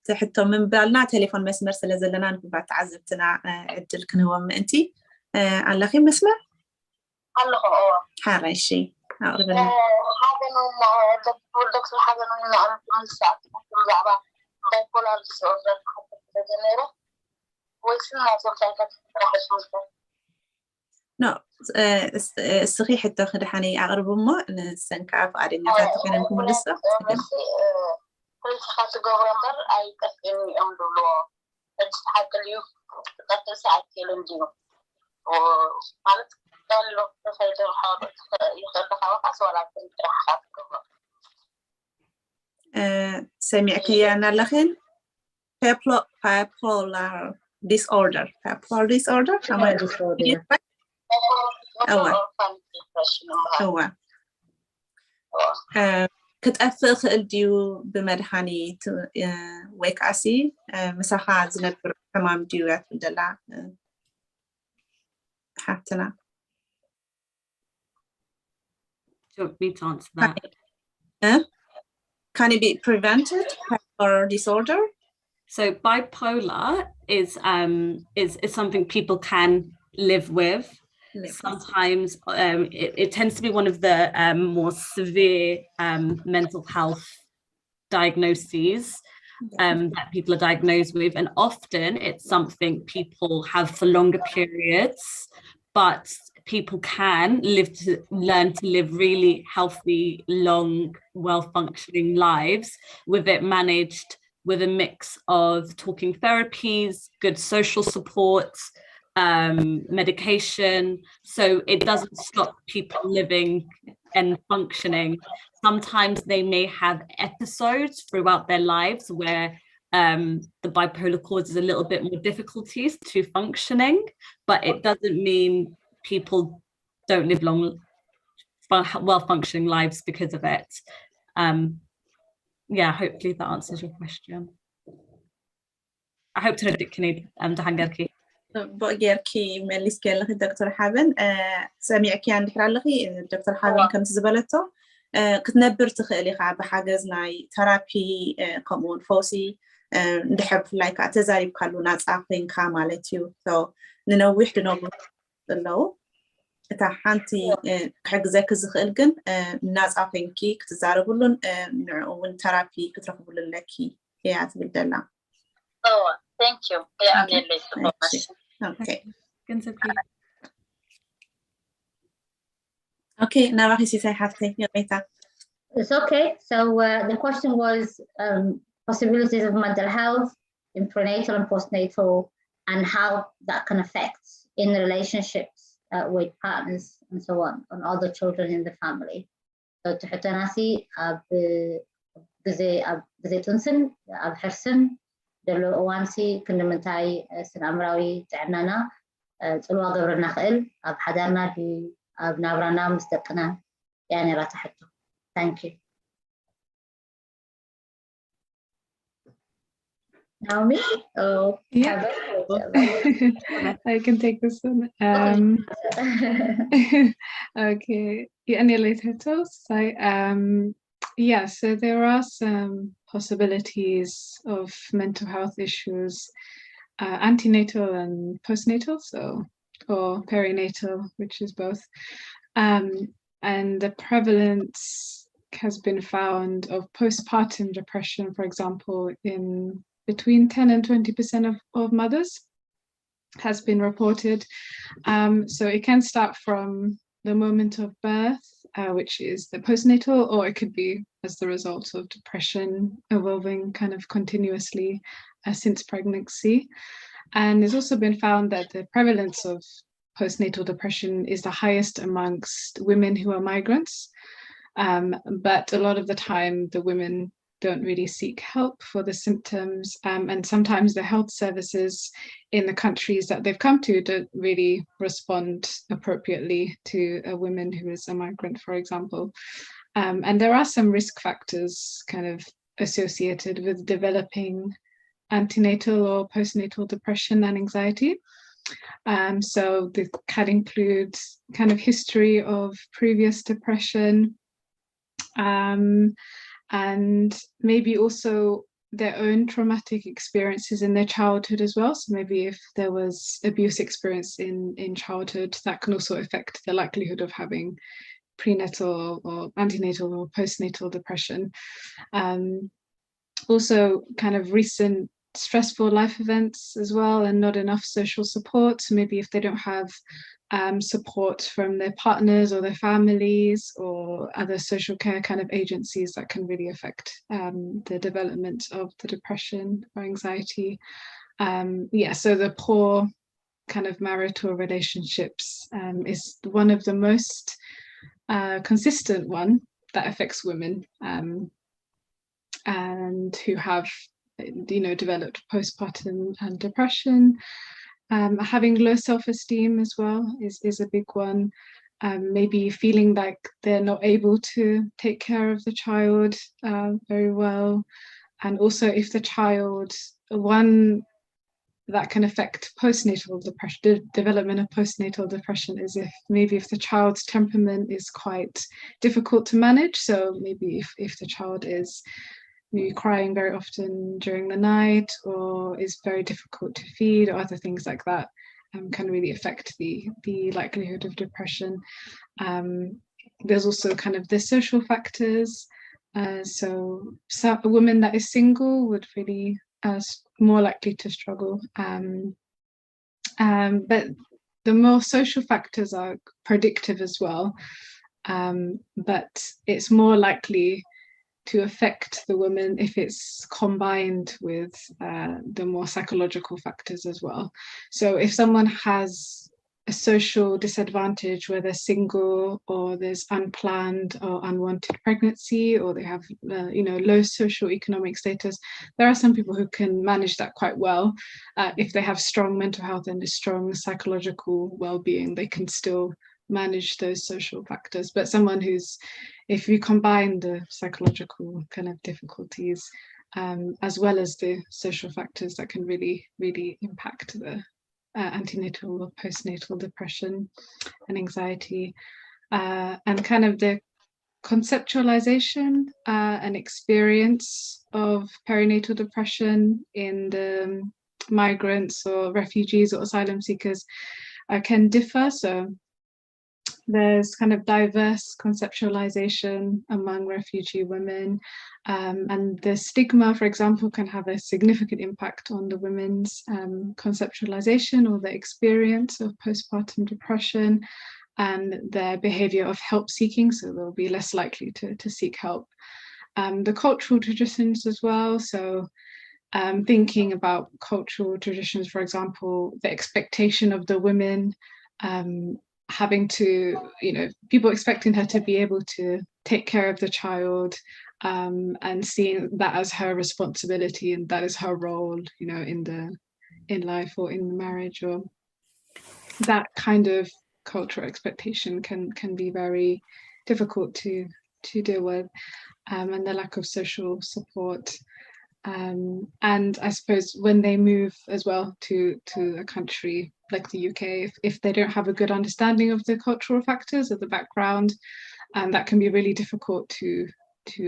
تحتو من بالنا تليفون مسمر سلازلنا نبقى تعذبتنا عدل كنوا من أنتي على خي مسمر الله حارة شيء أقربنا هذا دكتور هذا نوع من الساعات مزعبة bipolar disorder جنيرة ويصير موضوع كذا راح no الصحيح التأخذ حني أقرب ما نسنكعف عادين نتاتكنا نكون لسه كل ساعات جوهر أي كفين يوم دولو الساعات اليوم قطع ساعات كيلو ديو ومالت قالوا تفيد الحارة يخلق وقت ولا تنترح سمعك يا أنا لخن bipolar disorder كتأثر الديو بمدحاني ويك أسي مساحة زنبر تمام ديوات بدلا حتنا. Do you want me to answer that? Can it be prevented or disorder? So bipolar is something people can live with. Sometimes it tends to be one of the more severe mental health diagnoses that people are diagnosed with, and often it's something people have for longer periods, but people can learn to live really healthy, long, well-functioning lives with it managed with a mix of talking therapies, good social support, medication, so it doesn't stop people living and functioning. Sometimes they may have episodes throughout their lives where the bipolar causes a little bit more difficulties to functioning, but it doesn't mean people don't live long, well-functioning lives because of it. Yeah, hopefully that answers your question. I hope to know بقيركي مليس كان لخي الدكتور حابن سامعكي عندك لخي الدكتور حابن كم تزبلته كتنبر تخيلي خاب حاجز ناي ثيرابي كمون فوسي نحب لايك اعتزاري بكالو ناس عقلين كامالتيو so ننوح لنوبو اللو እታ ሓንቲ ክሕግዘክ ዝኽእል ግን ናፃ ኮንኪ ክትዛረብሉን ንዕኡ እውን ተራፒ ክትረኽቡሉን ለኪ እያ ትብል ዘላ thank you የኣምነለይ Okay, ናባኺ ሲሳይ ሓፍተይ የቕይታ It's okay. So the question was possibilities of mental health in prenatal and postnatal and how that can affect in relationships with partners and so on other children in the family. So تحتناسي بزي تنسن حرسن دلو أوانسي كنا منتاي سنعمراوي تعبنانا تلوا قبرنا خيل حدارنا بنابرانا مستقنا يعني راتحته. Thank you. Naomi? Oh, yeah. I can take this one. Okay. Any later thoughts? Yeah, so there are some possibilities of mental health issues, antenatal and postnatal, or perinatal, which is both. And the prevalence has been found of postpartum depression, for example, in between 10 and 20% of mothers has been reported. So it can start from the moment of birth, which is the postnatal, or it could be as the result of depression evolving kind of continuously since pregnancy. And it's also been found that the prevalence of postnatal depression is the highest amongst women who are migrants. But a lot of the time, the women don't really seek help for the symptoms. And sometimes the health services in the countries that they've come to don't really respond appropriately to a woman who is a migrant, for example. And there are some risk factors kind of associated with developing antenatal or postnatal depression and anxiety. So this can include kind of history of previous depression, and maybe also their own traumatic experiences in their childhood as well. So maybe if there was abuse experience in childhood, that can also affect the likelihood of having prenatal or antenatal or postnatal depression. Also kind of recent stressful life events as well, and not enough social support. So maybe if they don't have support from their partners or their families or other social care kind of agencies, that can really affect the development of the depression or anxiety. Yeah, so the poor kind of marital relationships is one of the most consistent one that affects women and who have developed postpartum and depression. Having low self-esteem as well is a big one. Maybe feeling like they're not able to take care of the child very well. And also if the child, one that can affect postnatal depression, the development of postnatal depression is if the child's temperament is quite difficult to manage. So maybe if the child is crying very often during the night or is very difficult to feed or other things like that, can really affect the likelihood of depression. There's also kind of the social factors. So a woman that is single would really more likely to struggle. But the more social factors are predictive as well. But it's more likely to affect the woman if it's combined with the more psychological factors as well. So if someone has a social disadvantage where they're single or there's unplanned or unwanted pregnancy or they have low social economic status, there are some people who can manage that quite well. If they have strong mental health and a strong psychological well-being, they can still manage those social factors. But someone who's, if you combine the psychological kind of difficulties as well as the social factors, that can really, really impact the antenatal or postnatal depression and anxiety. And kind of the conceptualization and experience of perinatal depression in the migrants or refugees or asylum seekers can differ. So there's kind of diverse conceptualization among refugee women, and the stigma, for example, can have a significant impact on the women's conceptualization or the experience of postpartum depression and their behavior of help seeking, so they'll be less likely to seek help. The cultural traditions as well, so thinking about cultural traditions, for example, the expectation of the women having to, people expecting her to be able to take care of the child, and seeing that as her responsibility and that is her role, in life or in marriage, or that kind of cultural expectation can be very difficult to deal with, and the lack of social support. And I suppose when they move as well to a country like the UK, if they don't have a good understanding of the cultural factors or the background, that can be really difficult to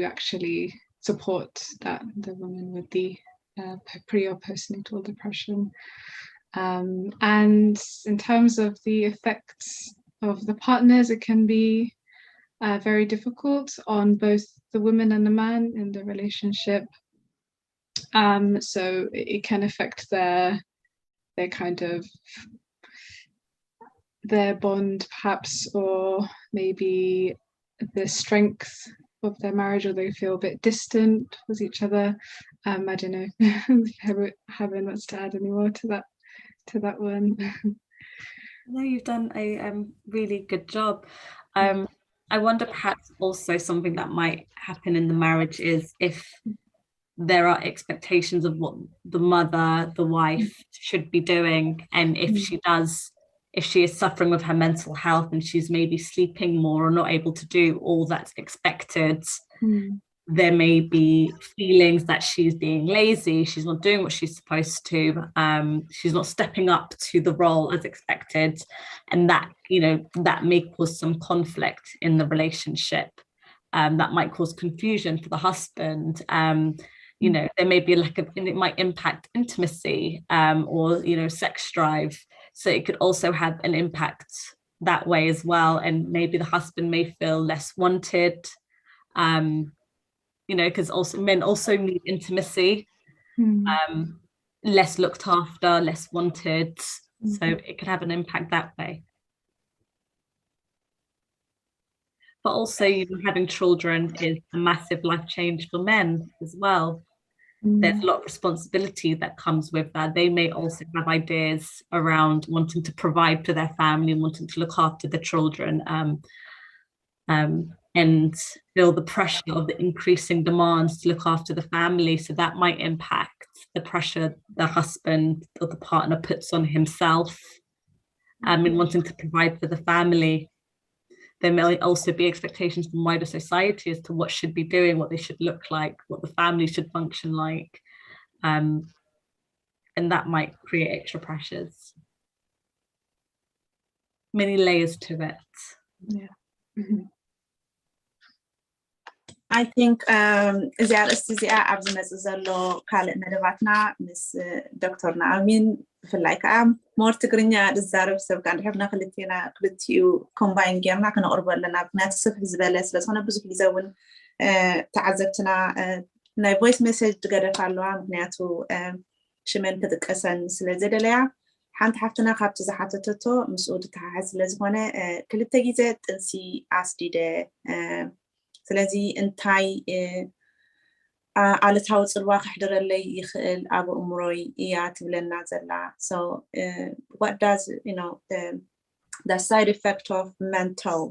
actually support the women with the pre or postnatal depression. And in terms of the effects of the partners, it can be very difficult on both the woman and the man in the relationship. So it can affect their kind of their bond, perhaps, or maybe the strength of their marriage, or they feel a bit distant with each other. I don't know if Haben wants to add any more to that one. No, you've done a really good job. I wonder perhaps also something that might happen in the marriage is if there are expectations of what the mother, the wife should be doing, and if she is suffering with her mental health and she's maybe sleeping more or not able to do all that's expected, there may be feelings that she's being lazy, she's not doing what she's supposed to, she's not stepping up to the role as expected, and that may cause some conflict in the relationship. That might cause confusion for the husband. There may be a lack of, and it might impact intimacy, or sex drive. So it could also have an impact that way as well. And maybe the husband may feel less wanted, because also men also need intimacy, less looked after, less wanted. So it could have an impact that way. But also, having children is a massive life change for men as well. There's a lot of responsibility that comes with that. They may also have ideas around wanting to provide for their family and wanting to look after the children, and feel the pressure of the increasing demands to look after the family. So that might impact the pressure the husband or the partner puts on himself, in wanting to provide for the family. There may also be expectations from wider society as to what should be doing, what they should look like, what the family should function like. And that might create extra pressures. Many layers to it. Yeah. I think እዚኣ ርእስቲ እዚኣ ኣብ ዝመፅእ ዘሎ ካልእ መደባትና ምስ ዶክተር ንኣሚን ብፍላይ ከዓ ሞር ትግርኛ ዝዛረብ ሰብ ካ ንድሕርና ክልቲኡ ኮምባይን ጌርና ክነቕርቦ ኣለና ምክንያቱ ስፍሕ ዝበለ ስለዝኾነ ብዙሕ ግዜ እውን ተዓዘብትና ናይ ቮይስ ሜሴጅ ትገደፍ ኣለዋ ምክንያቱ ሽመን ክጥቀሰን ስለዘደለያ ሓንቲ ሓፍትና ካብቲ ዝሓተተቶ ምስኡ ድተሓሓዝ ስለዝኾነ ክልተ ግዜ ጥንሲ ኣስዲደ ስለዚ እንታይ ዓለታዊ ፅልዋ ክሕድረለይ ይኽእል ኣብ እምሮይ እያ ትብለና ዘላ. So what does the side effect of mental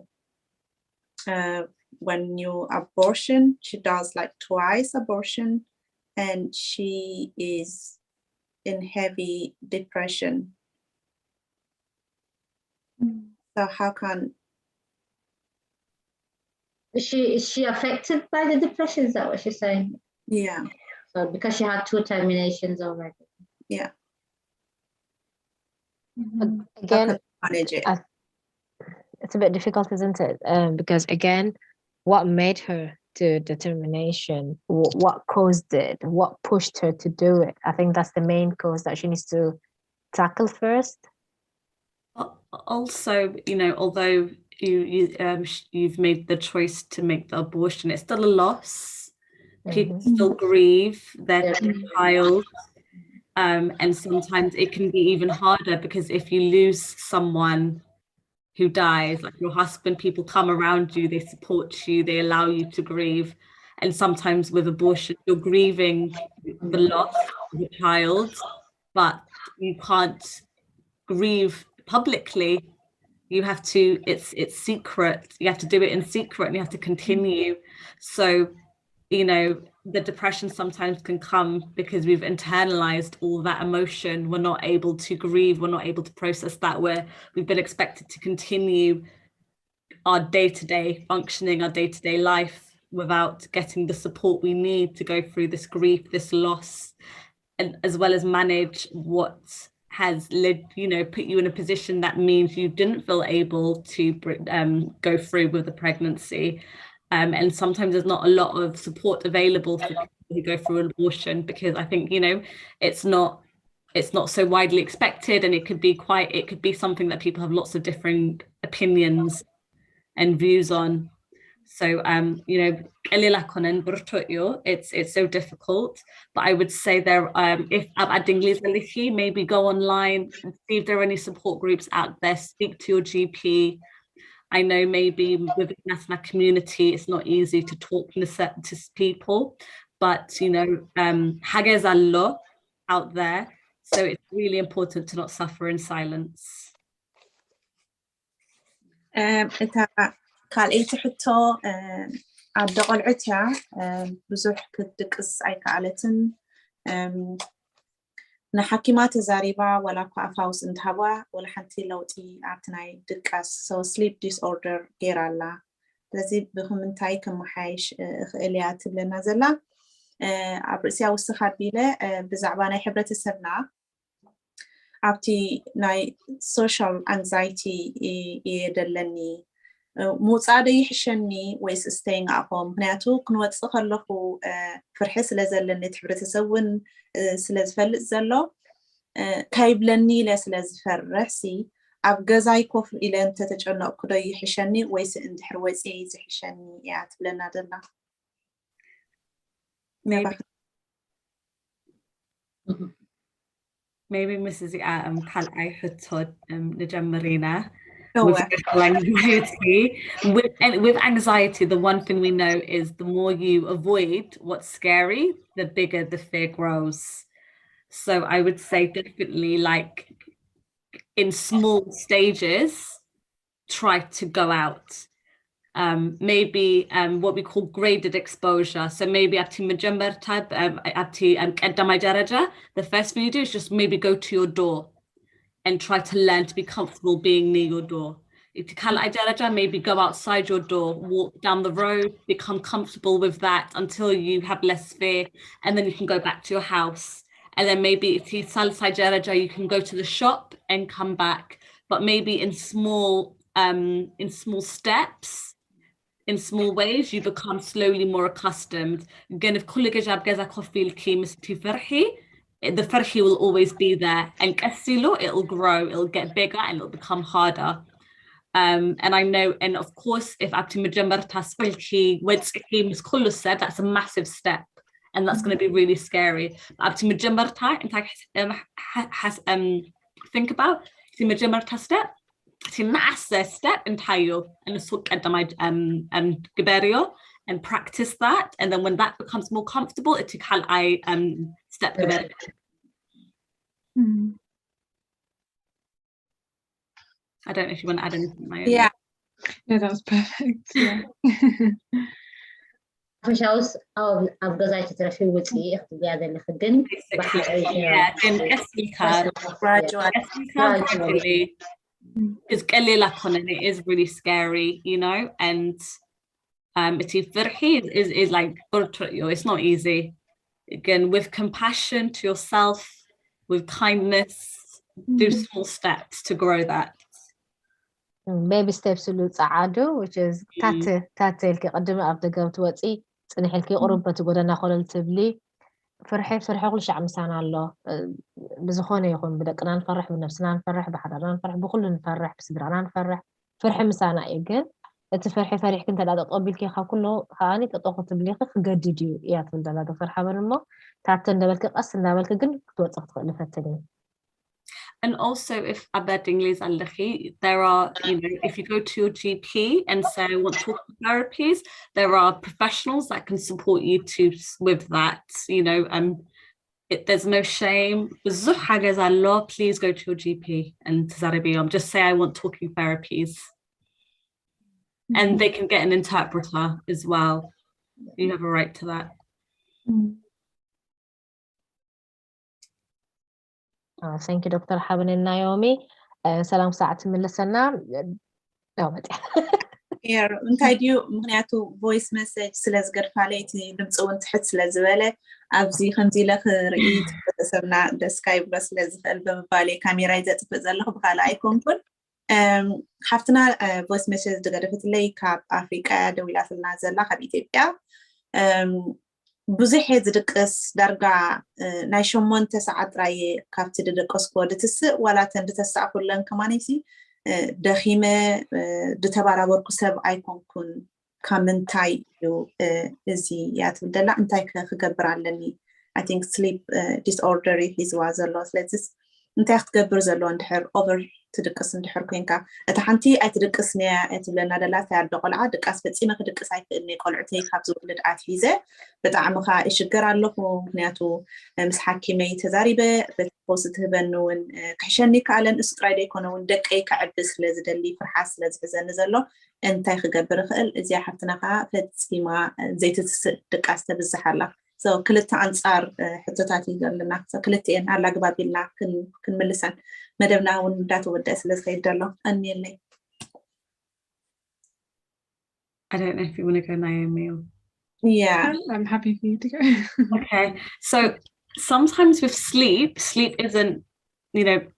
when you abortion, she does like twice abortion and she is in heavy depression. So how can Is she affected by the depression? Is that what she's saying? Yeah. So because she had 2 terminations already. Yeah. Again, manage it. It's a bit difficult, isn't it? Because again, what made her to determination? What caused it? What pushed her to do it? I think that's the main cause that she needs to tackle first. Also, although you've made the choice to make the abortion. It's still a loss. People still grieve their child. And sometimes it can be even harder because if you lose someone who dies, like your husband, people come around you, they support you, they allow you to grieve. And sometimes with abortion, you're grieving the loss of a child, but you can't grieve publicly. You have to, it's secret. You have to do it in secret and you have to continue. So, you know, the depression sometimes can come because we've internalized all that emotion. We're not able to grieve. We're not able to process that, where we've been expected to continue our day-to-day functioning, our day-to-day life without getting the support we need to go through this grief, this loss, and as well as manage what has led, you know, put you in a position that means you didn't feel able to go through with the pregnancy. And sometimes there's not a lot of support available for people who go through an abortion, because I think, you know, it's not so widely expected, and it could be something that people have lots of different opinions and views on. So you know, it's so difficult, but I would say there, if maybe go online and see if there are any support groups out there. Speak to your GP. I know maybe within the community, it's not easy to talk to people, but you know, hagez allo out there. So it's really important to not suffer in silence. ካልአይቲ ሕቶ ኣደ ቆልዑት እያ ብዙሕ ክትድቅስ ኣይከኣለትን ንሓኪማ ተዛሪባ ወላ እኳ ኣፋውስ እንትሃባ ወላ ሓንቲ ለውጢ ኣብቲ ናይ ድቃስ ስሊፕ ዲስኦርደር ገይራ ኣላ ስለዚ ብምንታይ ከመሓይሽ እኽእል እያ ትብለና ዘላ ኣብ ርእስያ ውስኻ ኣቢለ ብዛዕባ ናይ ሕብረተሰብና ኣብቲ ናይ ሶሻል አንዛይቲ የደለኒ موصاد يحشني ويس staying at home ምክንያቱ ክንወጽእ ከለኹ ፍርሒ ስለ ዘለኒ ሕብረተሰብን ስለ ዝፈልጥ ዘሎ ካይብለኒ ስለ ዝፈርሕሲ ኣብ ገዛይ ኮፍ ኢለ ተተጨነቅኩ ዶ ይሕሸኒ ወይስ እንድሕር ወጽእ ይሕሸኒ እያ ትብለና ዘላ maybe Mrs. ካልኣይ ሕቶ ንጀምሪና. With anxiety, the one thing we know is the more you avoid what's scary, the bigger the fear grows. So I would say definitely, like in small stages, try to go out. Maybe what we call graded exposure. So maybe the first thing you do is just maybe go to your door and try to learn to be comfortable being near your door. Maybe go outside your door, walk down the road, become comfortable with that until you have less fear, and then you can go back to your house. And then maybe if you you can go to the shop and come back, but maybe in small steps, in small ways, you become slowly more accustomed. Again, if the farhi will always be there, and it'll grow, it'll get bigger, and it'll become harder. And I know, and of course, if that's a massive step, and that's going to be really scary. Think about step. It's a massive step in tayo, and and practice that, and then when that becomes more comfortable, it's step geberio. I don't know if you want to add anything, Maya. Yeah, that was perfect. Yeah. فشاوس أو أبغى تترفي وتي اختبار اللي خدن gradually is it is really scary, you know, and is like it's not easy. Again, with compassion to yourself, with kindness, do small steps to grow that. Baby steps which is تاتل كقدم أبدا قوت وتي صنحل كي أوروبا تقولنا خلل تبلي فرحي كل شيء عمسان الله بزخونة يكون بدك نفرح بنفسنا نفرح بحضرنا نفرح بكل نفرح بصدرنا نفرح فرح مسانا إيجن تفرحي فرح كنت لا تقبل كي كله هاني تطاقت بليخ جديديو يا تقول لا تفرح من تعتن دبلك أصلا دبلك جن توصلت لفتني. And also, if abedinglis allahi, there are, if you go to your GP and say I want talking therapies, there are professionals that can support you with that. There's no shame. Please go to your GP and just say I want talking therapies. And they can get an interpreter as well. You have a right to that. Thank you, Dr. Haben and Naomi. سلام ساعة من لسنا. እንታይ ድዩ ምክንያቱ ቮይስ ሜሴጅ ስለ ዝገርፋ ለይቲ ድምፂ እውን ትሕት ስለ ዝበለ ኣብዚ ከምዚ ኢለ ክርኢ ተሰብና ደስካ ይብሎ ስለ ዝኽእል ብምባሌ ካሜራ ይዘጥፍእ ዘለኹ ብካልእ ኣይኮንኩን ሓፍትና ቮይስ ሜሴጅ ዝገደፈትለይ ካብ ኣፍሪቃ ደው ኢላትልና ዘላ ካብ ኢትዮጵያ ብዙሕ ዝድቅስ ዳርጋ ናይ 8 ሰዓት ጥራይ ካብቲ ድደቀስኮ ድትስእ ዋላ ተንድተሳዕ ኩለን ከማነሲ ደኺመ ድተባራበርኩ ሰብ ኣይኮንኩን ካብ ምንታይ እዩ እዚ ያትብደላ እንታይ ክገብር ኣለኒ I think sleep disorder ሒዝዋ ዘሎ ስለዚ እንታይ ክትገብር ዘሎ እንድሕር ኦቨር ትድቅስ እንድሕር ኮንካ እታ ሓንቲ ኣይትድቅስ ነያ እትብለና ደላ ታያደ ቆልዓ ድቃስ ፈፂመ ክድቅስ ኣይክእልኒ ቆልዑተይ ካብ ዝውልድ ኣትሒዘ ብጣዕሚ ካ ይሽገር ኣለኹ ምክንያቱ ምስ ሓኪመይ ተዛሪበ በትፖስ ትህበኒ እውን ክሕሸኒ ካለን እሱ ጥራይ ደይኮነ እውን ደቀይ ክዕብስ ስለ ዝደሊ ፍርሓት ስለ ዝሕዘኒ ዘሎ እንታይ ክገብር ክእል እዚኣ ሓፍትና ከዓ ፈፂማ ዘይትስእ ድቃስ ተብዝሕ ኣላ So ክልተ አንጻር ሕቶታት ይዘልና ክልተን አላግባቢልና ክንምልሰን መደብና እውን እንዳተወደአ ስለ ዝኸይድ ዘሎ እንየለይ I don't know if you want to go, Naomi. Yeah, I'm happy for you to go. Okay, so sometimes with sleep isn't,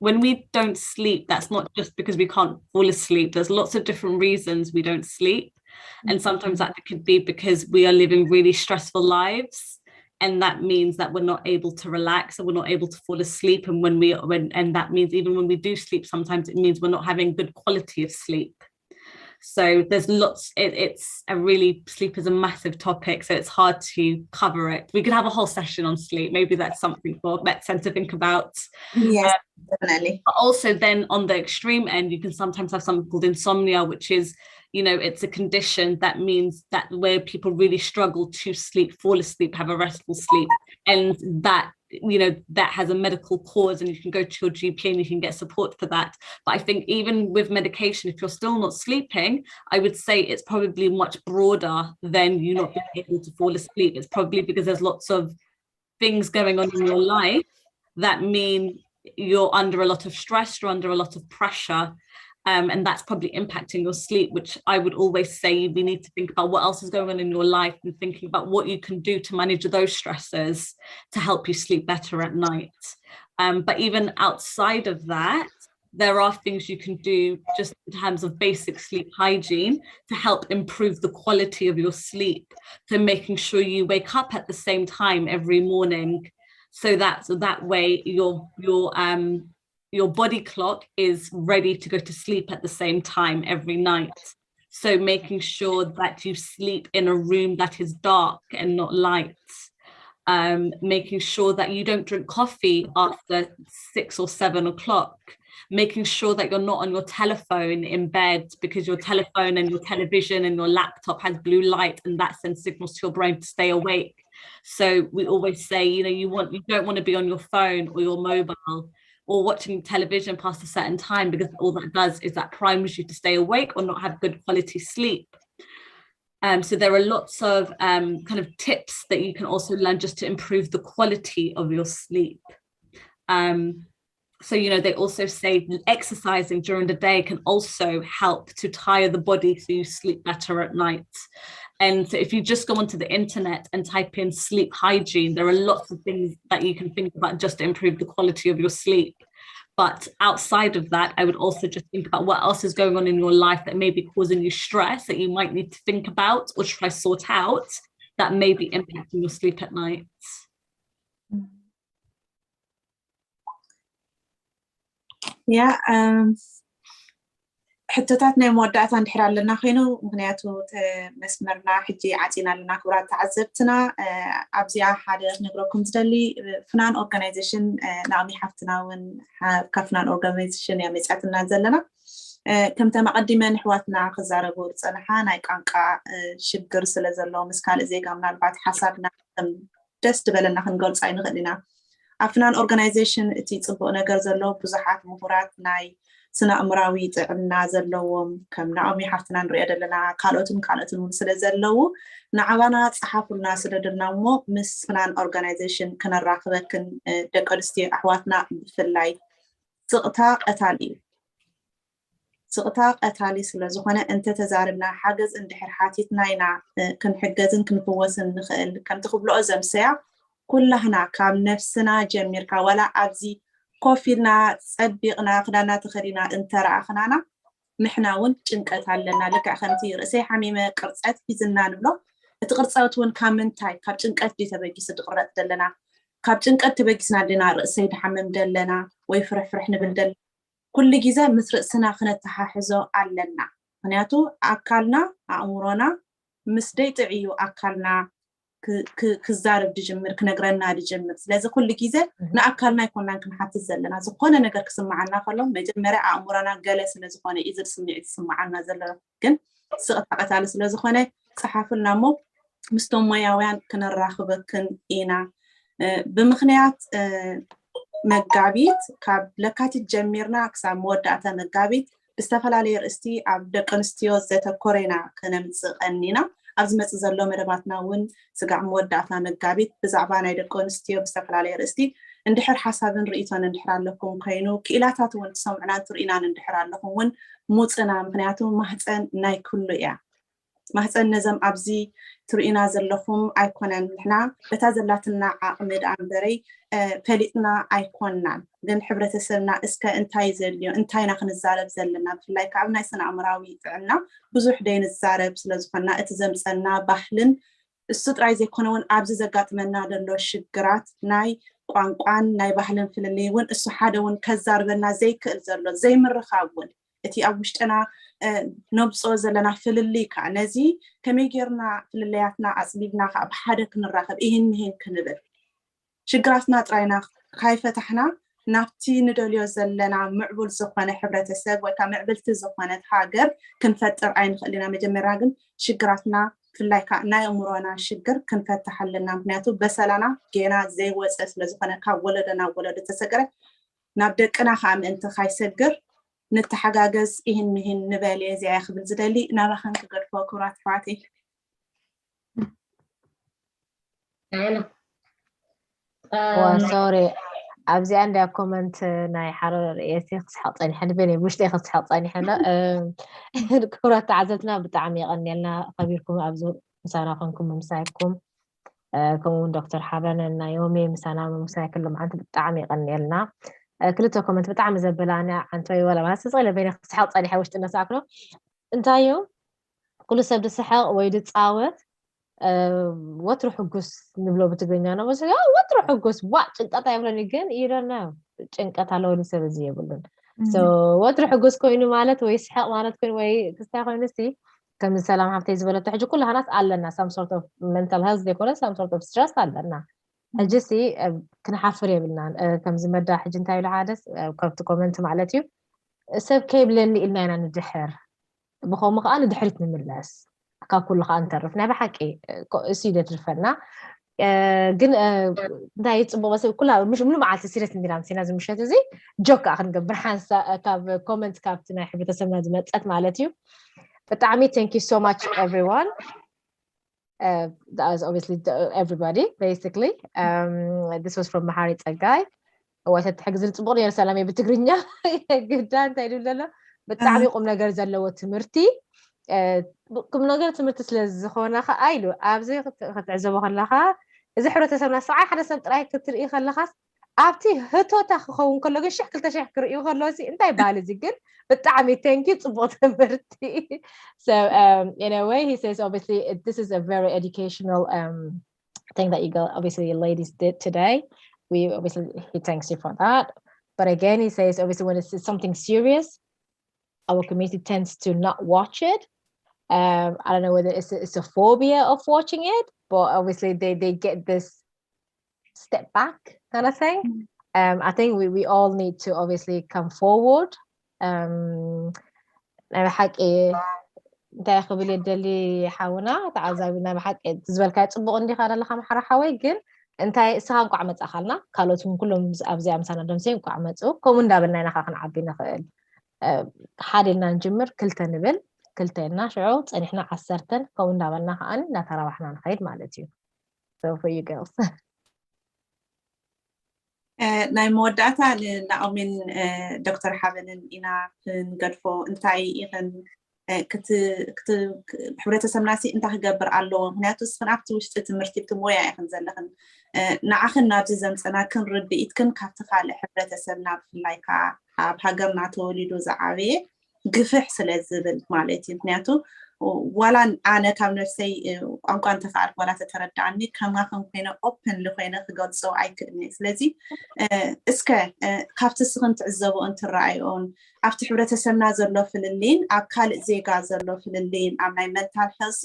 when we don't sleep, that's not just because we can't fall asleep. There's lots of different reasons we don't sleep. And sometimes that could be because we are living really stressful lives. And that means that we're not able to relax and we're not able to fall asleep. And that means even when we do sleep, sometimes it means we're not having good quality of sleep. So there's lots, sleep is a massive topic, so it's hard to cover it. We could have a whole session on sleep. Maybe that's something for medicine to think about. Yes, definitely. But also then on the extreme end, you can sometimes have something called insomnia, which is, it's a condition that means that where people really struggle to sleep, fall asleep, have a restful sleep. And that, that has a medical cause and you can go to your GP and you can get support for that. But I think even with medication, if you're still not sleeping, I would say it's probably much broader than you not being able to fall asleep. It's probably because there's lots of things going on in your life that mean you're under a lot of stress, you're under a lot of pressure. And that's probably impacting your sleep, which I would always say we need to think about what else is going on in your life and thinking about what you can do to manage those stresses to help you sleep better at night. But even outside of that, there are things you can do just in terms of basic sleep hygiene to help improve the quality of your sleep. So making sure you wake up at the same time every morning, so that way your body clock is ready to go to sleep at the same time every night. So making sure that you sleep in a room that is dark and not light. Making sure that you don't drink coffee after 6 or 7 o'clock. Making sure that you're not on your telephone in bed, because your telephone and your television and your laptop has blue light and that sends signals to your brain to stay awake. So we always say, you don't want to be on your phone or your mobile or watching television past a certain time, because all that does is that primes you to stay awake or not have good quality sleep. So there are lots of kind of tips that you can also learn just to improve the quality of your sleep. So, they also say exercising during the day can also help to tire the body so you sleep better at night. And so if you just go onto the internet and type in sleep hygiene, there are lots of things that you can think about just to improve the quality of your sleep. But outside of that, I would also just think about what else is going on in your life that may be causing you stress that you might need to think about or try to sort out that may be impacting your sleep at night. Yeah, حتتات ناي مودعتا ندحر لنا خينو مغنياتو مسمرنا حجي عطينا لنا كبرات تعذبتنا أبزيا حادة نقرأكم تدلي فنان organization نعمي حفتنا ون كفنان organization يا مسعتنا زلنا كم تمقدمة نحواتنا خزاربو تصنحا نايك عنقا شجر سلزلو مسكال زي قامنا البعض حسابنا دست بلنا خنقول صعين غدنا أفنان organization اتي تصبقنا قرزلو بزحات مهورات ناي سنا أمراوي تعبنا زلوهم كم نعمي حفتنا نريد لنا كالوتن سلزلو نعوانا صحافو الناس لدرنا مو مس فنان organization كنا الراقبة كن دقرستي أحواتنا في اللاي سقطا قتالي سلازوخنا انت تزاربنا حاجز اندحر حاتيتنا ينا كنحجزن كنفوسن نخيل كم تخبلو أزم ساعة كلهنا كام نفسنا جميركا ولا أبزي كوفينا صدقنا خدانا تخرينا انت رأخنانا محنا ون جنكت علينا لك أخنتي رأسي حميمة قرصات في زنان بلو تقرصات ون كامنتاي كاب جنكت دي تبقي صدقرات دلنا كاب جنكت تبقي سنادنا رأسي دحمم دلنا ويفرح نبندل كل جزء مثل رأسنا خنا تحاحزو علنا هنياتو أكلنا أمورنا مسدي تعيو أكلنا كزارب دجمر كنقرنا دجمر لازم كل جزء نأكلنا يكون لنا حتى زلنا زقونا نقدر كسمعنا خلهم مجمرة أمورنا جالس لازقونا إذا سمعنا زلنا كن سقط قتال لازقونا صحافلنا مو مستوى وين كنا الراخبة كن إينا بمخنيات مقابيت كاب لكات جميرنا كسا مودعتا مقابيت بستفل على رأستي عبدك انستيو زيتا كورينا كنا متسقنينا أبزمت زلو مرماتنا ون سقع مودعتا مقابيت بزعبانا يدك انستيو بستفل على رأستي اندحر حسابن رئيتان اندحر لكم كينو كإلاتات ون سمعنا ترئينا اندحر لكم ون موتنا مخنياتو مهتن ناي كله يا مهتن نزم أبزي ترئينا زلهم أيقونان نحنا بتازلاتنا عقمد عمبري فليتنا أيقونان لأن حبرة سرنا إسكا انتاي زليو انتاينا خن الزارب زلنا بلاي كعبنا يسنا عمراوي تعنا بزوح دين الزارب سلازفنا اتزم سنا بحلن السطر عايز يكونون أبزي زقات منا دلو الشقرات ناي قوان ناي بحلن في الليون السحادة كزاربنا زي كالزرلو زي مرخاون اتي أبوشتنا نبصو زلنا في اللي كعنزي كميجرنا في اللياتنا أصليبنا بحدك نراخب إهن كنبر شقراتنا تراينا خايفة احنا نافتي ندوليو زلنا معبول زقانة حبرة السب وكا معبلت زقانة حاجر كنفتر عين خلينا مجمراغن شقراتنا في اللايكا ناي أمرونا شقر كنفتح لنا بناتو بسالنا جينا زي وسس لزقانة كا ولدنا ولد تسقر نابدك أنا خام انت خاي سقر نتحقاقز إهن نبالي زي أخبر زدالي نابخان كقر فوكورات فاتي وسوري أبزي عندي كومنت ناي حرر رئيسي خصحطاني حنا بيني مش لي خصحطاني حنا الكرة تعزتنا بتعمي غني لنا خبيركم أبزو مساناكم مساكم كون دكتور حبان نايومي مسانا مساك كلهم عنده بتعمي غني لنا كلتو كومنت بتعمي زبلانة عن توي ولا ما صغيرة بيني خصحطاني حوشت الناس أكله انتايو كل سبب السحق ويد تصاوت وتروح حقوس نبلو بتقولنا أنا بس وتروح حقوس وات أنت يبلون يجن إيرنا إنك تعلو لسه بزي يبلون so وتروح حقوس كونو مالت ويسحق مالت كون وي تستاخذ نسي كم سلام حتى يزبل تحجو كلها ناس علنا some sort of mental health دي كلها some sort of stress علنا الجسي كنا حافري بلنا كم زمدا حج انتاي العادس كرت كومنت معلتي سب كيبلني إلنا أنا ندحر بخو أنا دحرت من الناس كل خان تعرفنا بحكي سيدة الفنة قلنا دايت بس كلها مش منو مع سيرة الدراسة لازم مش هتزي جوك أخذ قبل حنسا كاب كومنت كابتنا حبيت أسمع زمت أتمالتيو فتعمي thank you so much everyone that was obviously everybody basically this was from Mahari Tsagay وقت حق زلت بقول يا سلامي بتقرينيا جدا تقولوا لنا بالتعمي قمنا جرزا لو تمرتي كم نقدر تمرت سلز خونا خا أيلو أبزي خت خلاها إذا حرت سمنا ساعة حدا سمت رأيك كتر إيه خلاها أبتي هتو تاخون كل جيش شكل تشكر إيه خلاصي أنت يبالي زقر بالتعمي thank you تبغى تمرتي so in a way he says obviously this is a very educational thing that you obviously you ladies did today he thanks you for that but again he says obviously when it's something serious our community tends to not watch it. I don't know whether it's a phobia of watching it, but obviously they get this step back kind of thing. I think we all need to obviously come forward. እንታይ ክብል የደሊ ሓውና ተዓዛቢና ብሓቂ ትዝበልካ ፅቡቅ እንዲኻ ዘለካ ማሕራ ሓወይ ግን እንታይ እስኻ እንኳዕ መፃኻልና ካልኦትን ኩሎም ኣብዚኣ ምሳና ደምሰይ እንኳዕ መፁ ከምኡ እንዳበልና ኢና ክንዓቢ ንኽእል ሓደ ኢልና ንጅምር ክልተ ንብል ክልተ ኢልና ሽዑ ፀኒሕና 10 ከምኡ እንዳበልና ከዓኒ እናተራባሕና ንኸይድ ማለት እዩ so for you girls ናይ መወዳእታ ንናኦሚን ዶክተር ሓበንን ኢና ክንገድፎ እንታይ ኢኸን ሕብረተሰብና እንታይ ክገብር ኣለዎ ምክንያቱ ስፍን ኣብቲ ውሽጢ ትምህርቲ ብትሞያ ኢኸን ዘለኽን ንዓኽን ናብዚ ዘምፀና ክንርድኢትክን ካብቲ ካልእ ሕብረተሰብና ብፍላይ ከዓ ኣብ ሃገርና ተወሊዱ ዝዓበየ ግፍሕ ስለ ዝብል ማለት እዩ ምክንያቱ ዋላ ኣነ ካብ ነፍሰይ ቋንቋ እንተኽኣልክ ዋላ ተተረዳእኒ ከምኻን ኮይነ ኦፕን ዝኾነ ክገልፆ ኣይክእልኒ ስለዚ እስከ ካብቲ ስኽን ትዕዘቦ እንትረኣዮን ኣብቲ ሕብረተሰብና ዘሎ ፍልሊን ኣብ ካልእ ዜጋ ዘሎ ፍልሊን ኣብ ናይ መንታል ሄልሲ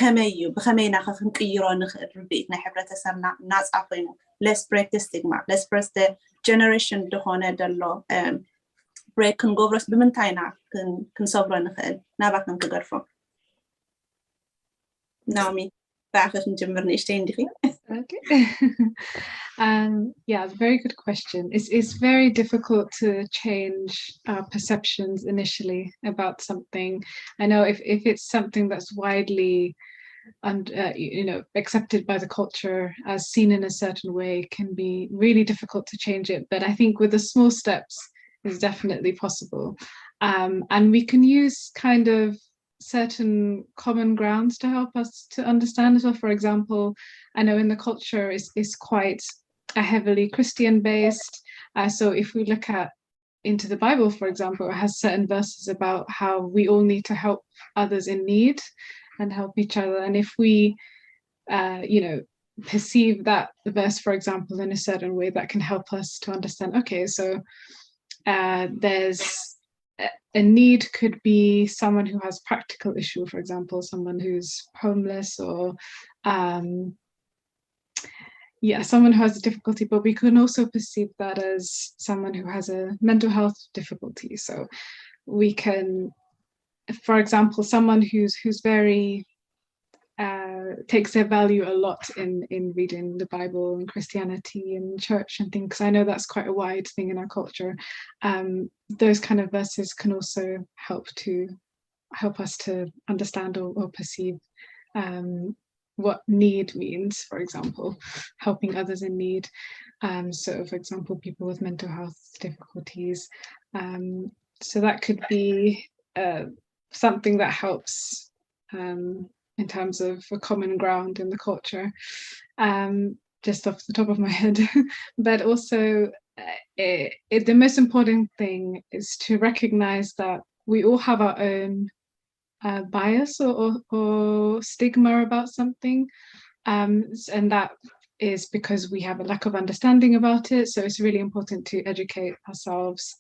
ከመይ እዩ ብኸመይና ክንቅይሮ ንኽእል ርድኢት ናይ ሕብረተሰብና ናፃ ኮይኑ let's break the stigma let's break the generation ዝኾነ ደሎ break ክንገብሮስ ብምንታይና ክንሰብሮ ንኽእል ናባክን ክገርፎ ናኦሚ ባዕኸሽ ንጅምር ንእሽተይ እንዲኺ Okay. Yeah, very good question. It's very difficult to change our perceptions initially about something. I know if it's something that's widely accepted by the culture as seen in a certain way, it can be really difficult to change it. But I think with the small steps, it's definitely possible. And we can use kind of certain common grounds to help us to understand as well. For example, I know in the culture is quite a heavily Christian based. So if we look into the Bible, for example, it has certain verses about how we all need to help others in need and help each other. And if we, perceive that verse, for example, in a certain way, that can help us to understand, okay, so there's a need could be someone who has practical issue, for example, someone who's homeless or someone who has a difficulty, but we can also perceive that as someone who has a mental health difficulty. So we can, for example, someone who's very takes their value a lot in reading the Bible and Christianity and church and things, because I know that's quite a wide thing in our culture. Those kind of verses can also help us to understand or perceive what need means, for example, helping others in need. So for example, people with mental health difficulties. So that could be something that helps in terms of a common ground in the culture, just off the top of my head. But also the most important thing is to recognize that we all have our own bias or stigma about something, and that is because we have a lack of understanding about it. So it's really important to educate ourselves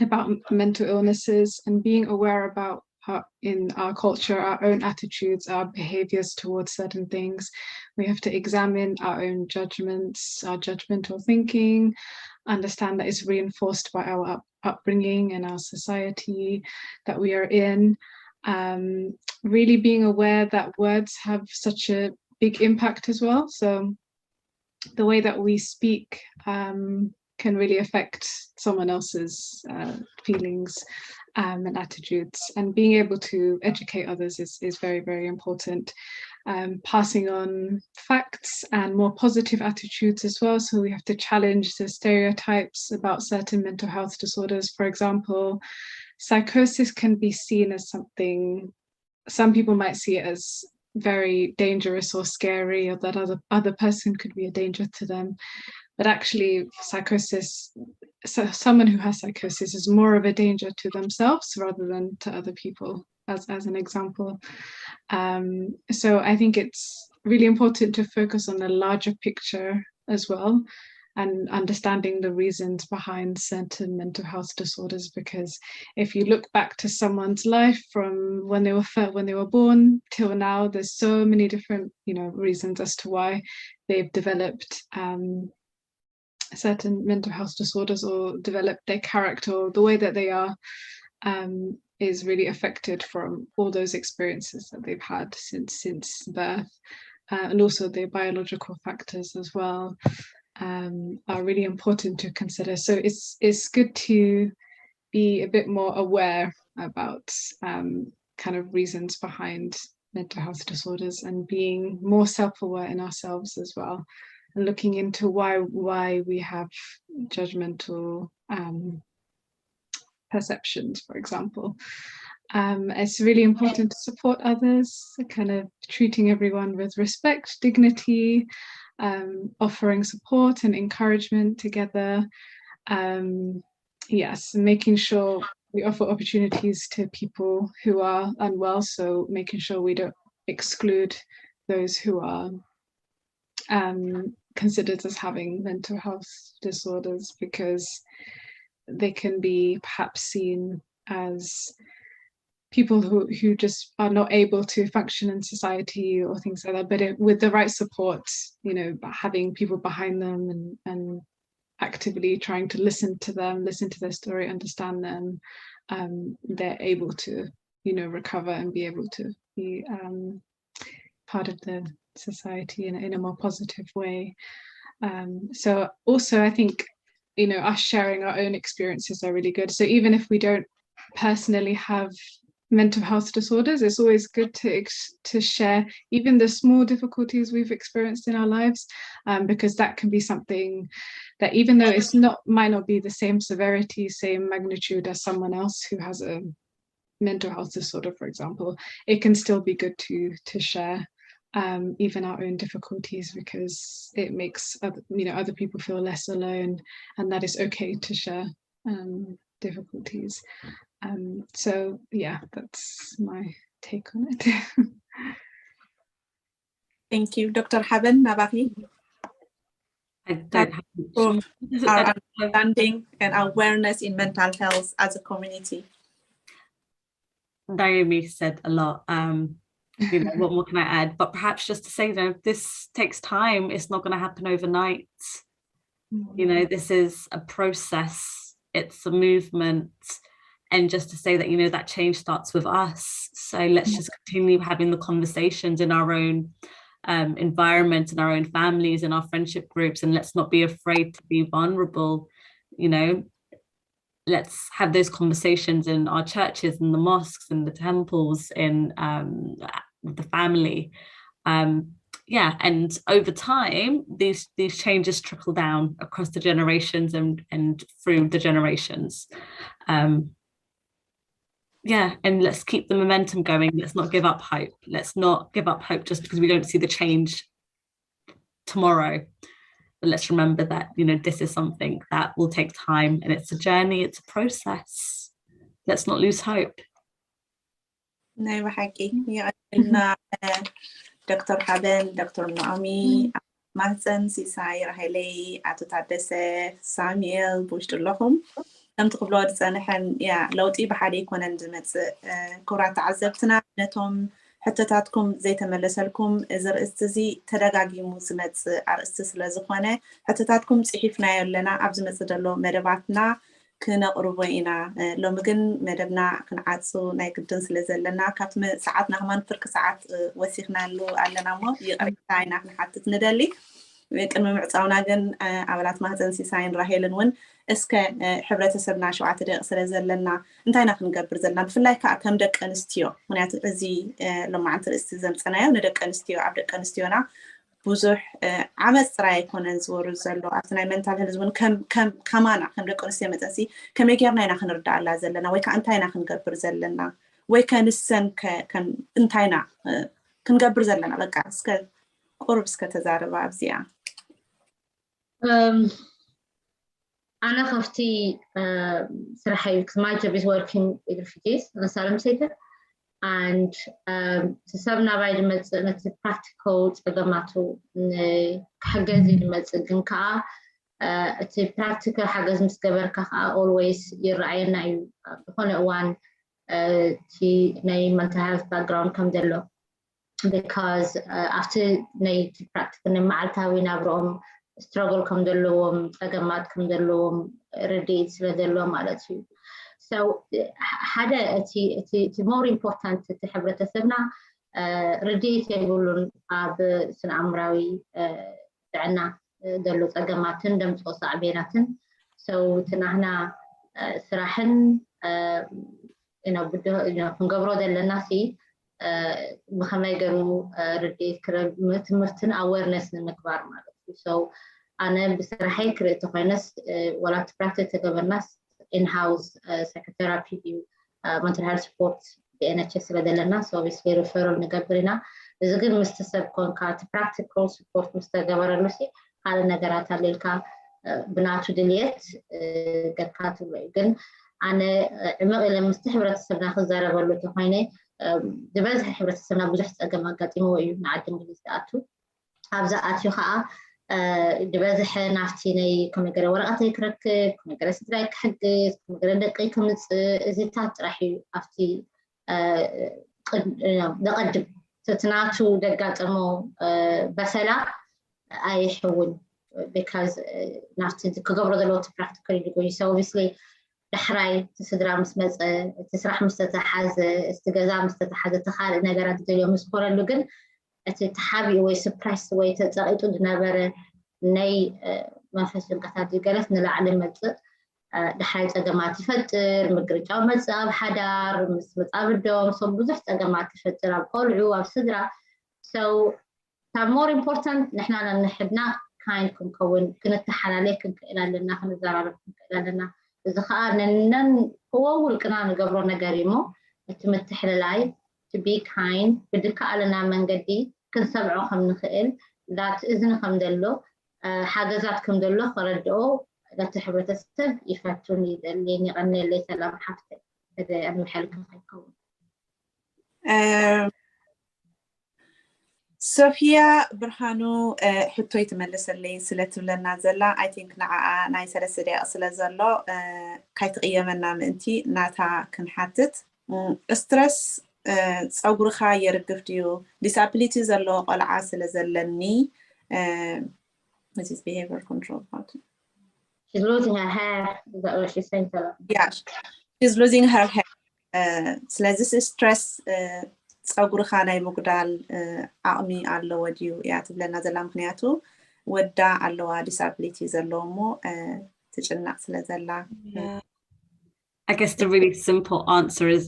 about mental illnesses and being aware about in our culture, our own attitudes, our behaviors towards certain things. We have to examine our own judgments, our judgmental thinking, understand that it's reinforced by our upbringing and our society that we are in. Really being aware that words have such a big impact as well. So the way that we speak can really affect someone else's feelings and attitudes, and being able to educate others is very, very important. Passing on facts and more positive attitudes as well. So we have to challenge the stereotypes about certain mental health disorders. For example, psychosis can be seen as something, some people might see it as very dangerous or scary, or that other person could be a danger to them. But actually psychosis, someone who has psychosis is more of a danger to themselves rather than to other people, as an example. So I think it's really important to focus on the larger picture as well, and understanding the reasons behind certain mental health disorders, because if you look back to someone's life from when they were born till now, there's so many different, reasons as to why they've developed certain mental health disorders or developed their character or the way that they are, is really affected from all those experiences that they've had since birth, and also the biological factors as well. Are really important to consider. So it's good to be a bit more aware about kind of reasons behind mental health disorders, and being more self-aware in ourselves as well, and looking into why we have judgmental perceptions, for example. It's really important to support others, kind of treating everyone with respect, dignity, offering support and encouragement together. Yes, making sure we offer opportunities to people who are unwell, so making sure we don't exclude those who are considered as having mental health disorders, because they can be perhaps seen as people who just are not able to function in society or things like that. But with the right support, having people behind them and actively trying to listen to their story, understand them, they're able to, recover and be able to be part of the society in a more positive way. So also, I think, us sharing our own experiences are really good. So even if we don't personally have mental health disorders, it's always good to share even the small difficulties we've experienced in our lives, because that can be something that, even though might not be the same severity, same magnitude as someone else who has a mental health disorder, for example, it can still be good to share even our own difficulties, because it makes other people feel less alone, and that is okay to share difficulties. So yeah, that's my take on it. Thank you, Dr. Haben Nabaki. I don't have our understanding and awareness in mental health as a community. Naomi said a lot. What more can I add? But perhaps just to say, this takes time. It's not going to happen overnight. This is a process. It's a movement. And just to say that, that change starts with us. So let's just continue having the conversations in our own environment, in our own families, in our friendship groups, and let's not be afraid to be vulnerable. Let's have those conversations in our churches, in the mosques, in the temples, in the family. And over time, these changes trickle down across the generations and through the generations. And let's keep the momentum going. Let's not give up hope. Let's not give up hope just because we don't see the change tomorrow. But let's remember that, this is something that will take time, and it's a journey, it's a process. Let's not lose hope. نعم حقي قلنا دكتور حبن دكتور نعمي مهزن سيساي رحيلي عطو تعدسة ساميل بوشتر لهم لم تقبلوا دسانحن لوطي بحالي يكونن زمت كورات عزبتنا نتهم حتتاتكم زي تملسلكم إذا استزي تدقاقي موزمت عرستس لزخوانة حتتاتكم صحيفنا يولنا عبزمت دلو مدباتنا كنقربوا إنا لو مجن مدبنا كنعاتسو نايكدن سلزلنا كاتم ساعتنا كمان فرق ساعات وسيخنا له علنا مو يقريتاينا نحطت ندلي كنو معصاونا جن عبلات مهزن سيساين راهيلن ون اسك حبرتسبنا شوعة دقيق سلزلنا انتاينا كنقبر زلنا بفلاي كم دق انستيو ونيات ازي لما عن ترستزم سنايا وندق انستيو عبدق انستيونا بوزح عمل سراي يكون نزور زلو أثناء منتال هلزون كم كمانا كم دق انستيو متأسي كم يجيرنا ينا خنرد على زلنا ويكا انتاينا خنقبر زلنا ويكا نسن كان انتاينا كنقبر زلنا بقى اسك قرب اسك تزارب عبزيا أنا خفتي صراحة because my job is working with refugees and asylum seekers, and سبنا بعد مثل practical تجمعتو حاجة زي مثل كنكا እቲ practical حاجز مس ገበርካ always ይረኣየና እዩ ዝኾነ እዋን እቲ ናይ mental health background ከም ዘሎ because after ናይ practical ንመዓልታዊ ናብሮም struggle ከም ዘለዎም ፀገማት ከም ዘለዎም ረዲት ስለ ዘሎ ማለት እዩ so ሓደ እቲ more important እቲ ሕብረተሰብና ረዲት የብሉን ኣብ ስነኣምራዊ ጥዕና ደሎ ፀገማትን ደምፆ ሳዕቤናትን so ትናህና ስራሕን ክንገብሮ ዘለና ሲ ብኸመይ ገሩ ረዲት ትምህርትን awareness ንምግባር ማለት እዩ so ኣነ ብስራሐይ ክሪኢ ተኾይነስ ወላት practice ተገበርናስ in-house psychotherapy mental health support NHS ስለደለና so obviously referral ንገብርና እዚ ግን ምስተሰብ ኮንካ practical support ምስተገበረሉ ሲ ካለ ነገራት አለልካ ብናቱ ድልየት ገካቱ ወይ ግን ኣነ ዕምቕ ኢለ ምስቲ ሕብረተሰብና ክዛረበሉ ተኾይነ ዝበዝሕ ሕብረተሰብና ብዙሕ ፀገም ኣጋጢሞ እዩ ንዓዲ እንግሊዝ ኣቱ ኣብዛ ኣትዩ ከዓ ዝበዝሕ ናፍቲ ናይ ከመገረ ወረቐተይ ክረክብ ከመገረ ስድራይ ክሕግዝ ከመገረ ደቀይ ከምፅእ እዚታት ጥራሕ እዩ ኣብቲ ደቐድም ትናቱ ደጋጠሞ በሰላ ኣይሕውን because ናፍቲ ክገብሮ ዘለዎ practical ይጎይ so obviously دحراي تسدرا مسمص تسرح مستتحاز استجازا مستتحاز تخال ነገራት ዘለው መስኮረሉ ግን እቲ ተሓቢ ወይ ሰርፕራይዝ ወይ ተጻቂጡ ድነበረ ናይ መንፈስ ጭንቀታት ይገለጽ ንላዕሊ መጽእ دحراي ፀገማት ይፈጥር ምግርጫው መጽእ ሓዳር ምስ መጻብዶም so ብዙሕ ፀገማት ይፈጥር ኣብ ቆልዑ ኣብ ስድራ so more important ንሕና ንሕድና kind ክንከውን ክንተሓላለይ ክንክእላለና ክንዛረብ ክንክእላለና إذا خارنا هو والقنا نقبره نجاريمو تمتحللاي to be kind بدك على من قدي كن سبعة خم نخيل ذات إذن خم دلو حاجزات كم دلو خرجوا لا تحب تستب يفتوني اللي نغني اللي سلام حفتي هذا أنا حلك خيكون صوفيا برهانو حطو يتملس اللي سلت لنا زلا I think ناي سلسة دي أصل زلا كايت قيامنا منتي ناتا كنحدد استرس صبرخا يرقف ديو disability زلا قلعة سلزلني this is behavior control part she's losing her hair is that what she's saying to her? Yeah she's losing her hair so this is stress ፀጉርኻ ናይ ምጉዳል ዓቕሚ ኣለዎ ድዩ እያ ትብለና ዘላ ምክንያቱ ወዳ ኣለዋ ዲሳቢሊቲ ዘለዎሞ ትጭናቅ ስለ ዘላ I guess the really simple answer is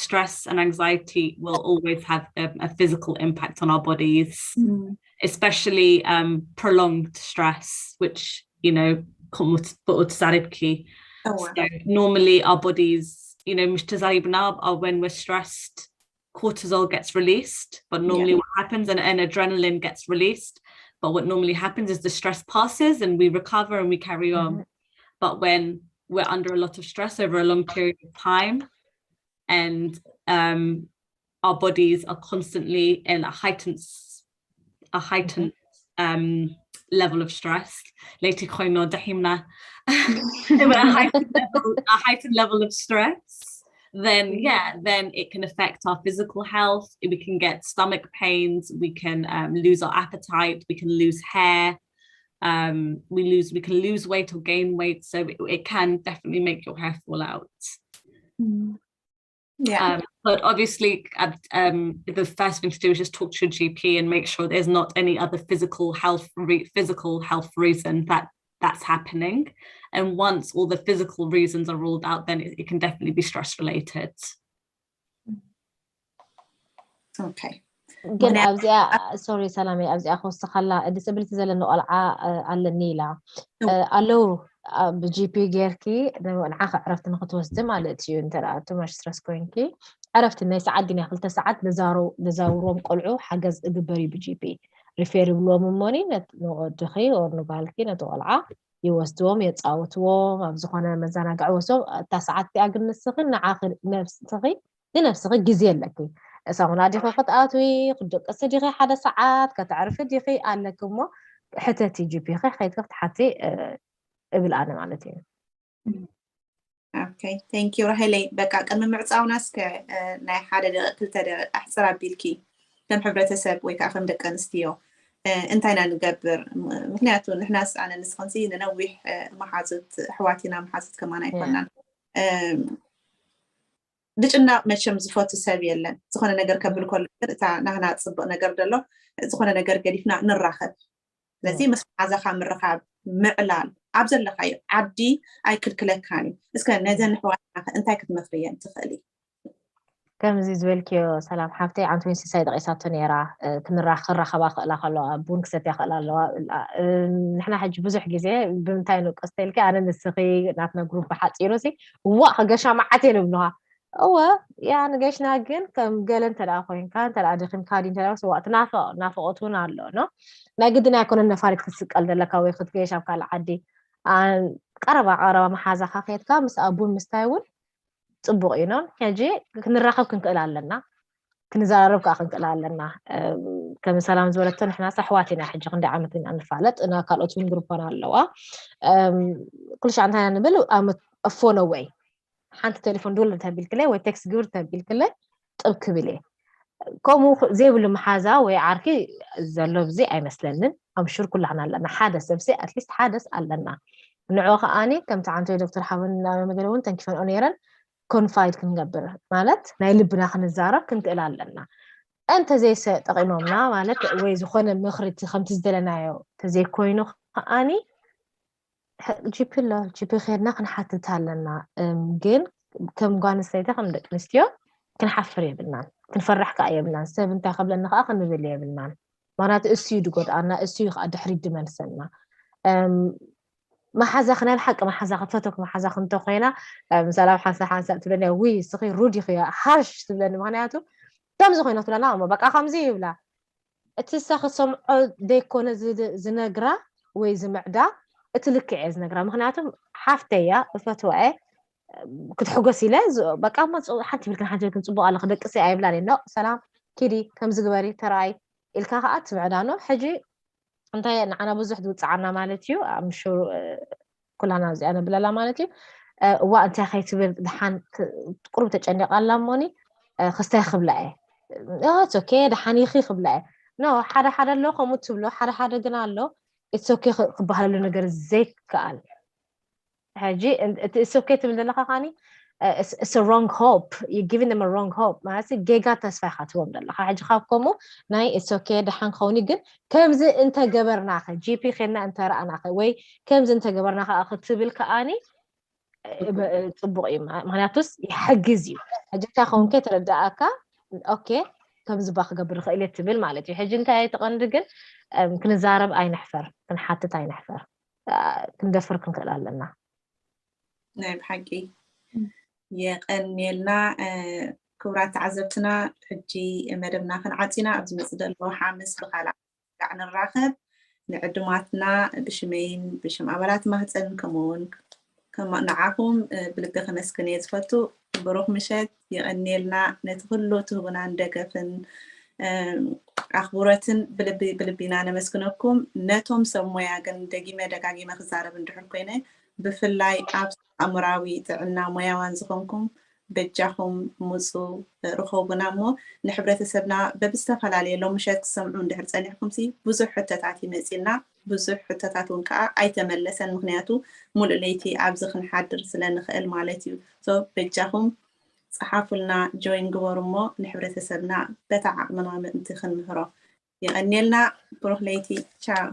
stress and anxiety will always have a physical impact on our bodies, especially prolonged stress, which so normally our bodies when we're stressed, cortisol gets released, but normally what happens and adrenaline gets released, but what normally happens is the stress passes and we recover and we carry on. But when we're under a lot of stress over a long period of time and our bodies are constantly in a heightened level of stress, a heightened level of stress, then it can affect our physical health. We can get stomach pains, we can lose our appetite, we can lose hair, we can lose weight or gain weight, so it can definitely make your hair fall out. But obviously the first thing to do is just talk to your GP and make sure there's not any other physical health reason that's happening, and once all the physical reasons are ruled out, then it can definitely be stress related. Okay. ግን ኣብዚኣ ሶሪ ሰላሜ ኣብዚኣ ክወስኸላ ዲስብሊቲ ዘለኖ ቆልዓ ኣለኒላ ኣለው ብጂፒ ጌርኪ ንዓኸ ዕረፍቲ ንክትወስዲ ማለት እዩ እንተደኣ ቱማሽ ስትረስ ኮይንኪ ዕረፍቲ ናይ ሰዓት ግን 2 ሰዓት ለዛውሮም ቆልዑ ሓገዝ እግበሪ ብጂፒ ሪፌር ብሎም ሞኒ ንወድኺ ኦር ንባልኪ ነተቆልዓ ይወስድዎም የፃውትዎም ኣብ ዝኾነ መዘናግዒ ወስዶም እታ ሰዓት እያ ግን ንስኺ ንዓኺ ነፍስኺ ግዜ ኣለኪ ሳሙና ዲኺ ክትኣትዊ ክደቀሲ ዲኺ ሓደ ሰዓት ከተዕርፊ ዲኺ ኣለክሞ ሕተቲ ጂፒ ከይድ ክትሓቲ እብል ኣነ ማለት እዩ Okay, thank you رحلي بقى قدم معصاونا اسك ناي حدا دقيقه 2 دقائق احصر ابيلكي كم حبرتسب ወይ ከዓ ከም ደቂ ኣንስትዮ እንታይ ኢና ንገብር ምክንያቱ ንሕናስ ኣነ ንስኸንሲ ንነዊሕ መሓዝት ኣሕዋቲና መሓዝት ከማን ኣይኮናን ድጭናቕ መቸም ዝፈቱ ሰብ የለን ዝኾነ ነገር ከብል ከሎ እታ ናህና ፅቡቅ ነገር ደሎ ዝኾነ ነገር ገዲፍና ንራኸብ ስለዚ ምስ ሓዛኻ ምርኻብ ምዕላል ኣብ ዘለኻዮ ዓዲ ኣይክልክለካኒ እስከ ነዘን ኣሕዋትና እንታይ ክትመክርየን ትኽእሊ ከምዚ ዝበልክዮ ሰላም ሓፍተይ ዓንቱ እንስሳይ ደቂሳቶ ነራ ክንራኸባ ክእላ ከለዋ ቡን ክሰትያ ክእላ ኣለዋ ንሕና ሕጂ ብዙሕ ግዜ ብምንታይ ንቀስ ተልካ ኣነ ንስኺ ናትና ግሩፕ ሓፂሩሲ ዋ ከገሻ ማዓት የንብልዋ እወ ያ ንገሽና ግን ከም ገለ እንተደኣ ኮይንካ እንተደኣ ድኽም ካዲ እንተደኣ ሰዋዕት ናፍቆት እውን ኣሎ ኖ ናይ ግድን ኣይኮነ ነፋሪት ክትስቀል ዘለካ ወይ ክትገሽ ኣብ ካልእ ዓዲ ቀረባ መሓዛኻ ከይድካ ምስ ኣቡን ምስታይ እውን ፅቡቅ እዩ ኖ ሕጂ ክንራኸብ ክንክእል ኣለና ክንዘራረብ ከዓ ክንክእል ኣለና ከም ሰላም ዝበለቶ ንሕና ኣሕዋቲና ሕጂ ክንደይ ዓመት ኢና ንፋለጥ እና ካልኦት እውን ግሩፓና ኣለዋ ኩሉ ሻዕ እንታይ ንብል ኣፎነ ወይ ሓንቲ ቴሌፎን ድውል ተቢልክለ ወይ ቴክስት ግብር ተቢልክለ ጥብ ክብል ከምኡ ዘይብሉ መሓዛ ወይ ዓርኪ ዘሎ ብዚ ኣይመስለንን ኣምሹር ኩላህና ኣለና ሓደ ሰብሲ ኣትሊስት ሓደስ ኣለና ንዑ ከዓኒ ከምቲ ዓንቶ ዶክተር ሓበን መገለውን ተንኪፈንኦ ነይረን ኮንፋይድ ክንገብር ማለት ናይ ልብና ክንዛረብ ክንክእል ኣለና እንተ ዘይሰ ጠቂሞምና ማለት ወይ ዝኾነ ምኽሪ ከምቲ ዝደለናዮ ተዘይኮይኑ ከዓኒ ጂፒ ኸድና ክንሓትት ኣለና ግን ከም ጓል ኣንስተይቲ ከም ደቂ ኣንስትዮ ክንሓፍር የብልናን ክንፈርሕ ከዓ የብልናን ሰብ እንታይ ከብለና ከዓ ክንብል የብልናን ምክንያቱ እሱዩ ድጎድኣና እሱዩ ከዓ ድሕሪት ድመልሰና ማሓዛ ክናል ሓቂ ማሓዛ ክትፈተክ ማሓዛ ክንተ ኮይና ሰላም ሓንሳ ትብለና ውይ ስኺ ሩድ ይኽያ ሃሽ ትብለኒ ምክንያቱ ከምዚ ኮይና ትብለና እሞ በቃ ከምዚ ይብላ እቲ ሳኺ ሰምዖ ደይኮነ ዝነግራ ወይ ዝምዕዳ እቲ ልክዕ ዝነግራ ምክንያቱ ሓፍተያ እፈትወአ ክትሕጎስ ኢለ በቃ ሓንቲ ብልክን ሓንቲ ብልክን ፅቡቅ ኣለ ክደቅሲ ኣይብላኒ ኖ ሰላም ኪዲ ከምዚ ግበሪ ተራይ ኢልካ ከዓ ትምዕዳኖ ሕጂ እንታይ ንዓና ብዙሕ ዝውፅዓና ማለት እዩ ኣምሹር ኩላና እዚኣ ነብለላ ማለት እዩ እዋ እንታይ ከይትብል ድሓን ቁርብ ተጨኒቃ ኣላ እሞኒ ክስታይ ክብላ እየ ኢትስ ኦኬ ድሓን ይኺ ክብላ እየ ኖ ሓደ ኣሎ ከምኡ ትብሎ ሓደ ግን ኣሎ ኢትስ ኦኬ ክበሃለሉ ነገር ዘይከኣል ሕጂ ኢትስ ኦኬ ትብል ዘለካ ከዓኒ it's a wrong hope you're giving them a wrong hope ማለት ጌጋ ተስፋ ይኻትዎም ዘለካ ሕጂ ካብከምኡ ናይ it's okay ድሓን ከውኒ ግን ከምዚ እንተ ገበርናኸ ጂፒ ኸና እንተ ረኣናኸ ወይ ከምዚ እንተ ገበርናኸ ክትብል ከዓኒ ፅቡቅ እዩ ምክንያቱስ ይሕግዝ እዩ ሕጂ እንታ ከውንከ ተረዳእካ ኦኬ ከምዚ ባ ክገብር ክእል ትብል ማለት እዩ ሕጂ እንታይ ተቐንዲ ግን ክንዛረብ ኣይንሕፈር ክንሓትት ኣይንሕፈር ክንደፍር ክንክእል ኣለና ናይ ብሓቂ የቀኒልና ክብራት ተዓዘብትና ሕጂ መደብና ክንዓፂና ኣብዚ መፅእ ዘለዎ ሓምስ ብካልእ ጋዕ ንራኸብ ንዕድማትና ብሽመይን ብሽም ኣባላት ማህፀን ከምኡውን ንዓኹም ብልቢ ከመስግን እየ ዝፈቱ ብሩኽ ምሸት የቀኒልና ነቲ ኩሉ ትህቡናን ደገፍን ኣኽብሮትን ብልቢና ነመስግነኩም ነቶም ሰብ ሞያ ግን ደጋጊመ ክዛረብ እንድሕር ኮይነ ብፍላይ ኣብ ኣእምራዊ ጥዕና ሞያዋን ዝኾንኩም በጃኹም ሙፁ ረኸቡና እሞ ንሕብረተሰብና በብዝተፈላለየ ሎም ምሸት ክሰምዑ እንድሕር ፀኒሕኩም ብዙሕ ሕተታት ይመፂልና ብዙሕ ሕተታት እውን ከዓ ኣይተመለሰን ምክንያቱ ሙሉእ ለይቲ ኣብዚ ክንሓድር ስለንኽእል ማለት እዩ በጃኹም ፀሓፉልና ጆይን ግበሩ እሞ ንሕብረተሰብና በታ ዓቕምና ምእንቲ ክንምህሮ የቀኒልና ብሩኽ ለይቲ ቻው